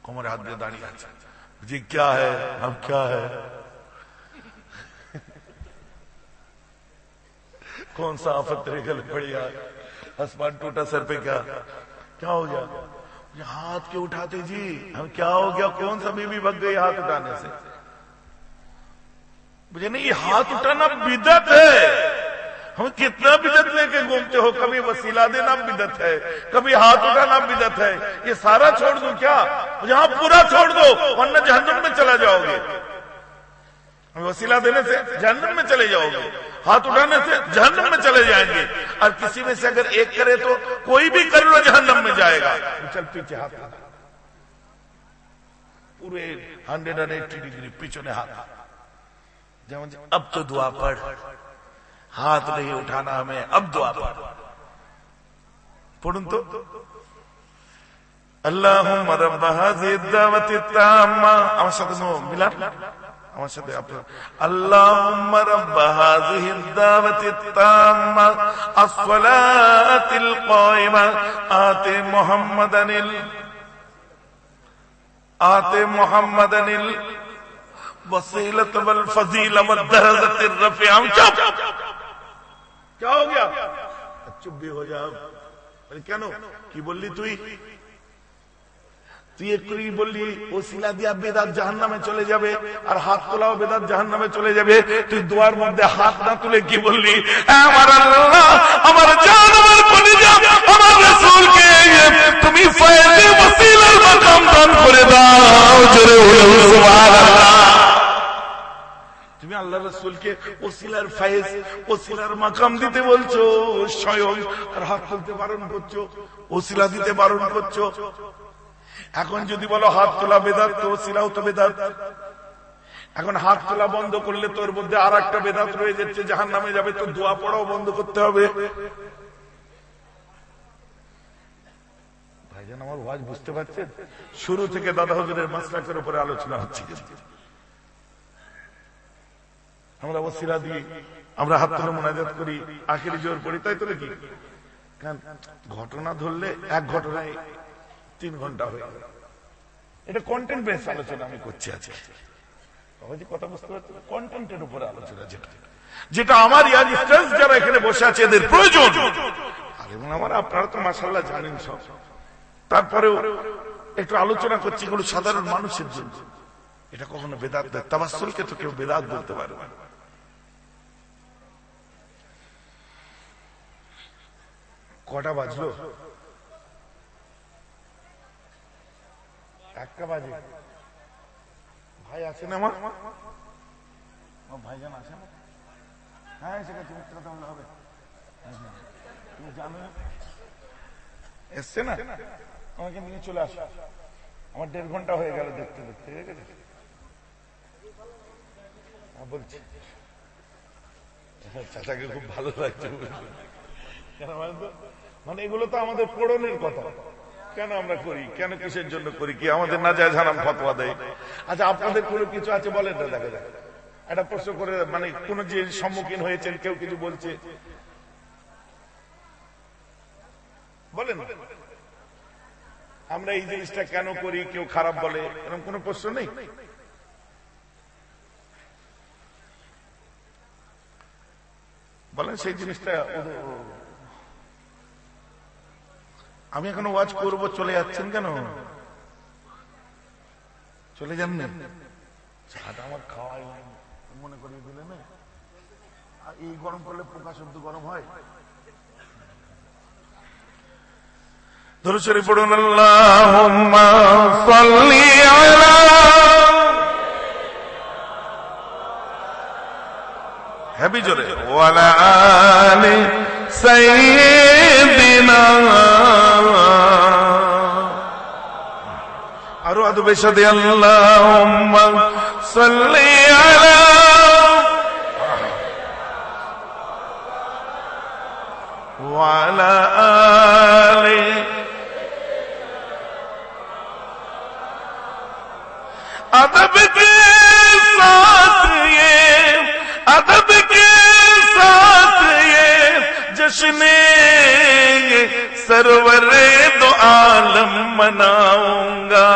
কোমরে হাত দিয়ে দাঁড়িয়ে আছে, जी क्या है अब क्या है, कौन सा आफत तेरे गले पड़ी यार, आसमान टूटा सर पे, क्या हो गया? हाथ क्यों उठाते जी, हम क्या हो गया, कौन सा बीवी भग गई हाथ उठाने से? मुझे नहीं, हाथ उठाना बिदअत है। हम कितना बिदअत लेके घूमते हो, कभी वसीला देना बिदअत है, कभी हाथ उठाना बिदअत है। ये सारा छोड़ दो क्या? यहां पूरा छोड़ दो वरना जहन्नम में चला जाओगे। वसीला देने से जहन्नम में चले जाओगे, हाथ उठाने से जहन्नम में चले जाएंगे। और किसी में से अगर एक करे तो कोई भी कर लो जहन्नम में जाएगा। चल पीछे हाथ, पूरे 180 डिग्री पीछे हाथ। अब तो दुआ पढ़, हाथ नहीं उठाना हमें, अब दुआ पढ़ूं तो अल्लाहुम्मा रब्ब हाज़िहि दावति ताम्मा। আমার সাথে মিলান, আমার সাথে আপনারা আল্লাহুম্মা রব্ব হাযিহি দাওয়াতি তাম্মা আস-সালাতিল কায়িমা আতি মুহাম্মাদানিল वसीलत वल फजीला वद दरजतिर रफ़िआ। चुप, क्या हो गया? चुप भी हो जाओ। কেন কি বললি তুই? তুই একটুই বললি ওসিলা দিয়া বেদাত জাহান্নামে চলে যাবে, আর হাত তোলাও বেদাত জাহান্নামে চলে যাবে। তুই দোয়ার মধ্যে হাত না তুলে কি বললি? আমার আল্লাহ, আমার জান, আমার কলিজা, আমার রাসূলকে তুমি ফয়েজে ওসিলার মাকাম দান করে দাও। জোরে বলো সুবহানাল্লাহ। তুমি আল্লাহ রাসূলকে ওসিলার ফায়েজ, ওসিলার মাকাম দিতে বলছো স্বয়ং, আর হাত তুলতে বারণ করছো, ওসিলা দিতে বারণ করছো। এখন যদি বলো হাত তোলা বেদাত, তো ওসিলাও তো বেদাত। এখন হাত তোলা বন্ধ করলে তোর মধ্যে আর একটা বেদাত রয়ে যাচ্ছে, জাহান্নামে যাবে। তো দোয়া পড়াও বন্ধ করতে হবে। ভাইজান আমার ওয়াজ বুঝতে পারছেন? শুরু থেকে দাদা হুজুরের মাসলাকের উপরে আলোচনা হচ্ছে। আমরা ওসিলা দিই, আমরা হাত ধরে মোনাজাত করি, আখিরি জোর পড়ি, তাই তো নাকি? কারণ ঘটনা ধরলে এক ঘটনায় 3 ঘন্টা হয়ে গেল। এটা কন্টেন্ট বেস আলোচনা আমি করছি আজকে। কথা বুঝতে পারছি? কন্টেন্টের উপরে আলোচনা, যেটা আমার ইয়ার স্ট্রেস যারা এখানে বসে আছে এদের প্রয়োজন। আমার আপনারা তো মাশাআল্লাহ জানেন সব, তারপরেও একটু আলোচনা করছি এগুলো সাধারণ মানুষের জন্য। এটা কখনো বেদাত নয়। তাওয়াসসুলকে তো কেউ বেদাত বলতে পারে না। কটা বাজলো? 1টা বাজে। ভাই আছেন আমার? ভাইজান আছেন? হ্যাঁ এসে গেছে। কথা বললে হবে? তুমি জানো এসছে না, আমাকে নিয়ে চলে আসো। আমার 1.5 ঘন্টা হয়ে গেল দেখতে দেখতে। বলছি চাচাকে খুব ভালো লাগছে। কেন মানে এগুলো তো আমাদের পড়নের কথা। কেন আমরা করি, কেন কিসের জন্য করি, কি আমাদের নাজায়েজ হারাম ফতোয়া দেয়? আচ্ছা আপনাদের কোনো কিছু আছে বলেন না। দেখা যায় একটা প্রশ্ন করে, মানে কোন যে সম্মুখীন হয়েছেন, কেউ কিছু বলছে বলেন। আমরা এই জিনিসটা কেন করি, কেউ খারাপ বলে, এরকম কোন প্রশ্ন নেই? বলেন সেই জিনিসটা। আমি এখন ওয়াজ করব, চলে যাচ্ছেন কেন? চলে যান না, চাটা আমার খাওয়াই মনে করিয়ে দিলে না। এই গরম করলে পোকা শব্দ গরম হয়। দরুদ শরীফ পড়ুন। আল্লাহুম্মা সাল্লি আলা হেবি জোরে ওয়ালা আলি সাইয়্যিদিনা। আরো আদবে সাথে আল্লাহুম্মা সাল্লি আলা ওয়া আলা আলি अदब के साथ ये जश्ने सरवरे दो आलम मनाऊंगा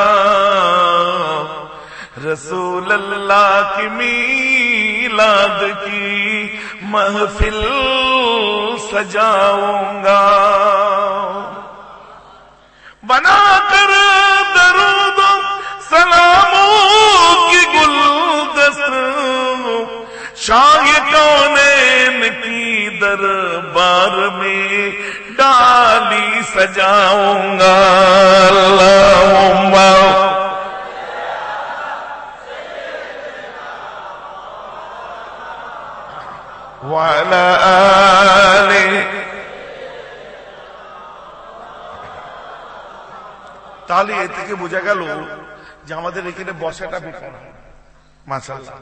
रसूल अल्लाह की मीलाद की महफिल सजाऊंगा बनाकर दरूद सलामों की गुलदस्त शाह कौनैन की दरबार में डाली सजाऊंगा अल्लाहुम्मा व अला आलि তাহলে এ থেকে বোঝা গেল যে আমাদের এখানে বসাটা বেকার। মাশাআল্লাহ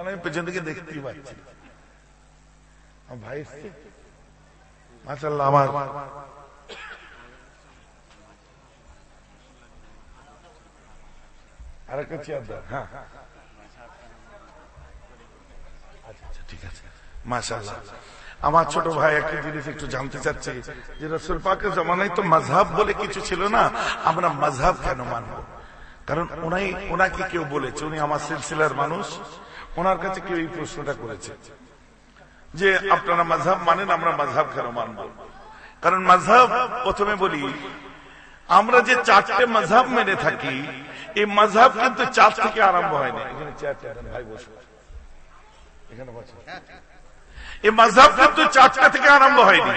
আমি পেছন থেকে দেখতেই পাচ্ছি ভাই এসছে। মাশাআল্লাহ আমার আরেকটা চেয়ার দাও। হ্যাঁ আচ্ছা ঠিক আছে। মাশাআল্লাহ আমার ছোট ভাই একটা জিনিস একটু জানতে চাচ্ছে যে রাসূল পাকের জামানায় তো মাযহাব বলে কিছু ছিল না, আমরা মাযহাব কেন মানব? কারণ ওনাকে কেউ বলেছে, উনি আমার সিলসিলার মানুষ, ওনার কাছে কেউ এই প্রশ্নটা করেছে যে আপনারা মাযহাব মানেন, আমরা মাযহাব কেন মানব? কারণ মাযহাব, প্রথমে বলি, আমরা যে চারটে মাযহাব মেনে থাকি, এই মাযহাব কিন্তু চার থেকে আরম্ভ হয়নি। এখানে চারটে ভাই বসে, এখানে বসে। এই মাযহাব কিন্তু চারটা থেকে আরম্ভ হয়নি।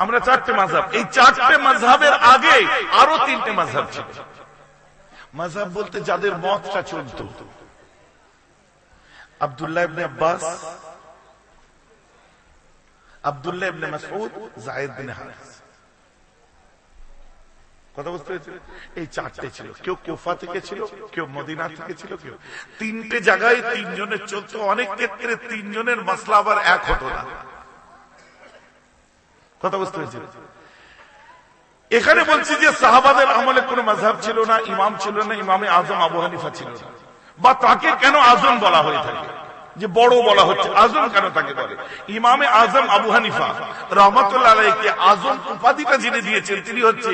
আমরা চারটে মাযহাব, এই চারটে মাযহাবের আগে আরো তিনটে মাযহাব ছিল। মাযহাব বলতে যাদের মতটা চলত, আব্দুল্লাহ ইবনে আব্বাস, আব্দুল্লাহ ইবনে মাসউদ, যায়েদ বিন হারিস। কথা বুঝতে পেরেছেন? এই চারটে ছিল। কেউ কুফা থেকে ছিল, কেউ মদিনা থেকে ছিল, কেউ তিনটে জায়গায় তিনজনের চলতো। অনেক ক্ষেত্রে তিনজনের মাসলা আবার এক হতো না। কথা বুঝতে পেরেছেন? এখানে বলছি যে সাহাবাদের আমলে কোন মাযহাব ছিল না, ইমাম ছিল না, ইমামে আজম আবু হানিফা ছিল না। বা তাকে কেন আজম বলা হয়ে থাকে, যে বড় বলা হচ্ছে, আজম কেন তাকে বলে? ইমামে আজম আবু হানিফা রাহমাতুল্লাহ আলাইহি আজম উপাধিটা যিনি দিয়েছেন তিনি হচ্ছে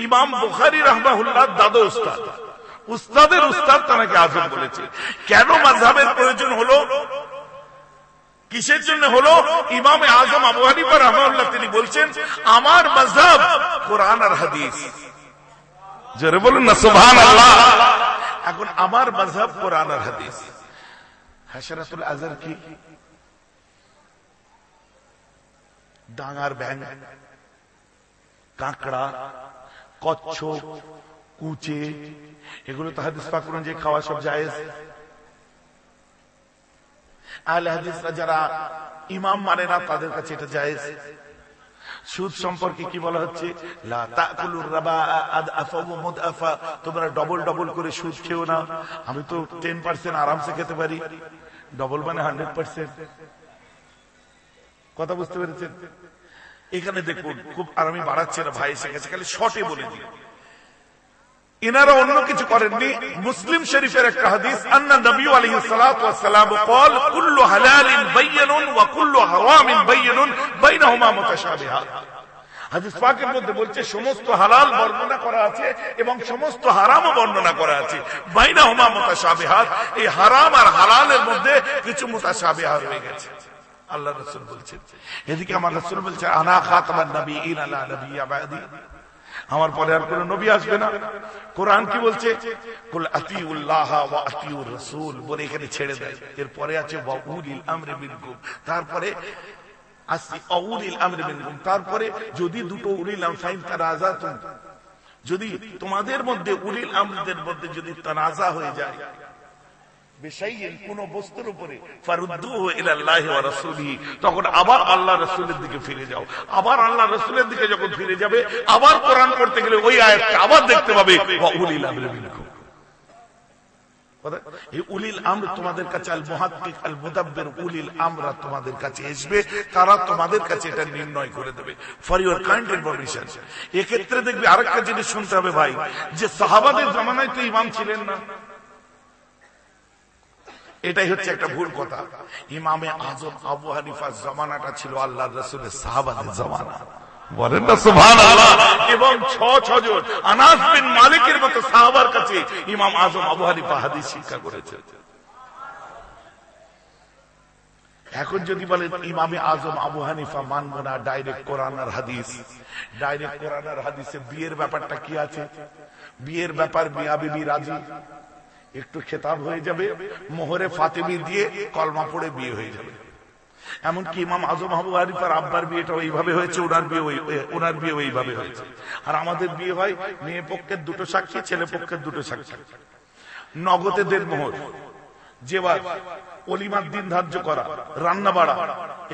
ইমাম বুখারী রাহমাহুল্লাহ দাদা উস্তাদ, উস্তাদের উস্তাদ তাকে আজম বলেছে। কেন মাযহাবের প্রয়োজন হলো, কিসের জন্য হলো? ইমামে আজম আবু হানিফা রাহমাহুল্লাহ তিনি বলছেন আমার মাযহাব কোরআন আর হাদিস। জোরে বলুন না সুবহানাল্লাহ। এখন আমার মাযহাব কোরআন আর হাদিস। হাশরাতুল আজর কি? ডাঙার ব্যাঙ, কাঁকড়া, কচ্ছপ, কুচে, এগুলো তো হাদিস পাক অনুযায়ী খাওয়া সব জায়েজ। আহলে হাদিসরা যারা ইমাম মানে না তাদের কাছে এটা জায়েজ। সুদ সম্পর্কে কি বলা হচ্ছে? লা তাকুলুর রাবা আদআফা ওয়া মুদআফা, তোমরা ডবল ডবল করে সুদ খেও না। আমি তো 10% আরামসে খেতে পারি, ডবল মানে 100%। কথা বুঝতে পেরেছেন? এখানে দেখুন, খুব আর আমি বাড়াচ্ছি না, ভাই এসে গেছে, খালি শর্টে বলে দিই। ইনারা অন্য কিছু করেননি। মুসলিম শরীফের একটা হাদিস, আন্না নবী আলাইহিস সালাতু ওয়াস সালাম قال كل حلال بين وكل حرام بين بينهما متشابهات। হাদিস পাকের মধ্যে বলছে সমস্ত হালাল বর্ণনা করা আছে এবং সমস্ত হারামও বর্ণনা করা আছে। বাইনাহুমা মুতাশাবিহাত, এই হারাম আর হালালের মধ্যে কিছু মুতাশাবিহাত হয়ে গেছে। আল্লাহ রাসূল বলছেন, এদিকে আমার রাসূল বলছে আনা খাতামান নবিয়্যিন লা নবিয়্যা বাদি, আমার পরে আর কোন নবী আসবে না। কোরআন কি বলছে? কুল আতিউল্লাহ ওয়া আতিউর রাসূল বলে এখানে ছেড়ে দেয়। এরপরে আছে ওয়া উলিল আমরি মিনকুম, তারপরে আসি উলিল আমরি মিনকুম, তারপরে যদি দুটো উলিল আম ফাইন তানাজাতুম, যদি তোমাদের মধ্যে উলিল আমরদের মধ্যে যদি তানাজা হয়ে যায় বিশাইইন, কোন বস্তুর উপরে, ফারুদ্দুহু ইলাল্লাহি ওয়া রাসূলিহি, তখন আবার আল্লাহ রাসূলের দিকে ফিরে যাও। আবার আল্লাহ রাসূলের দিকে যখন ফিরে যাবে, আবার কোরআন পড়তে গেলে ওই আয়াতটা আবার দেখতে পাবে ওয়া উলিল আমরি মিনকুম। এই উলিল আমর তোমাদের কাছে, আল মুহাক্কিক আল মুদাব্বির উলিল আমরা তোমাদের কাছে আসবে, তারা তোমাদের কাছে এটা নির্ণয় করে দেবে ফর ইউর কাইন্ড ইনফরমেশন। এক্ষেত্রে দেখবে আরেকটা জিনিস শুনতে হবে ভাই, যে সাহাবাদের জামানায় তো ইমাম ছিলেন না, এটাই হচ্ছে একটা ভুল কথা। ইমামে আজম আবু হানিফার জামানাটা ছিল আল্লাহর রাসূলের সাহাবাদের জামানা, বলেন না সুবহানাল্লাহ। এবং 6 জন আনাস বিন মালিকের মতো সাহাবার কাছে ইমাম আজম আবু হানিফা হাদিস শিক্ষা করেছেন। এখন যদি বলেন ইমামে আজম আবু হানিফা মানব না, ডাইরেক্ট কোরআন আর হাদিস, ডাইরেক্ট কোরআন আর হাদিসে বিয়ের ব্যাপারটা কি আছে? বিয়ের ব্যাপার মিয়া বিবি রাজি, একটু খেতাব হয়ে যাবে, মোহরে ফাতেমি দিয়ে কলমা পড়ে বিয়ে হয়ে যাবে। এমনকি ইমাম আজম আবু হানিফার আব্বার বিয়েটা ওইভাবে হয়েছে, ওনার বিয়ে ওইভাবে হয়েছে। আর আমাদের বিয়ে হয় মেয়ে পক্ষের 2 সাক্ষী, ছেলে পক্ষের 2 সাক্ষী, নগদে দেড়মোহর, জেওয়ার, অলিমার দিন ধার্য করা, রান্না বাড়া,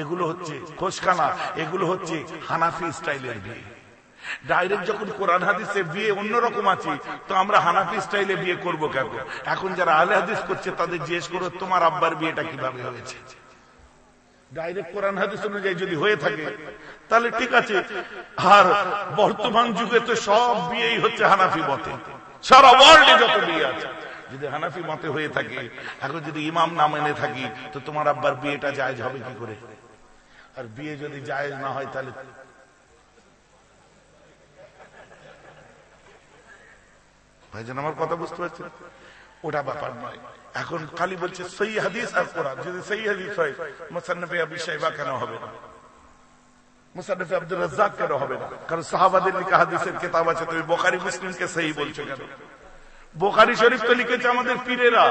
এগুলো হচ্ছে খোশখানা, এগুলো হচ্ছে হানাফি স্টাইলের বিয়ে। ডাইরেক্ট যখন কোরআন হাদিসে বিয়ে অন্যরকম আছে, তো আমরা হানাফি স্টাইলে বিয়ে করবো কেন? এখন যারা আহলে হাদিস করছে তাদের জিজ্ঞেস করো তোমার আব্বার বিয়েটা কিভাবে হয়েছে। ডাইরেক্ট কোরআন হাদিস অনুযায়ী যদি হয়ে থাকে তাহলে ঠিক আছে। আর বর্তমান যুগে তো সব বিয়েই হচ্ছে হানাফি মতে, সারা ওয়ার্ল্ডে যত বিয়ে আছে যদি হানাফি মতে হয়ে থাকে, এখন যদি ইমাম না মেনে থাকি তো তোমার আব্বার বিয়েটা জায়েজ হবে কি করে? আর বিয়ে যদি জায়েজ না হয় তাহলে ভাইজান আমার কথা বুঝতে পারছেন? ওটা ব্যাপার নয়। এখন খালি বলছে সহি হাদিস আর কোরআন, যদি সহি হাদিস হয় মুসান্নাফে আবি শাইবা কেন হবে না, মুসান্নাফে আব্দুর রাজ্জাক কেন হবে না? কারণ সাহাবাদের লেখা হাদিসের কিতাব আছে, তুমি বুখারী মুসলিমকে সহি বলছো কেন? বুখারী শরীফ তো লিখেছে আমাদের পীরেরা,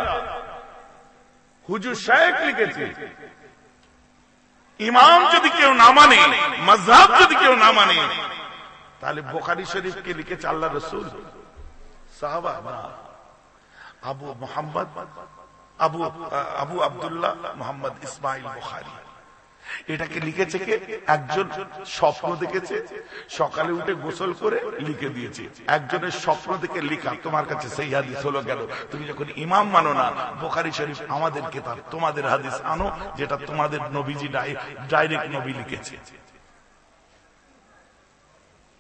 হুজুর শায়েখ লিখেছে। ইমাম যদি কেউ না মানে, মাযহাব যদি কেউ না মানে, তাহলে বুখারী শরীফকে লিখেছে আল্লাহ রাসূল, সাহাবা না। আবু মুহাম্মদ আবু আব্দুল্লাহ মুহাম্মদ ইসমাইল বুখারী, এটাকে লিখেছে কে? একজন স্বপ্ন দেখেছে, সকালে উঠে গোসল করে লিখে দিয়েছে। একজনের স্বপ্ন দেখে লিখা তোমার কাছে সেই হাদিস হলো গেল। তুমি যখন ইমাম মানো না, বুখারী শরীফ আমাদের কিতাব, তোমাদের হাদিস আনো যেটা তোমাদের নবীজি ডাইরেক্ট নবী লিখেছে।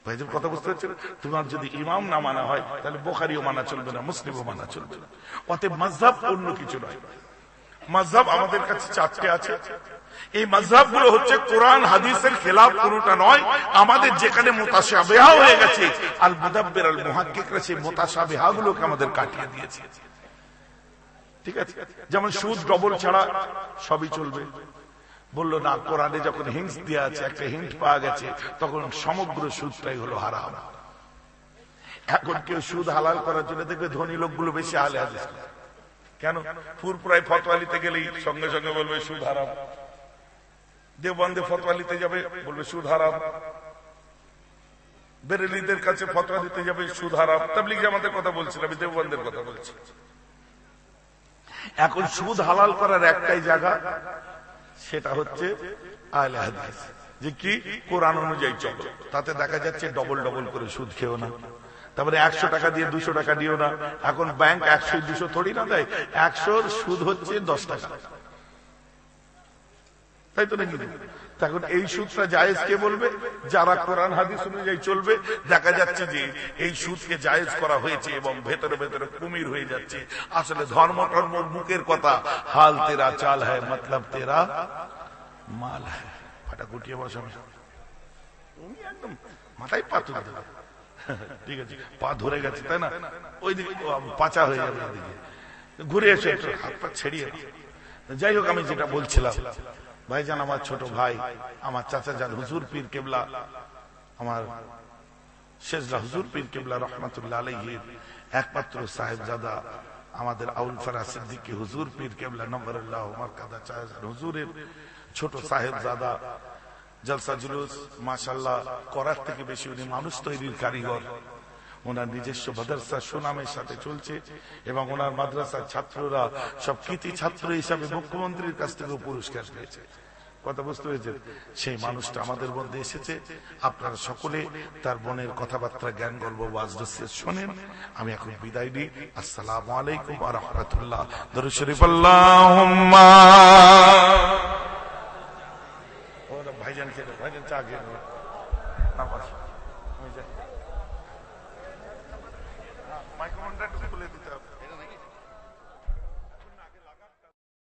ভাইজান কথা বুঝতে পারছেন? তোমার যদি ইমাম না মানা হয় তাহলে বুখারীও মানা চলবে না, মুসলিমও মানা চলবে না। অতএব মাযহাব অন্য কিছু নয়। মাযহাব আমাদের কাছে 4টে আছে। এই মাযহাব গুলো হচ্ছে কোরআন হাদিসের খেলাফ কোনটা নয়। আমাদের যেখানে মুতাশাবিহা হয়ে গেছে, আল মুদাব্বির আল মুহাক্কিকরা সেই মুতাশাবিহা গুলোকে আমাদের কাটিয়ে দিয়েছে। ঠিক আছে? যেমন সুদ ডবল ছাড়া সবই চলবে। বললো না, কোরআনে যখন হিন্টস দেওয়া আছে, একটা হিন্ট পাওয়া গেছে, তখন সমগ্র সুদটাই হলো হারাম। এখন কেউ সুদ হালাল করার জন্য দেখবে ধনী লোকগুলো বেশি আহলে হাদিস। কেন? ফুরপুরায় ফতোয়া নিতে গেলেই সঙ্গে সঙ্গে বলবে সুদ হারাম। দেওবন্দে ফতোয়া নিতে যাবে বলবে সুদ হারাম। বেরেলিদের কাছে ফতোয়া দিতে যাবে সুদ হারাম। তাবলীগ জামাতের কথা বলছিলাম, আমি দেওবন্দের কথা বলছি। এখন সুদ হালাল করার একটাই জায়গা, সেটা হচ্ছে আহলে হাদিস, যে কি কোরআন অনুযায়ী চলো। তাতে দেখা যাচ্ছে ডবল ডবল করে সুদ খেও না। তারপরে 100 টাকা দিয়ে 200 টাকা দিও না। এখন ব্যাংক 100-200 থোড়ি না দেয়, 100-র সুদ হচ্ছে 10 টাকা, তাই তো নাকি? তখন এই সুদটা জায়েজ কে বলবে? যারা কোরআন হাদিস অনুযায়ী চলবে। দেখা যাচ্ছে যে এই সুদকে জায়েজ করা হয়েছে এবং ভেতরে ভেতরে কুমির হয়ে যাচ্ছে। আসলে ধর্ম টর্মর মুখের কথা, হাল তেরা চাল হ্যায় মতলব তেরা মাল হ্যায়। ফাটা গুটিয়ে বসো, তুমি একদম মাথায় পাথর দেবে। ঠিক আছে, পা ধরে গেছে তাই না, ওইদিকে পাচা হয়ে যাবে, ওইদিকে ঘুরে এসে হাত পা ছেড়িয়ে। যাই হোক, আমি যেটা বলছিলাম, ভাইজান আমার ছোট ভাই, আমার চাচা যান হুজুর পীর কেবলা, আমার শেষরা হুজুর পীর কেবলা রহমাতুল্লাহ আলাইহি একমাত্র সাহেবজাদা আমাদের আউল ফরাজ সিদ্দিকী হুজুর পীর কেবলা নবরুল্লাহ মারকাদা চাচা হুজুরের ছোট সাহেবজাদা। জলসা জুলুস মাশাআল্লাহ করার থেকে বেশি উনি মানুষ তৈরির কারিগর। ওনার নিজস্ব মাদ্রাসা সুনামের সাথে চলছে এবং ওনার মাদ্রাসার ছাত্ররা সব কৃতি ছাত্র হিসাবে মুখ্যমন্ত্রীর কাছ থেকে পুরস্কার পেয়েছে। কথা বুঝতে পেরেছেন? সেই মানুষটা আমাদের মধ্যে এসেছে। আপনারা সকলে তার বোনের কথাবার্তা, জ্ঞান গল্প, ওয়াজ নসিহত শোনেন। আমি এখন বিদায় নিই। আসসালামু আলাইকুম ওয়া রাহমাতুল্লাহ। দরুদ শরীফ আল্লাহুম্মা। ভাইজান চা খেয়ে